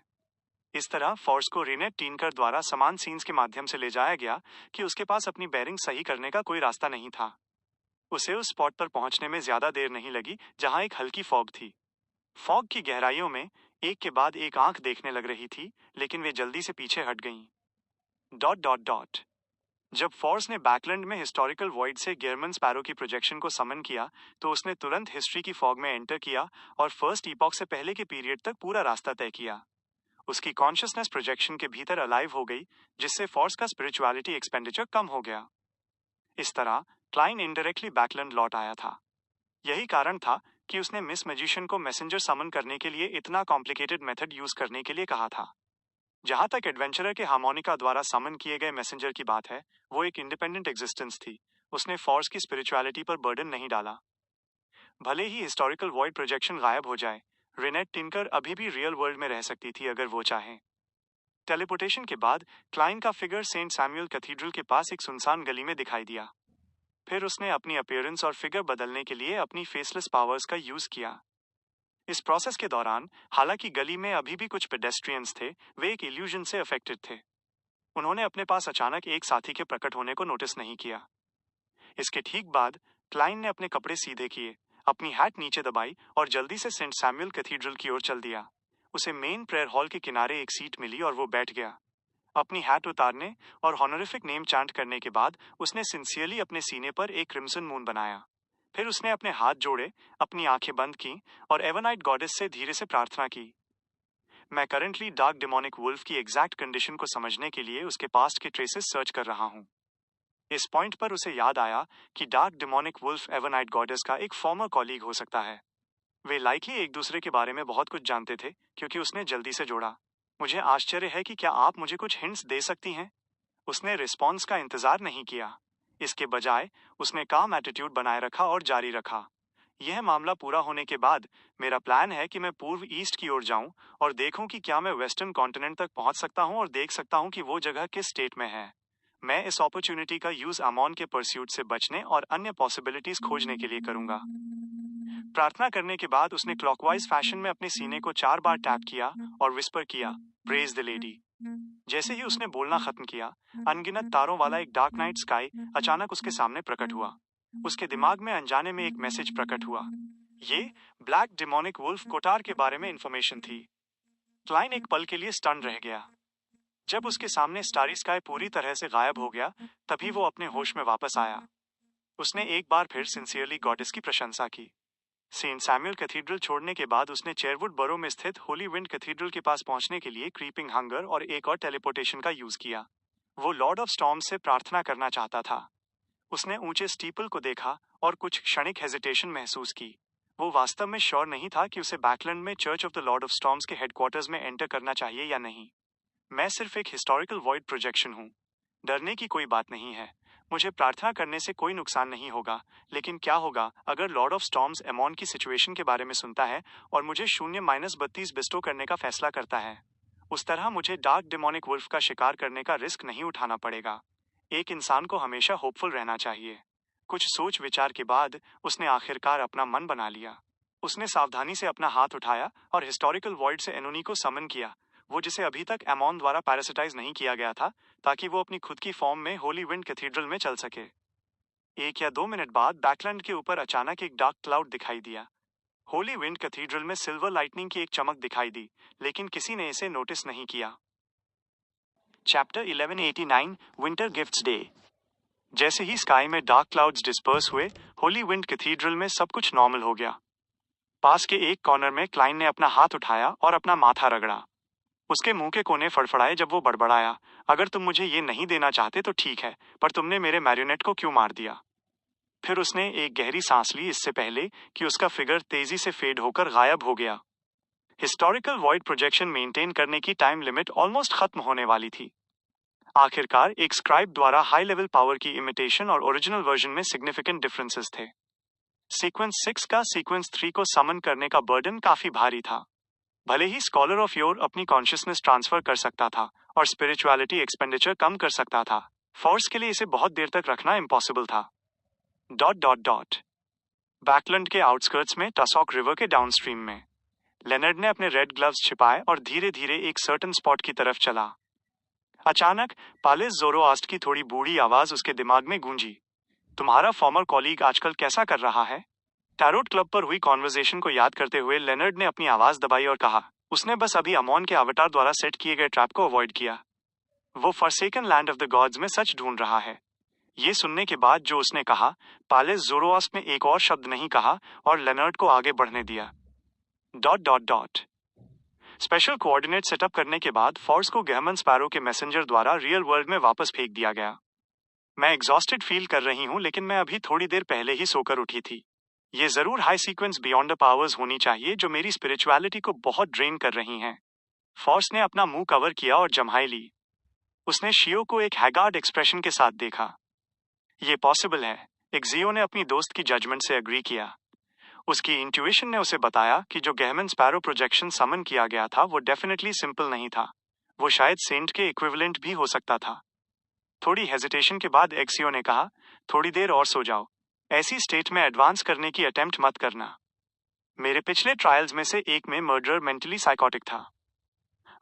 इस तरह फॉर्स को रिनेट टिनकर द्वारा समान सीन्स के माध्यम से ले जाया गया कि उसके पास अपनी बेरिंग सही करने का कोई रास्ता नहीं था। उसे उस स्पॉट पर पहुंचने में ज्यादा देर नहीं लगी जहां एक हल्की फॉग थी। फॉग की गहराइयों में एक के बाद एक आंख देखने लग रही थी, लेकिन वे जल्दी से पीछे हट गईं। Dot dot dot. जब फोर्स ने बैकलैंड में हिस्टोरिकल वॉइड से गियरमन स्पैरो की प्रोजेक्शन को समन किया, तो उसने तुरंत हिस्ट्री की फॉग में एंटर किया और फर्स्ट ईपॉक से पहले के पीरियड तक पूरा रास्ता तय किया। उसकी कॉन्शियसनेस प्रोजेक्शन के भीतर अलाइव हो गई, जिससे फोर्स का स्पिरिचुअलिटी एक्सपेंडिचर कम हो गया। इस तरह क्लाइन इनडायरेक्टली बैकलैंड लौट आया था। यही कारण था कि उसने मिस मैजिशियन को मैसेंजर समन करने के लिए इतना कॉम्प्लिकेटेड मेथड यूज करने के लिए कहा था। जहां तक एडवेंचरर के हार्मोनिका द्वारा समन किए गए मैसेंजर की बात है, वो एक इंडिपेंडेंट एग्जिस्टेंस थी। उसने फोर्स की स्पिरिचुअलिटी पर बर्डन नहीं डाला। भले ही हिस्टोरिकल वॉइड प्रोजेक्शन गायब हो जाए, रिनेट टिंकर अभी भी रियल वर्ल्ड में रह सकती थी अगर वो चाहे। टेलीपोर्टेशन के बाद क्लाइन का फिगर सेंट सैमुअल कैथीड्रल के पास एक सुनसान गली में दिखाई दिया। फिर उसने अपनी अपीयरेंस और फिगर बदलने के लिए अपनी फेसलेस पावर्स का यूज किया। इस प्रोसेस के दौरान हालांकि गली में अभी भी कुछ पेडेस्ट्रियंस थे, वे एक इल्यूजन से अफेक्टेड थे। उन्होंने अपने पास अचानक एक साथी के प्रकट होने को नोटिस नहीं किया। इसके ठीक बाद क्लाइन ने अपने कपड़े सीधे किए, अपनी हैट नीचे दबाई और जल्दी से सेंट सैमुअल कैथीड्रल की ओर चल दिया। उसे मेन प्रेयर हॉल के किनारे एक सीट मिली और वो बैठ गया। अपनी हैट उतारने और हॉनरिफिक नेम चांट करने के बाद उसने सिंसियरली अपने सीने पर एक क्रिम्सन मून बनाया। फिर उसने अपने हाथ जोड़े, अपनी आंखें बंद की और एवनाइट गॉडेस से धीरे से प्रार्थना की। मैं करंटली डार्क डेमोनिक वुल्फ की एग्जैक्ट कंडीशन को समझने के लिए उसके पास्ट के ट्रेसेस सर्च कर रहा हूँ। इस पॉइंट पर उसे याद आया कि dark demonic wolf Evernight goddess का एक फॉर्मर कॉलीग हो सकता है। वे लाइकली एक दूसरे के बारे में बहुत कुछ जानते थे, क्योंकि उसने जल्दी से जोड़ा, मुझे आश्चर्य है कि क्या आप मुझे कुछ हिंट्स दे सकती हैं? उसने रिस्पॉन्स का इंतजार नहीं किया। इसके बजाय उसने काम एटीट्यूड बनाए रखा और जारी रखा, यह मामला पूरा होने के बाद मेरा प्लान है कि मैं पूर्व ईस्ट की ओर जाऊं और देखूं कि क्या मैं वेस्टर्न कॉन्टिनेंट तक पहुंच सकता हूं और देख सकता हूं कि वो जगह किस स्टेट में है। मैं इस अपॉर्चुनिटी का यूज अमोन के परस्यूट से बचने और अन्य पॉसिबिलिटीज खोजने के लिए करूंगा। प्रार्थना करने के बाद उसने क्लॉकवाइज फैशन में अपने सीने को 4 बार टैप किया और विस्पर किया, प्रेज द लेडी। जैसे ही उसने बोलना खत्म किया, अनगिनत तारों वाला एक डार्क नाइट स्काई अचानक उसके सामने प्रकट हुआ। उसके दिमाग में अनजाने में एक मैसेज प्रकट हुआ। ये ब्लैक डिमोनिक वुल्फ कोटार के बारे में इंफॉर्मेशन थी। क्लाइन एक पल के लिए स्टन रह गया। जब उसके सामने स्टारी स्काई पूरी तरह से गायब हो गया, तभी वो अपने होश में वापस आया। उसने एक बार फिर सिंसियरली गॉडेस की प्रशंसा की। सेंट सैमुअल कैथीड्रल छोड़ने के बाद उसने चेयरवुड बरो में स्थित होली विंड कैथीड्रल के पास पहुंचने के लिए क्रीपिंग हंगर और एक और टेलीपोर्टेशन का यूज किया। वो लॉर्ड ऑफ स्टॉर्म्स से प्रार्थना करना चाहता था। उसने ऊंचे स्टीपल को देखा और कुछ क्षणिक हेजिटेशन महसूस की। वो वास्तव में श्योर नहीं था कि उसे बैकलैंड में church of the Lord of storms के हेडक्वार्टर्स में एंटर करना चाहिए या नहीं। मैं सिर्फ एक हिस्टोरिकल वॉइड प्रोजेक्शन हूँ। डरने की कोई बात नहीं है। मुझे प्रार्थना करने से कोई नुकसान नहीं होगा, लेकिन क्या होगा अगर लॉर्ड ऑफ स्टॉर्म्स एमॉन की सिचुएशन के बारे में सुनता है और मुझे 0-32 बिस्टो करने का फैसला करता है? उस तरह मुझे डार्क डेमोनिक वुल्फ का शिकार करने का रिस्क नहीं उठाना पड़ेगा। एक इंसान को हमेशा होपफुल रहना चाहिए। कुछ सोच विचार के बाद उसने आखिरकार अपना मन बना लिया। उसने सावधानी से अपना हाथ उठाया और हिस्टोरिकल वॉइड से एनोनी को समन किया, वो जिसे अभी तक एमॉन द्वारा पैरासिटाइज नहीं किया गया था, ताकि वो अपनी खुद की फॉर्म में होली विंड कैथीड्रल में चल सके। 1 या 2 मिनट बाद बैकलैंड के ऊपर अचानक एक डार्क क्लाउड दिखाई दिया। होली विंड कैथीड्रल में सिल्वर लाइटनिंग की एक चमक दिखाई दी, लेकिन किसी ने इसे नोटिस नहीं किया। Chapter 1189 winter gifts day. जैसे ही स्काई में डार्क क्लाउड्स डिस्पर्स हुए, होली विंड कैथीड्रल में सब कुछ नॉर्मल हो गया। पास के एक कॉर्नर में क्लाइन ने अपना हाथ उठाया और अपना माथा रगड़ा। उसके मुंह के कोने फड़फड़ाए जब वो बड़बड़ाया, अगर तुम मुझे ये नहीं देना चाहते तो ठीक है, पर तुमने मेरे मैरियोनेट को क्यों मार दिया? फिर उसने एक गहरी सांस ली, इससे पहले कि उसका फिगर तेजी से फेड होकर गायब हो गया। हिस्टोरिकल वॉइड प्रोजेक्शन मेंटेन करने की टाइम लिमिट ऑलमोस्ट खत्म होने वाली थी। आखिरकार एक स्क्राइब द्वारा हाई लेवल पावर की इमिटेशन और ओरिजिनल वर्जन में सिग्निफिकेंट डिफरेंसेस थे। सीक्वेंस 6 का सीक्वेंस 3 को समन करने का बर्डन काफी भारी था। भले ही स्कॉलर ऑफ योर अपनी कॉन्शियसनेस ट्रांसफर कर सकता था और स्पिरिचुअलिटी एक्सपेंडिचर कम कर सकता था, फोर्स के लिए इसे बहुत देर तक रखना इम्पॉसिबल था। Dot dot dot. बैकलैंड के आउटस्कर्ट्स में टसॉक रिवर के डाउनस्ट्रीम में लेनर्ड ने अपने रेड ग्लव्स छिपाए और धीरे धीरे एक सर्टन स्पॉट की तरफ चला। अचानक पालेस जोरोआस्ट की थोड़ी बूढ़ी आवाज उसके दिमाग में गूंजी। तुम्हारा फॉर्मर कॉलीग आजकल कैसा कर रहा है? टैरोट क्लब पर हुई कॉन्वर्सेशन को याद करते हुए लेनर्ड ने अपनी आवाज दबाई और कहा, उसने बस अभी अमोन के अवतार द्वारा सेट किए गए ट्रैप को अवॉइड किया। वो forsaken land of the gods में सच ढूंढ रहा है। ये सुनने के बाद जो उसने कहा, पालेस ज़ोरोआस्ट ने एक और शब्द नहीं कहा और लेनर्ड को आगे बढ़ने दिया। Dot dot dot. Special coordinate setup करने के बाद फॉर्स को गहमन स्पैरो के मैसेंजर द्वारा रियल वर्ल्ड में वापस फेंक दिया गया। मैं एग्जॉस्टेड फील कर रही हूं, लेकिन मैं अभी थोड़ी देर पहले ही सोकर उठी थी। ये जरूर high sequence beyond the powers होनी चाहिए जो मेरी स्पिरिचुअलिटी को बहुत ड्रेन कर रही हैं। फॉर्स ने अपना मुंह कवर किया और जम्हाई ली। उसने शियो को एक हैगार्ड एक्सप्रेशन के साथ देखा। ये पॉसिबल है, एक्जियो ने अपनी दोस्त की जजमेंट से एग्री किया। उसकी इंट्यूशन ने उसे बताया कि जो गहमन स्पैरो प्रोजेक्शन समन किया गया था वो डेफिनेटली सिंपल नहीं था। वो शायद सेंट के इक्विवेलेंट भी हो सकता था। थोड़ी हेजिटेशन के बाद एक्सियो ने कहा, थोड़ी देर और सो जाओ। ऐसी स्टेट में एडवांस करने की अटेम्प्ट मत करना। मेरे पिछले ट्रायल्स में से एक में मर्डरर मेंटली साइकोटिक था।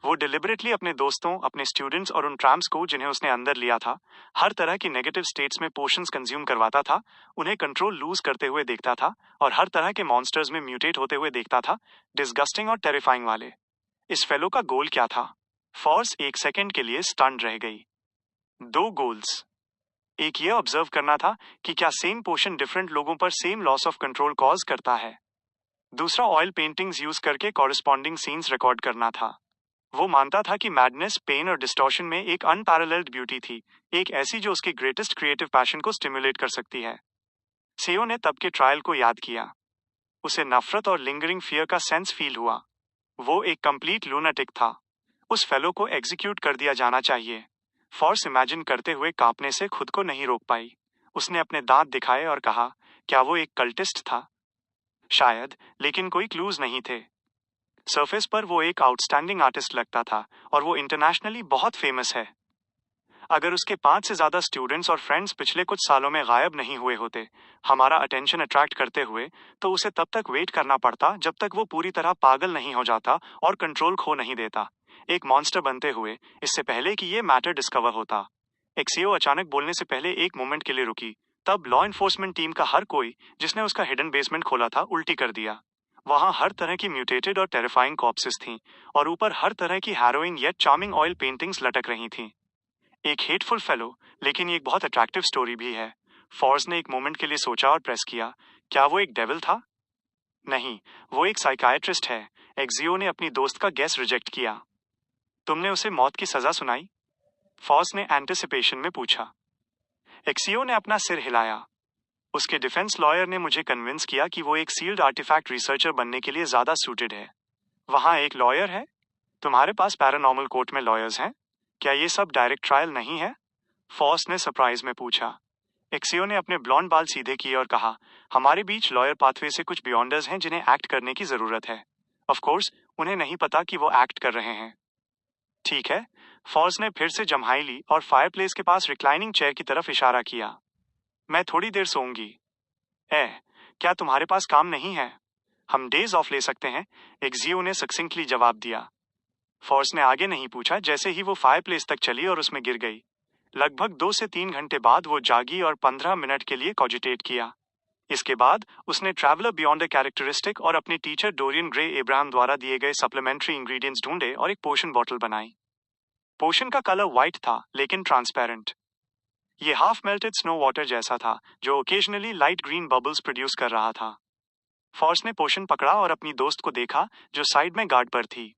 वो डिलिबरेटली अपने दोस्तों, अपने स्टूडेंट्स और उन ट्रैम्प्स को जिन्हें उसने अंदर लिया था, हर तरह की नेगेटिव स्टेट्स में पोशंस कंज्यूम करवाता था, उन्हें कंट्रोल लूज करते हुए देखता था और हर तरह के मॉन्स्टर्स में म्यूटेट होते हुए देखता था, डिस्गस्टिंग और टेरिफाइंग वाले। इस फेलो का गोल क्या था? फॉर्स एक सेकेंड के लिए स्टन्ड रह गई। 2 गोल्स। एक ये ऑब्जर्व करना था कि क्या सेम पोशन डिफरेंट लोगों पर same loss of control cause करता है। दूसरा ऑयल पेंटिंग्स यूज करके कॉरेस्पॉन्डिंग सीन्स रिकॉर्ड करना था। वो मानता था कि मैडनेस, पेन और डिस्टॉर्शन में एक अनपैरेलल्ड ब्यूटी थी, एक ऐसी जो उसकी ग्रेटेस्ट क्रिएटिव पैशन को स्टिमुलेट कर सकती है। सेयो ने तब के ट्रायल को याद किया। उसे नफरत और लिंगरिंग फियर का सेंस फील हुआ। वो एक कंप्लीट लूनाटिक था। उस फेलो को एग्जीक्यूट कर दिया जाना चाहिए। फॉर्स इमेजिन करते हुए कांपने से खुद को नहीं रोक पाई। उसने अपने दांत दिखाए और कहा, क्या वो एक कल्टिस्ट था? शायद, लेकिन कोई क्लूज नहीं थे। सरफेस पर वो एक आउटस्टैंडिंग आर्टिस्ट लगता था और वो इंटरनेशनली बहुत फेमस है। अगर उसके 5 से ज्यादा स्टूडेंट्स और फ्रेंड्स पिछले कुछ सालों में गायब नहीं हुए होते, हमारा अटेंशन अट्रैक्ट करते हुए, तो उसे तब तक वेट करना पड़ता जब तक वो पूरी तरह पागल नहीं हो जाता और कंट्रोल खो नहीं देता, एक मॉन्स्टर बनते हुए, इससे पहले कि ये मैटर डिस्कवर होता। एक्सियो अचानक बोलने से पहले एक मोमेंट के लिए रुकी। तब लॉ एनफोर्समेंट टीम का हर कोई जिसने उसका हिडन बेसमेंट खोला था उल्टी कर दिया। वहां हर तरह की म्यूटेटेड और टेरिफाइंग कॉप्सेस थीं और ऊपर हर तरह की हैरोइंग या चार्मिंग ऑयल पेंटिंग्स लटक रही थीं। एक हेटफुल फेलो, लेकिन ये एक बहुत अट्रैक्टिव स्टोरी भी है। फॉर्स ने एक मोमेंट के लिए सोचा और प्रेस किया। क्या वो एक डेविल था? नहीं, वो एक साइकाइट्रिस्ट है। एक्सियो ने अपनी दोस्त का गेस रिजेक्ट किया। तुमने उसे मौत की सजा सुनाई? फॉर्स ने एंटिसिपेशन में पूछा। एक्सियो ने अपना सिर हिलाया। उसके डिफेंस लॉयर ने मुझे कन्विंस किया कि वो एक सील्ड आर्टिफैक्ट रिसर्चर बनने के लिए ज्यादा सूटेड है। वहां एक लॉयर है? तुम्हारे पास पैरानॉर्मल कोर्ट में लॉयर्स हैं? क्या ये सब डायरेक्ट ट्रायल नहीं है? फॉर्स ने सरप्राइज में पूछा। एक्सियो ने अपने ब्लॉन्ड बाल सीधे किए और कहा, हमारे बीच लॉयर पाथवे से कुछ बियॉन्डर्स हैं जिन्हें एक्ट करने की जरूरत है। ऑफ कोर्स, उन्हें नहीं पता कि वो एक्ट कर रहे हैं। ठीक है। फॉर्स ने फिर से जम्हाई ली और फायरप्लेस के पास रिक्लाइनिंग चेयर की तरफ इशारा किया। मैं थोड़ी देर सोऊंगी। क्या तुम्हारे पास काम नहीं है? हम डेज ऑफ ले सकते हैं, एक्सियो ने सक्सिंक्टली जवाब दिया। फॉर्स ने आगे नहीं पूछा जैसे ही वो फायरप्लेस तक चली और उसमें गिर गई। लगभग 2 से 3 घंटे बाद वो जागी और 15 मिनट के लिए कॉजिटेट किया। इसके बाद उसने ट्रैवलर बियॉन्ड अ कैरेक्टरिस्टिक और अपने टीचर डोरियन ग्रे एब्राहम द्वारा दिए गए सप्लीमेंट्री इंग्रेडिएंट्स ढूंढे और एक पोशन बॉटल बनाई। पोशन का कलर व्हाइट था, लेकिन ट्रांसपेरेंट। ये हाफ मेल्टेड स्नो वाटर जैसा था जो occasionally light green bubbles produce कर रहा था। फॉर्स ने पोशन पकड़ा और अपनी दोस्त को देखा जो साइड में गार्ड पर थी।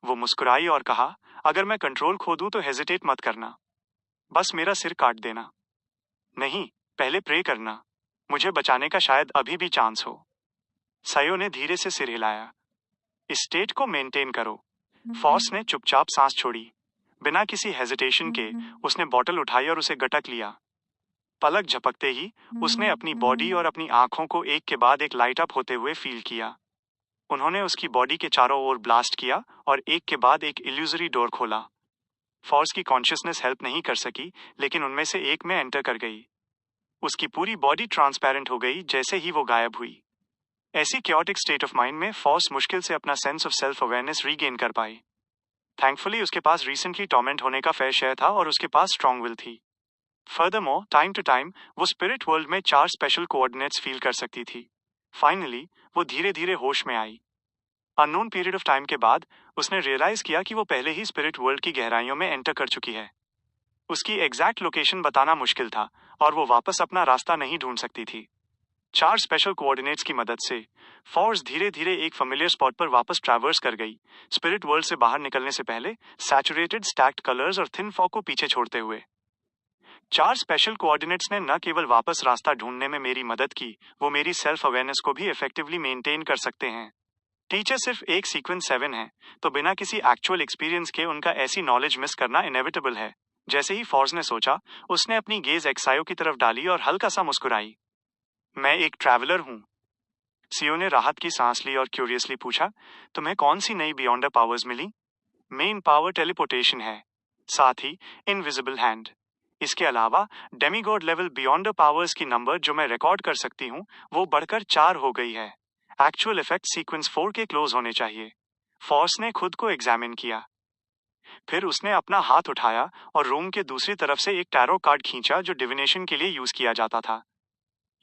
वो मुस्कुराई और कहा, अगर मैं कंट्रोल खो दूं तो हेजिटेट मत करना। बस मेरा सिर काट देना। नहीं, पहले प्रे करना। मुझे बचाने का शायद अभी भी चांस हो। सायो ने धीरे से सिर हिलाया। इस स्टेट को मेंटेन करो। फॉर्स ने चुपचाप सांस छोड़ी। बिना किसी हेजिटेशन के उसने बॉटल उठाई और उसे गटक लिया। पलक झपकते ही उसने अपनी बॉडी और अपनी आंखों को एक के बाद एक लाइट अप होते हुए फील किया। उन्होंने उसकी बॉडी के चारों ओर ब्लास्ट किया और एक के बाद एक इल्यूजरी डोर खोला। फॉर्स की कॉन्शियसनेस हेल्प नहीं कर सकी, लेकिन उनमें से एक में एंटर कर गई। उसकी पूरी बॉडी ट्रांसपेरेंट हो गई जैसे ही वो गायब हुई। ऐसी क्योटिक स्टेट ऑफ माइंड में फॉर्स मुश्किल से अपना sense of self awareness regain कर पाई। थैंकफुली उसके पास रिसेंटली टॉर्मेंट होने का फेयर शेयर था और उसके पास स्ट्रॉन्ग विल थी। फर्दरमोर, टाइम टू टाइम वो स्पिरिट वर्ल्ड में 4 स्पेशल कोऑर्डिनेट्स फील कर सकती थी। फाइनली वो धीरे धीरे होश में आई। अननोन पीरियड ऑफ टाइम के बाद उसने रियलाइज किया कि वो पहले ही स्पिरिट वर्ल्ड की गहराइयों में एंटर कर चुकी है। उसकी एग्जैक्ट लोकेशन बताना मुश्किल था और वो वापस अपना रास्ता नहीं ढूंढ सकती थी। 4 स्पेशल कोऑर्डिनेट्स की मदद से फोर्स धीरे धीरे एक फेमिलियर स्पॉट पर वापस ट्रैवर्स कर गई, स्पिरिट वर्ल्ड से बाहर निकलने से पहले सैचुरेटेड स्टैक्ड कलर्स और थिन फॉग को पीछे छोड़ते हुए। 4 स्पेशल कोऑर्डिनेट्स ने न केवल वापस रास्ता ढूंढने में मेरी मदद की, वो मेरी सेल्फ अवेयरनेस को भी इफेक्टिवली मेंटेन कर सकते हैं। टीचर सिर्फ एक सीक्वेंस 7 है, तो बिना किसी एक्चुअल एक्सपीरियंस के उनका ऐसी नॉलेज मिस करना इनेविटेबल है। जैसे ही फॉर्स ने सोचा, उसने अपनी गेज एक्सायो की तरफ डाली और हल्का सा मुस्कुराई। मैं एक ट्रैवलर हूं। सीओ ने राहत की सांस ली और क्यूरियसली पूछा, तुम्हें कौन सी नई बियॉन्डर पावर्स मिली? मेन पावर टेलीपोर्टेशन है, साथ ही इनविजिबल हैंड। इसके अलावा डेमीगॉड लेवल बियॉन्डर पावर्स की नंबर जो मैं रिकॉर्ड कर सकती हूँ वो बढ़कर 4 हो गई है। एक्चुअल इफेक्ट सीक्वेंस 4 के क्लोज होने चाहिए। फॉर्स ने खुद को एग्जामिन किया। फिर उसने अपना हाथ उठाया और रूम के दूसरी तरफ से एक टैरो कार्ड खींचा जो डिविनेशन के लिए यूज किया जाता था।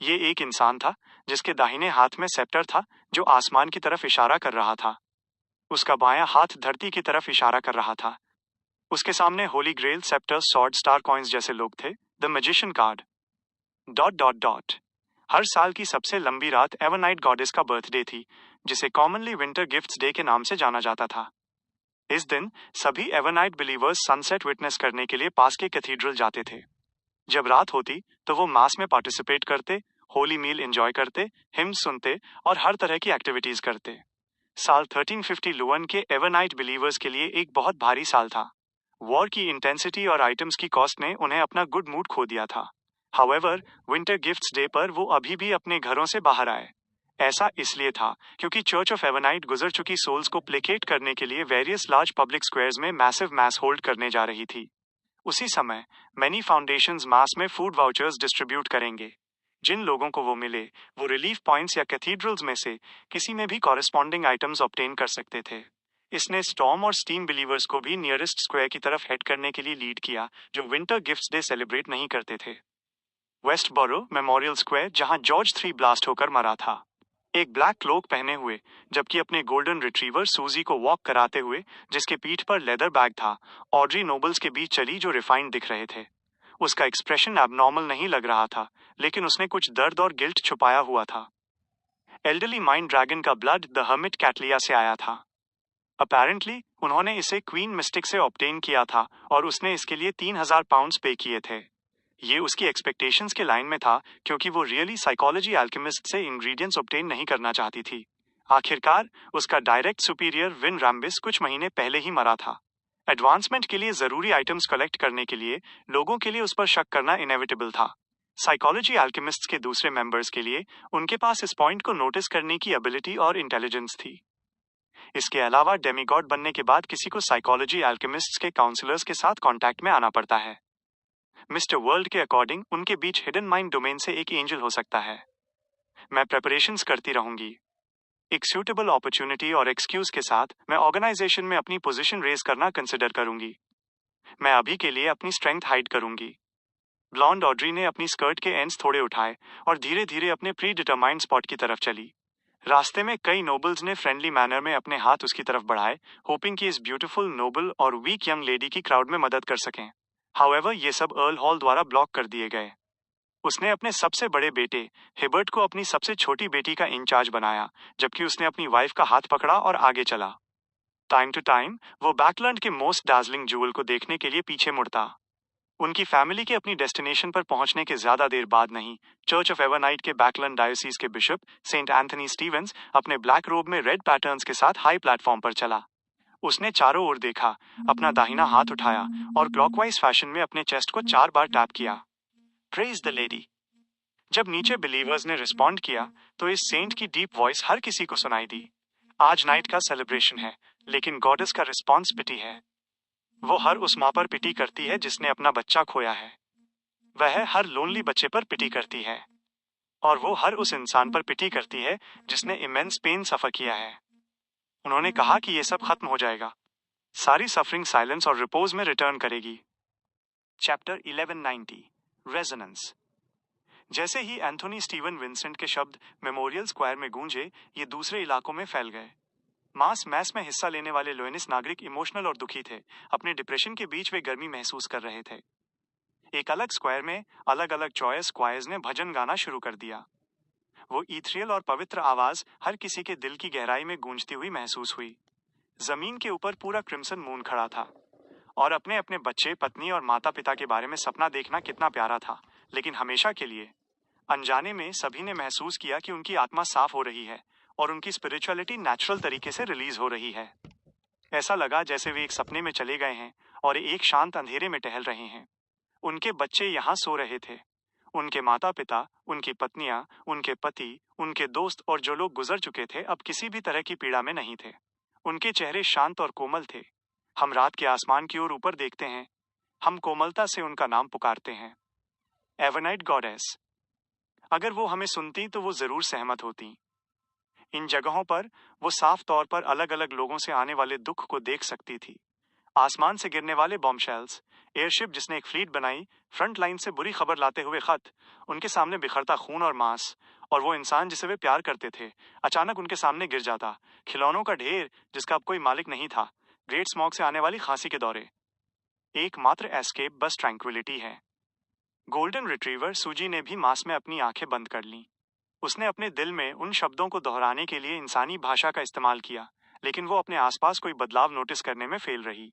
ये एक इंसान था जिसके दाहिने हाथ में सेप्टर था जो आसमान की तरफ इशारा कर रहा था। उसका बायां हाथ धरती की तरफ इशारा कर रहा था। उसके सामने holy grail, sceptre, sword, star coins जैसे लोग थे। The magician card. ... हर साल की सबसे लंबी रात एवरनाइट गॉडेस का बर्थडे थी, जिसे कॉमनली विंटर गिफ्ट्स डे के नाम से जाना जाता था। इस दिन सभी एवरनाइट बिलीवर्स सनसेट विटनेस करने के लिए पास के कैथीड्रल जाते थे। जब रात होती तो वो मास में पार्टिसिपेट करते, होली मील एंजॉय करते, हिम्स सुनते और हर तरह की एक्टिविटीज करते। साल 1350 लुअन के एवरनाइट बिलीवर्स के लिए एक बहुत भारी साल था। वॉर की इंटेंसिटी और आइटम्स की कॉस्ट ने उन्हें अपना गुड मूड खो दिया था। हाउएवर, विंटर गिफ्ट्स डे पर वो अभी भी अपने घरों से बाहर आए। ऐसा इसलिए था क्योंकि चर्च ऑफ एवरनाइट गुजर चुकी सोल्स को प्लेकेट करने के लिए वेरियस लार्ज पब्लिक स्क्वायर्स में मैसिव मैस होल्ड करने जा रही थी। उसी समय मैनी फाउंडेशंस मास में फूड वाउचर्स डिस्ट्रीब्यूट करेंगे। जिन लोगों को वो मिले, वो रिलीफ पॉइंट्स या कैथीड्रल्स में से किसी में भी कॉरेस्पॉन्डिंग आइटम्स ऑब्टेन कर सकते थे। इसने स्टॉर्म और स्टीम बिलीवर्स को भी नियरेस्ट स्क्वायर की तरफ हेड करने के लिए लीड किया, जो विंटर गिफ्ट्स डे सेलिब्रेट नहीं करते थे। वेस्ट बोरो मेमोरियल स्क्वायर, जहां जॉर्ज 3 ब्लास्ट होकर मरा था, एक ब्लैक क्लोक पहने हुए, जबकि अपने गोल्डन रिट्रीवर सूजी को वॉक कराते हुए, जिसके पीठ पर लेदर बैग था, ऑड्री नोबल्स के बीच चली जो रिफाइंड दिख रहे थे। उसका एक्सप्रेशन एबनॉर्मल नहीं लग रहा था, लेकिन उसने कुछ दर्द और गिल्ट छुपाया हुआ था। एल्डरली माइंड ड्रैगन का ब्लड द हर्मिट कैटलिया से आया था। अपेरेंटली उन्होंने इसे क्वीन मिस्टिक से ऑब्टेन किया था और उसने इसके लिए 3000 पाउंड्स पे किए थे। ये उसकी एक्सपेक्टेशंस के लाइन में था, क्योंकि वो रियली साइकोलॉजी एल्केमिस्ट से इंग्रेडिएंट्स ऑब्टेन नहीं करना चाहती थी। आखिरकार उसका डायरेक्ट सुपीरियर विन रैम्बिस कुछ महीने पहले ही मरा था। एडवांसमेंट के लिए जरूरी आइटम्स कलेक्ट करने के लिए लोगों के लिए उस पर शक करना इनेविटेबल था। साइकोलॉजी एल्केमिस्ट्स के दूसरे मेंबर्स के लिए उनके पास इस पॉइंट को नोटिस करने की एबिलिटी और इंटेलिजेंस थी। इसके अलावा डेमीगॉड बनने के बाद किसी को साइकोलॉजी एल्केमिस्ट्स के काउंसलर्स के साथ कांटेक्ट में आना पड़ता है। मिस्टर वर्ल्ड के अकॉर्डिंग उनके बीच हिडन माइंड डोमेन से एक एंजल हो सकता है। मैं प्रेपरेशंस करती रहूंगी। एक सूटेबल अपॉर्चुनिटी और एक्सक्यूज के साथ मैं ऑर्गेनाइजेशन में अपनी पोजीशन रेज करना कंसिडर करूंगी। मैं अभी के लिए अपनी स्ट्रेंथ हाइड करूंगी। ब्लॉन्ड ऑड्री ने अपनी स्कर्ट के एंड्स थोड़े उठाए और धीरे धीरे अपने प्री डिटरमाइंड स्पॉट की तरफ चली। रास्ते में कई नोबल्स ने फ्रेंडली मैनर में अपने हाथ उसकी तरफ बढ़ाए, होपिंग कि इस ब्यूटीफुल नोबल और वीक यंग लेडी की क्राउड में मदद कर सकें। हाउएवर, ये सब अर्ल हॉल द्वारा ब्लॉक कर दिए गए। उसने अपने सबसे बड़े बेटे हिबर्ट को अपनी सबसे छोटी बेटी का इंचार्ज बनाया, जबकि उसने अपनी वाइफ का हाथ पकड़ा और आगे चला। टाइम टू टाइम वो बैकलैंड के मोस्ट डार्जलिंग जूल को देखने के लिए पीछे मुड़ता। उनकी फैमिली के अपनी डेस्टिनेशन पर पहुंचने के ज्यादा देर बाद नहीं, चर्च ऑफ एवरनाइट के बैकलैंड डायोसीज के बिशप सेंट एंथनी स्टीवेंस अपने ब्लैक रोब में रेड पैटर्न्स के साथ हाई प्लेटफॉर्म पर चला। उसने चारों ओर देखा, अपना दाहिना हाथ उठाया और क्लॉकवाइज फैशन में अपने चेस्ट को 4 बार टैप किया। Praise the lady. जब नीचे बिलीवर्स ने रिस्पॉन्ड किया, तो इस सेंट की डीप वॉइस हर किसी को सुनाई दी। आज नाइट का सेलिब्रेशन है, लेकिन गॉडेस का रिस्पॉन्स पिटी है। वो हर उस माँ पर पिटी करती है जिसने अपना बच्चा खोया है। वह हर लोनली बच्चे पर पिटी करती है। और वो हर उस इंसान पर पिटी करती है जिसने इमेंस पेन सफर किया है। उन्होंने कहा कि ये सब खत्म हो जाएगा। सारी सफरिंग साइलेंस और रिपोज में रिटर्न करेगी। Chapter 1190 resonance. जैसे ही एंथोनी स्टीवन विंसेंट के शब्द मेमोरियल स्क्वायर में गूंजे, ये दूसरे इलाकों में फैल गए। मास मैस में हिस्सा लेने वाले लोएनिस नागरिक इमोशनल और दुखी थे। अपने डिप्रेशन के बीच वे गर्मी महसूस कर रहे थे। एक अलग स्क्वायर में अलग अलग चॉइस स्क्वायर्स ने भजन गाना शुरू कर दिया। वो ईथरियल और पवित्र आवाज हर किसी के दिल की गहराई में गूंजती हुई महसूस हुई। जमीन के ऊपर पूरा क्रिम्सन मून खड़ा था और अपने अपने बच्चे, पत्नी और माता पिता के बारे में सपना देखना कितना प्यारा था, लेकिन हमेशा के लिए। अनजाने में सभी ने महसूस किया कि उनकी आत्मा साफ हो रही है और उनकी स्पिरिचुअलिटी नेचुरल तरीके से रिलीज हो रही है। ऐसा लगा जैसे वे एक सपने में चले गए हैं और एक शांत अंधेरे में टहल रहे हैं। उनके बच्चे यहाँ सो रहे थे। उनके माता पिता, उनकी पत्नियां, उनके पति, उनके दोस्त और जो लोग गुजर चुके थे अब किसी भी तरह की पीड़ा में नहीं थे। उनके चेहरे शांत और कोमल थे। हम रात के आसमान की ओर ऊपर देखते हैं। हम कोमलता से उनका नाम पुकारते हैं, एवरनाइट गॉडेस। अगर वो हमें सुनती तो वो जरूर सहमत होती। इन जगहों पर वो साफ तौर पर अलग अलग लोगों से आने वाले दुख को देख सकती थी। आसमान से गिरने वाले बॉम्बशेल्स, एयरशिप जिसने एक फ्लीट बनाई, फ्रंट लाइन से बुरी खबर लाते हुए खत, उनके सामने बिखरता खून और मांस, और वो इंसान जिसे वे प्यार करते थे अचानक उनके सामने गिर जाता। खिलौनों का ढेर जिसका अब कोई मालिक नहीं था। ग्रेट स्मॉग से आने वाली खांसी के दौरे। एकमात्र एस्केप बस ट्रैंक्विलिटी है। गोल्डन रिट्रीवर सूजी ने भी मास में अपनी आंखें बंद कर लीं। उसने अपने दिल में उन शब्दों को दोहराने के लिए इंसानी भाषा का इस्तेमाल किया, लेकिन वो अपने आसपास कोई बदलाव नोटिस करने में फेल रही।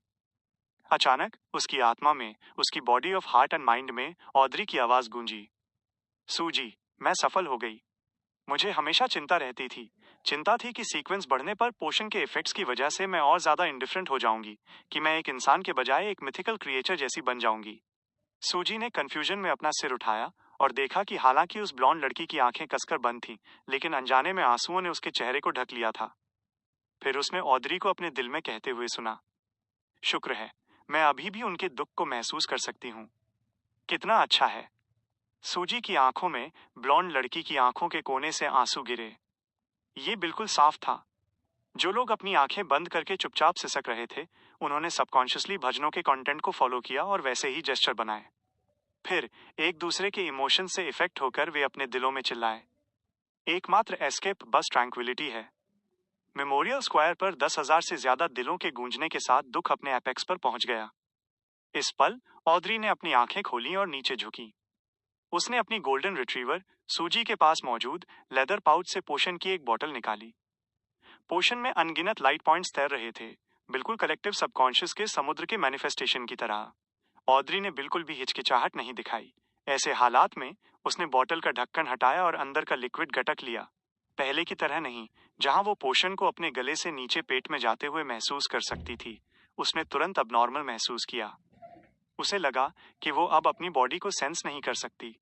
अचानक उसकी आत्मा में, उसकी body of heart and mind में ऑद्री की आवाज गूंजी, सूजी, मैं सफल हो गई। मुझे हमेशा चिंता रहती थी। चिंता थी कि सीक्वेंस बढ़ने पर पोषण के इफेक्ट्स की वजह से मैं और ज्यादा इंडिफरेंट हो जाऊंगी, कि मैं एक इंसान के बजाय एक मिथिकल क्रिएचर जैसी बन जाऊंगी। सूजी ने कंफ्यूजन में अपना सिर उठाया और देखा कि हालांकि उस ब्लॉन्ड लड़की की आंखें कसकर बंद थीं, लेकिन अनजाने में आंसुओं ने उसके चेहरे को ढक लिया था। फिर उसने ऑद्री को अपने दिल में कहते हुए सुना, शुक्र है, मैं अभी भी उनके दुख को महसूस कर सकती हूँ। कितना अच्छा है। सूजी की आंखों में ब्लॉन्ड लड़की की आंखों के कोने से आंसू गिरे। ये बिल्कुल साफ था। जो लोग अपनी आंखें बंद करके चुपचाप सिसक रहे थे, उन्होंने सबकॉन्शियसली भजनों के कंटेंट को फॉलो किया और वैसे ही जेस्चर बनाए। फिर एक दूसरे के इमोशन से इफेक्ट होकर वे अपने दिलों में चिल्लाए, एकमात्र एस्केप बस ट्रैंक्विलिटी है। मेमोरियल स्क्वायर पर 10,000 से ज्यादा दिलों के गूंजने के साथ दुख अपने एपेक्स पर पहुंच गया। इस पल ऑद्री ने अपनी आंखें खोली और नीचे झुकी। उसने अपनी गोल्डन रिट्रीवर सूजी के पास मौजूद लेदर पाउच से पोशन की एक बोतल निकाली। पोशन में अनगिनत लाइट पॉइंट्स तैर रहे थे, बिल्कुल कलेक्टिव सबकॉन्शियस के समुद्र के मैनिफेस्टेशन की तरह। ऑद्री ने बिल्कुल भी हिचकिचाहट नहीं दिखाई। ऐसे हालात में उसने बोतल का ढक्कन हटाया और अंदर का लिक्विड गटक लिया। पहले की तरह नहीं, जहां वो पोषण को अपने गले से नीचे पेट में जाते हुए महसूस कर सकती थी। उसने तुरंत अबनॉर्मल महसूस किया। उसे लगा कि वो अब अपनी बॉडी को सेंस नहीं कर सकती।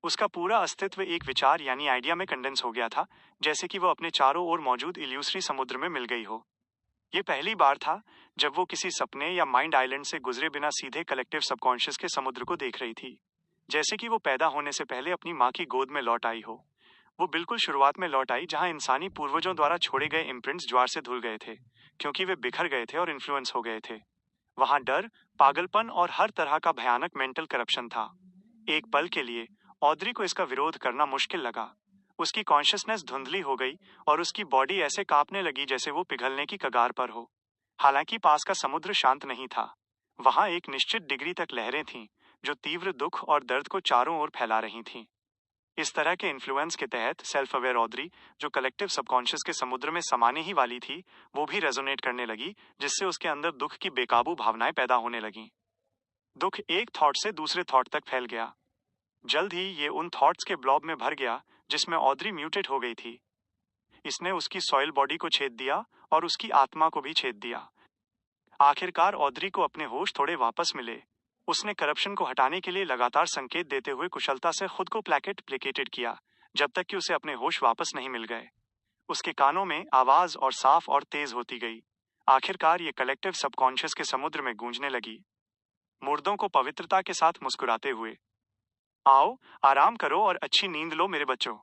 उसका पूरा अस्तित्व एक विचार यानी आइडिया में कंडेंस हो गया था, जैसे कि वो अपने चारों ओर मौजूद इल्यूसरी समुद्र में मिल गई हो। ये पहली बार था जब वो किसी सपने या माइंड आइलैंड से गुजरे बिना सीधे कलेक्टिव सबकॉन्शियस के समुद्र को देख रही थी, जैसे कि वो पैदा होने से पहले अपनी माँ की गोद में लौट आई हो। वो बिल्कुल शुरुआत में लौट आई जहां इंसानी पूर्वजों द्वारा छोड़े गए इम्प्रिंट्स ज्वार से धुल गए थे, क्योंकि वे बिखर गए थे और इन्फ्लुएंस हो गए थे। वहां डर, पागलपन और हर तरह का भयानक मेंटल करप्शन था। एक पल के लिए ऑद्री को इसका विरोध करना मुश्किल लगा। उसकी कॉन्शियसनेस धुंधली हो गई और उसकी बॉडी ऐसे कांपने लगी जैसे वो पिघलने की कगार पर हो। हालांकि पास का समुद्र शांत नहीं था। वहां एक निश्चित डिग्री तक लहरें थीं, जो तीव्र दुख और दर्द को चारों ओर फैला रही थीं। इस तरह के इन्फ्लुएंस के तहत सेल्फ अवेयर ऑद्री, जो कलेक्टिव सबकॉन्शियस के समुद्र में समाने ही वाली थी, वो भी रेजोनेट करने लगी, जिससे उसके अंदर दुख की बेकाबू भावनाएं पैदा होने लगीं। दुख एक थॉट से दूसरे थॉट तक फैल गया। जल्द ही ये उन थॉट्स के ब्लॉब में भर गया जिसमें ऑद्री म्यूटेट हो गई थी। इसने उसकी सॉइल बॉडी को छेद दिया और उसकी आत्मा को भी छेद दिया। आखिरकार ऑद्री को अपने होश थोड़े वापस मिले। उसने करप्शन को हटाने के लिए लगातार संकेत देते हुए कुशलता से खुद को प्लेकेटेड किया, जब तक कि उसे अपने होश वापस नहीं मिल गए। उसके कानों में आवाज और साफ और तेज होती गई। आखिरकार ये कलेक्टिव सबकॉन्शियस के समुद्र में गूंजने लगी, मुर्दों को पवित्रता के साथ मुस्कुराते हुए, आओ, आराम करो और अच्छी नींद लो मेरे बच्चों।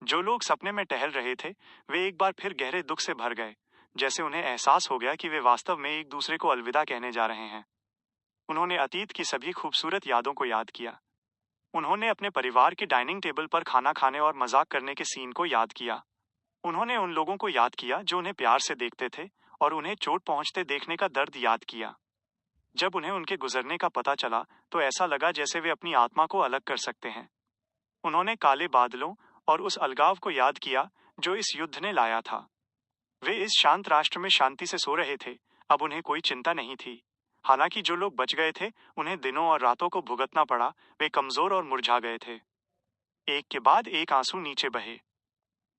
जो लोग सपने में टहल रहे थे, वे एक बार फिर गहरे दुख से भर गए, जैसे उन्हें एहसास हो गया कि वे वास्तव में एक दूसरे को अलविदा कहने जा रहे हैं। उन्होंने अतीत की सभी खूबसूरत यादों को याद किया। उन्होंने अपने परिवार के डाइनिंग टेबल पर खाना खाने और मजाक करने के सीन को याद किया। उन्होंने उन लोगों को याद किया जो उन्हें प्यार से देखते थे और उन्हें चोट पहुंचते देखने का दर्द याद किया। जब उन्हें उनके गुजरने का पता चला तो ऐसा लगा जैसे वे अपनी आत्मा को अलग कर सकते हैं। उन्होंने काले बादलों और उस अलगाव को याद किया जो इस युद्ध ने लाया था। वे इस शांत राष्ट्र में शांति से सो रहे थे। अब उन्हें कोई चिंता नहीं थी। हालांकि जो लोग बच गए थे उन्हें दिनों और रातों को भुगतना पड़ा। वे कमजोर और मुरझा गए थे। एक के बाद एक आंसू नीचे बहे।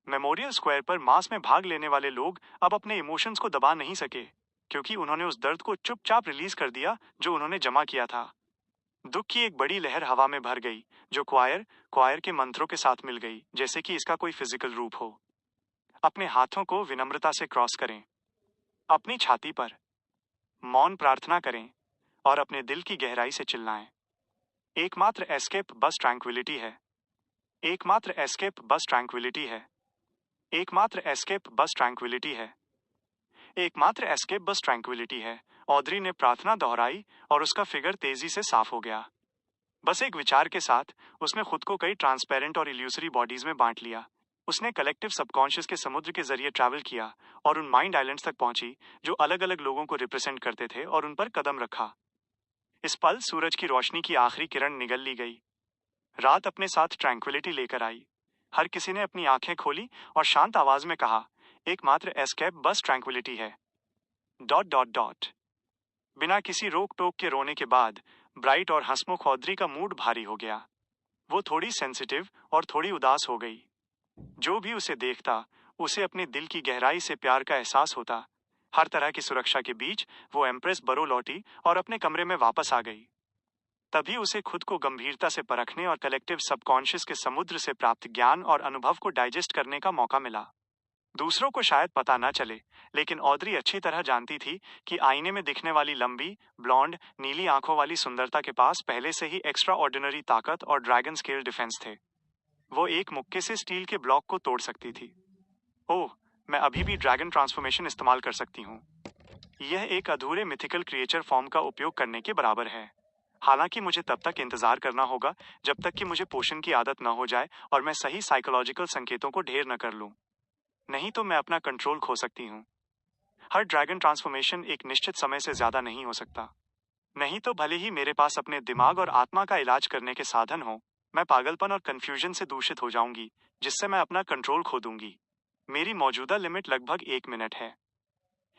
मेमोरियल स्क्वायर पर मास में भाग लेने वाले लोग अब अपने इमोशंस को दबा नहीं सके, क्योंकि उन्होंने उस दर्द को चुपचाप रिलीज कर दिया जो उन्होंने जमा किया था। दुख की एक बड़ी लहर हवा में भर गई जो क्वायर के मंत्रों के साथ मिल गई, जैसे कि इसका कोई फिजिकल रूप हो। अपने हाथों को विनम्रता से क्रॉस करें, अपनी छाती पर मौन प्रार्थना करें और अपने दिल की गहराई से चिल्लाएं। एकमात्र एस्केप बस ट्रैंक्विलिटी है। एकमात्र एस्केप बस ट्रैंक्विलिटी है। एकमात्र एस्केप बस ट्रैंक्विलिटी है। एकमात्र एस्केप बस ट्रैंक्विलिटी है। ऑड्री ने प्रार्थना दोहराई और उसका फिगर तेजी से साफ हो गया। बस एक विचार के साथ उसने खुद को कई ट्रांसपेरेंट और इल्यूसरी बॉडीज में बांट लिया। उसने कलेक्टिव सबकॉन्शियस के समुद्र के जरिए ट्रैवल किया और उन माइंड आइलैंड्स तक पहुंची जो अलग अलग लोगों को रिप्रेजेंट करते थे और उन पर कदम रखा। इस पल सूरज की रोशनी की आखिरी किरण निगल ली गई। रात अपने साथ ट्रैंक्विलिटी लेकर आई। हर किसी ने अपनी आंखें खोली और शांत आवाज में कहा, एकमात्र एस्केप बस ट्रैंक्विलिटी है। Dot dot dot. बिना किसी रोक टोक के रोने के बाद ब्राइट और हंसमुख ऑड्री का मूड भारी हो गया। वो थोड़ी सेंसिटिव और थोड़ी उदास हो गई। जो भी उसे देखता उसे अपने दिल की गहराई से प्यार का एहसास होता। हर तरह की सुरक्षा के बीच वो एम्प्रेस बरो लौटी और अपने कमरे में वापस आ गई। तभी उसे खुद को गंभीरता से परखने और कलेक्टिव सबकॉन्शियस के समुद्र से प्राप्त ज्ञान और अनुभव को डाइजेस्ट करने का मौका मिला। दूसरों को शायद पता न चले, लेकिन ऑड्री अच्छी तरह जानती थी कि आईने में दिखने वाली लंबी, ब्लॉन्ड, नीली आंखों वाली सुंदरता के पास पहले से ही एक्स्ट्रा ऑर्डिनरी ताकत और ड्रैगन स्केल डिफेंस थे। वो एक मुक्के से स्टील के ब्लॉक को तोड़ सकती थी। ओह, मैं अभी भी ड्रैगन ट्रांसफॉर्मेशन इस्तेमाल कर सकती हूँ। यह एक अधूरे मिथिकल क्रिएचर फॉर्म का उपयोग करने के बराबर है। हालांकि मुझे तब तक इंतजार करना होगा जब तक कि मुझे पोषण की आदत न हो जाए और मैं सही साइकोलॉजिकल संकेतों को ढेर न कर लूं। नहीं तो मैं अपना कंट्रोल खो सकती हूँ। हर ड्रैगन ट्रांसफॉर्मेशन एक निश्चित समय से ज्यादा नहीं हो सकता। नहीं तो भले ही मेरे पास अपने दिमाग और आत्मा का इलाज करने के साधन हो, मैं पागलपन और कंफ्यूजन से दूषित हो जाऊंगी, जिससे मैं अपना कंट्रोल खो दूंगी। मेरी मौजूदा लिमिट लगभग 1 मिनट है।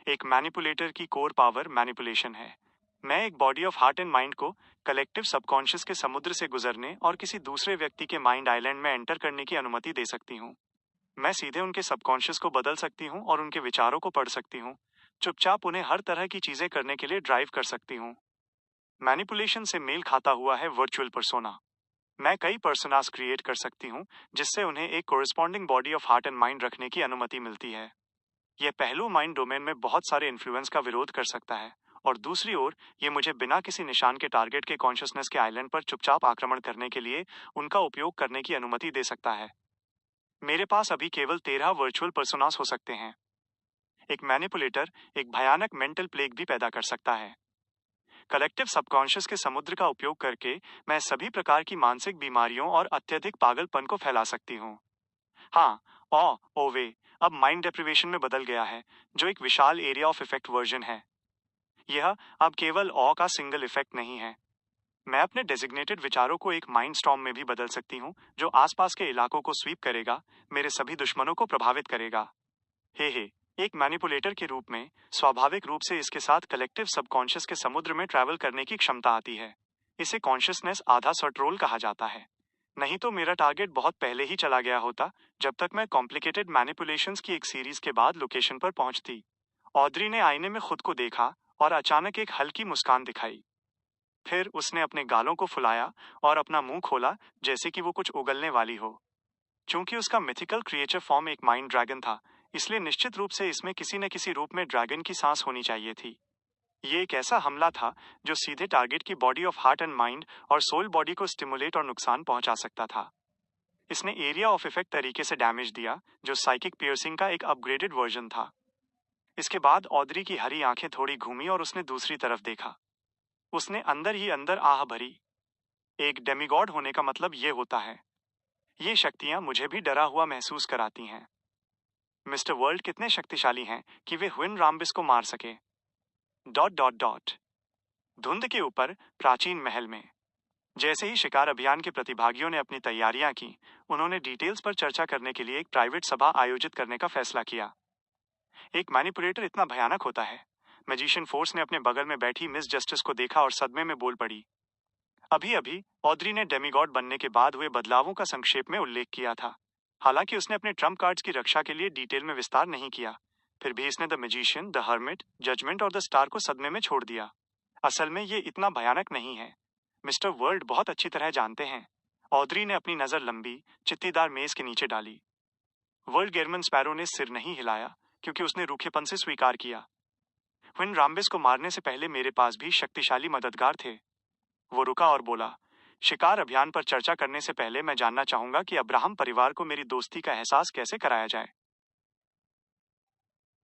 एक मैनिपुलेटर की कोर पावर मैनिपुलेशन है। मैं एक body of heart and mind को कलेक्टिव सबकॉन्शियस के समुद्र से गुजरने और किसी दूसरे व्यक्ति के माइंड आइलैंड में एंटर करने की अनुमति दे सकती हूँ। मैं सीधे उनके सबकॉन्शियस को बदल सकती हूँ और उनके विचारों को पढ़ सकती हूँ। चुपचाप उन्हें हर तरह की चीजें करने के लिए ड्राइव कर सकती हूँ। मैनिपुलेशन से मेल खाता हुआ है वर्चुअल पर्सोना। मैं कई पर्सोनास क्रिएट कर सकती हूँ जिससे उन्हें एक corresponding body of heart and mind रखने की अनुमति मिलती है। यह पहलू माइंड डोमेन में बहुत सारे इन्फ्लुएंस का विरोध कर सकता है, और दूसरी ओर ये मुझे बिना किसी निशान के टारगेट के कॉन्शियसनेस के आइलैंड पर चुपचाप आक्रमण करने के लिए उनका उपयोग करने की अनुमति दे सकता है। मेरे पास अभी केवल 13 वर्चुअल पर्सोनास हो सकते हैं। एक मैनिपुलेटर एक भयानक मेंटल प्लेग भी पैदा कर सकता है। कलेक्टिव सबकॉन्शियस के समुद्र का उपयोग करके मैं सभी प्रकार की मानसिक बीमारियों और अत्यधिक पागलपन को फैला सकती हूँ। हाँ, ओवे अब माइंड डेप्रिवेशन में बदल गया है, जो एक विशाल एरिया ऑफ इफेक्ट वर्जन है। यह अब केवल का सिंगल इफेक्ट नहीं है। मैं अपने डेजिग्नेटेड विचारों को एक माइंड स्टॉर्म में भी बदल सकती हूँ जो आसपास के इलाकों को स्वीप करेगा, मेरे सभी दुश्मनों को प्रभावित करेगा। हे एक मैनिपुलेटर के रूप में स्वाभाविक रूप से इसके साथ कलेक्टिव सबकॉन्शियस के समुद्र में ट्रैवल करने की क्षमता आती है। इसे कॉन्शियसनेस आधा सर्ट्रोल कहा जाता है। नहीं तो मेरा टारगेट बहुत पहले ही चला गया होता, जब तक मैं कॉम्प्लिकेटेड मैनिपुलेशंस की एक सीरीज के बाद लोकेशन पर पहुंचती। ऑड्री ने आईने में खुद को देखा और अचानक एक हल्की मुस्कान दिखाई। फिर उसने अपने गालों को फुलाया और अपना मुंह खोला जैसे कि वो कुछ उगलने वाली हो। चूंकि उसका मिथिकल क्रिएचर फॉर्म एक माइंड ड्रैगन था, इसलिए निश्चित रूप से इसमें किसी न किसी रूप में ड्रैगन की सांस होनी चाहिए थी। ये एक ऐसा हमला था जो सीधे टारगेट की body of heart and mind और सोल बॉडी को स्टिमुलेट और नुकसान पहुंचा सकता था। इसने एरिया ऑफ इफेक्ट तरीके से डैमेज दिया, जो साइकिक पियर्सिंग का एक अपग्रेडेड वर्जन था। इसके बाद ऑड्री की हरी आंखें थोड़ी घूमी और उसने दूसरी तरफ देखा। उसने अंदर ही अंदर आह भरी। एक डेमिगॉड होने का मतलब ये होता है। ये शक्तियां मुझे भी डरा हुआ महसूस कराती हैं। मिस्टर वर्ल्ड कितने शक्तिशाली हैं कि वे ह्विन राम्बिस को मार सके। Dot dot dot. धुंध के ऊपर प्राचीन महल में जैसे ही शिकार अभियान के प्रतिभागियों ने अपनी तैयारियां की, उन्होंने डिटेल्स पर चर्चा करने के लिए एक प्राइवेट सभा आयोजित करने का फैसला किया। एक मैनिपुलेटर इतना भयानक होता है। मैजिशियन फोर्स ने अपने बगल में बैठी मिस जस्टिस को देखा और सदमे में बोल पड़ी। अभी अभी ऑड्री ने डेमिगॉड बनने के बाद हुए बदलावों का संक्षेप में उल्लेख किया था। हालांकि उसने अपने ट्रम्प कार्ड्स की रक्षा के लिए डिटेल में विस्तार नहीं किया, फिर भी इसने the magician, the hermit, judgement और द स्टार को सदमे में छोड़ दिया। असल में ये इतना भयानक नहीं है, मिस्टर वर्ल्ड बहुत अच्छी तरह जानते हैं। ऑड्री ने अपनी नजर लंबी, चित्तीदार मेज के नीचे डाली। वर्ल्ड गेरमन स्पैरो ने सिर नहीं हिलाया, क्योंकि उसने रूखेपन से स्वीकार किया। ह्विन राम्बिस को मारने से पहले मेरे पास भी शक्तिशाली मददगार थे। वो रुका और बोला, शिकार अभियान पर चर्चा करने से पहले मैं जानना चाहूंगा कि अब्राहम परिवार को मेरी दोस्ती का एहसास कैसे कराया जाए।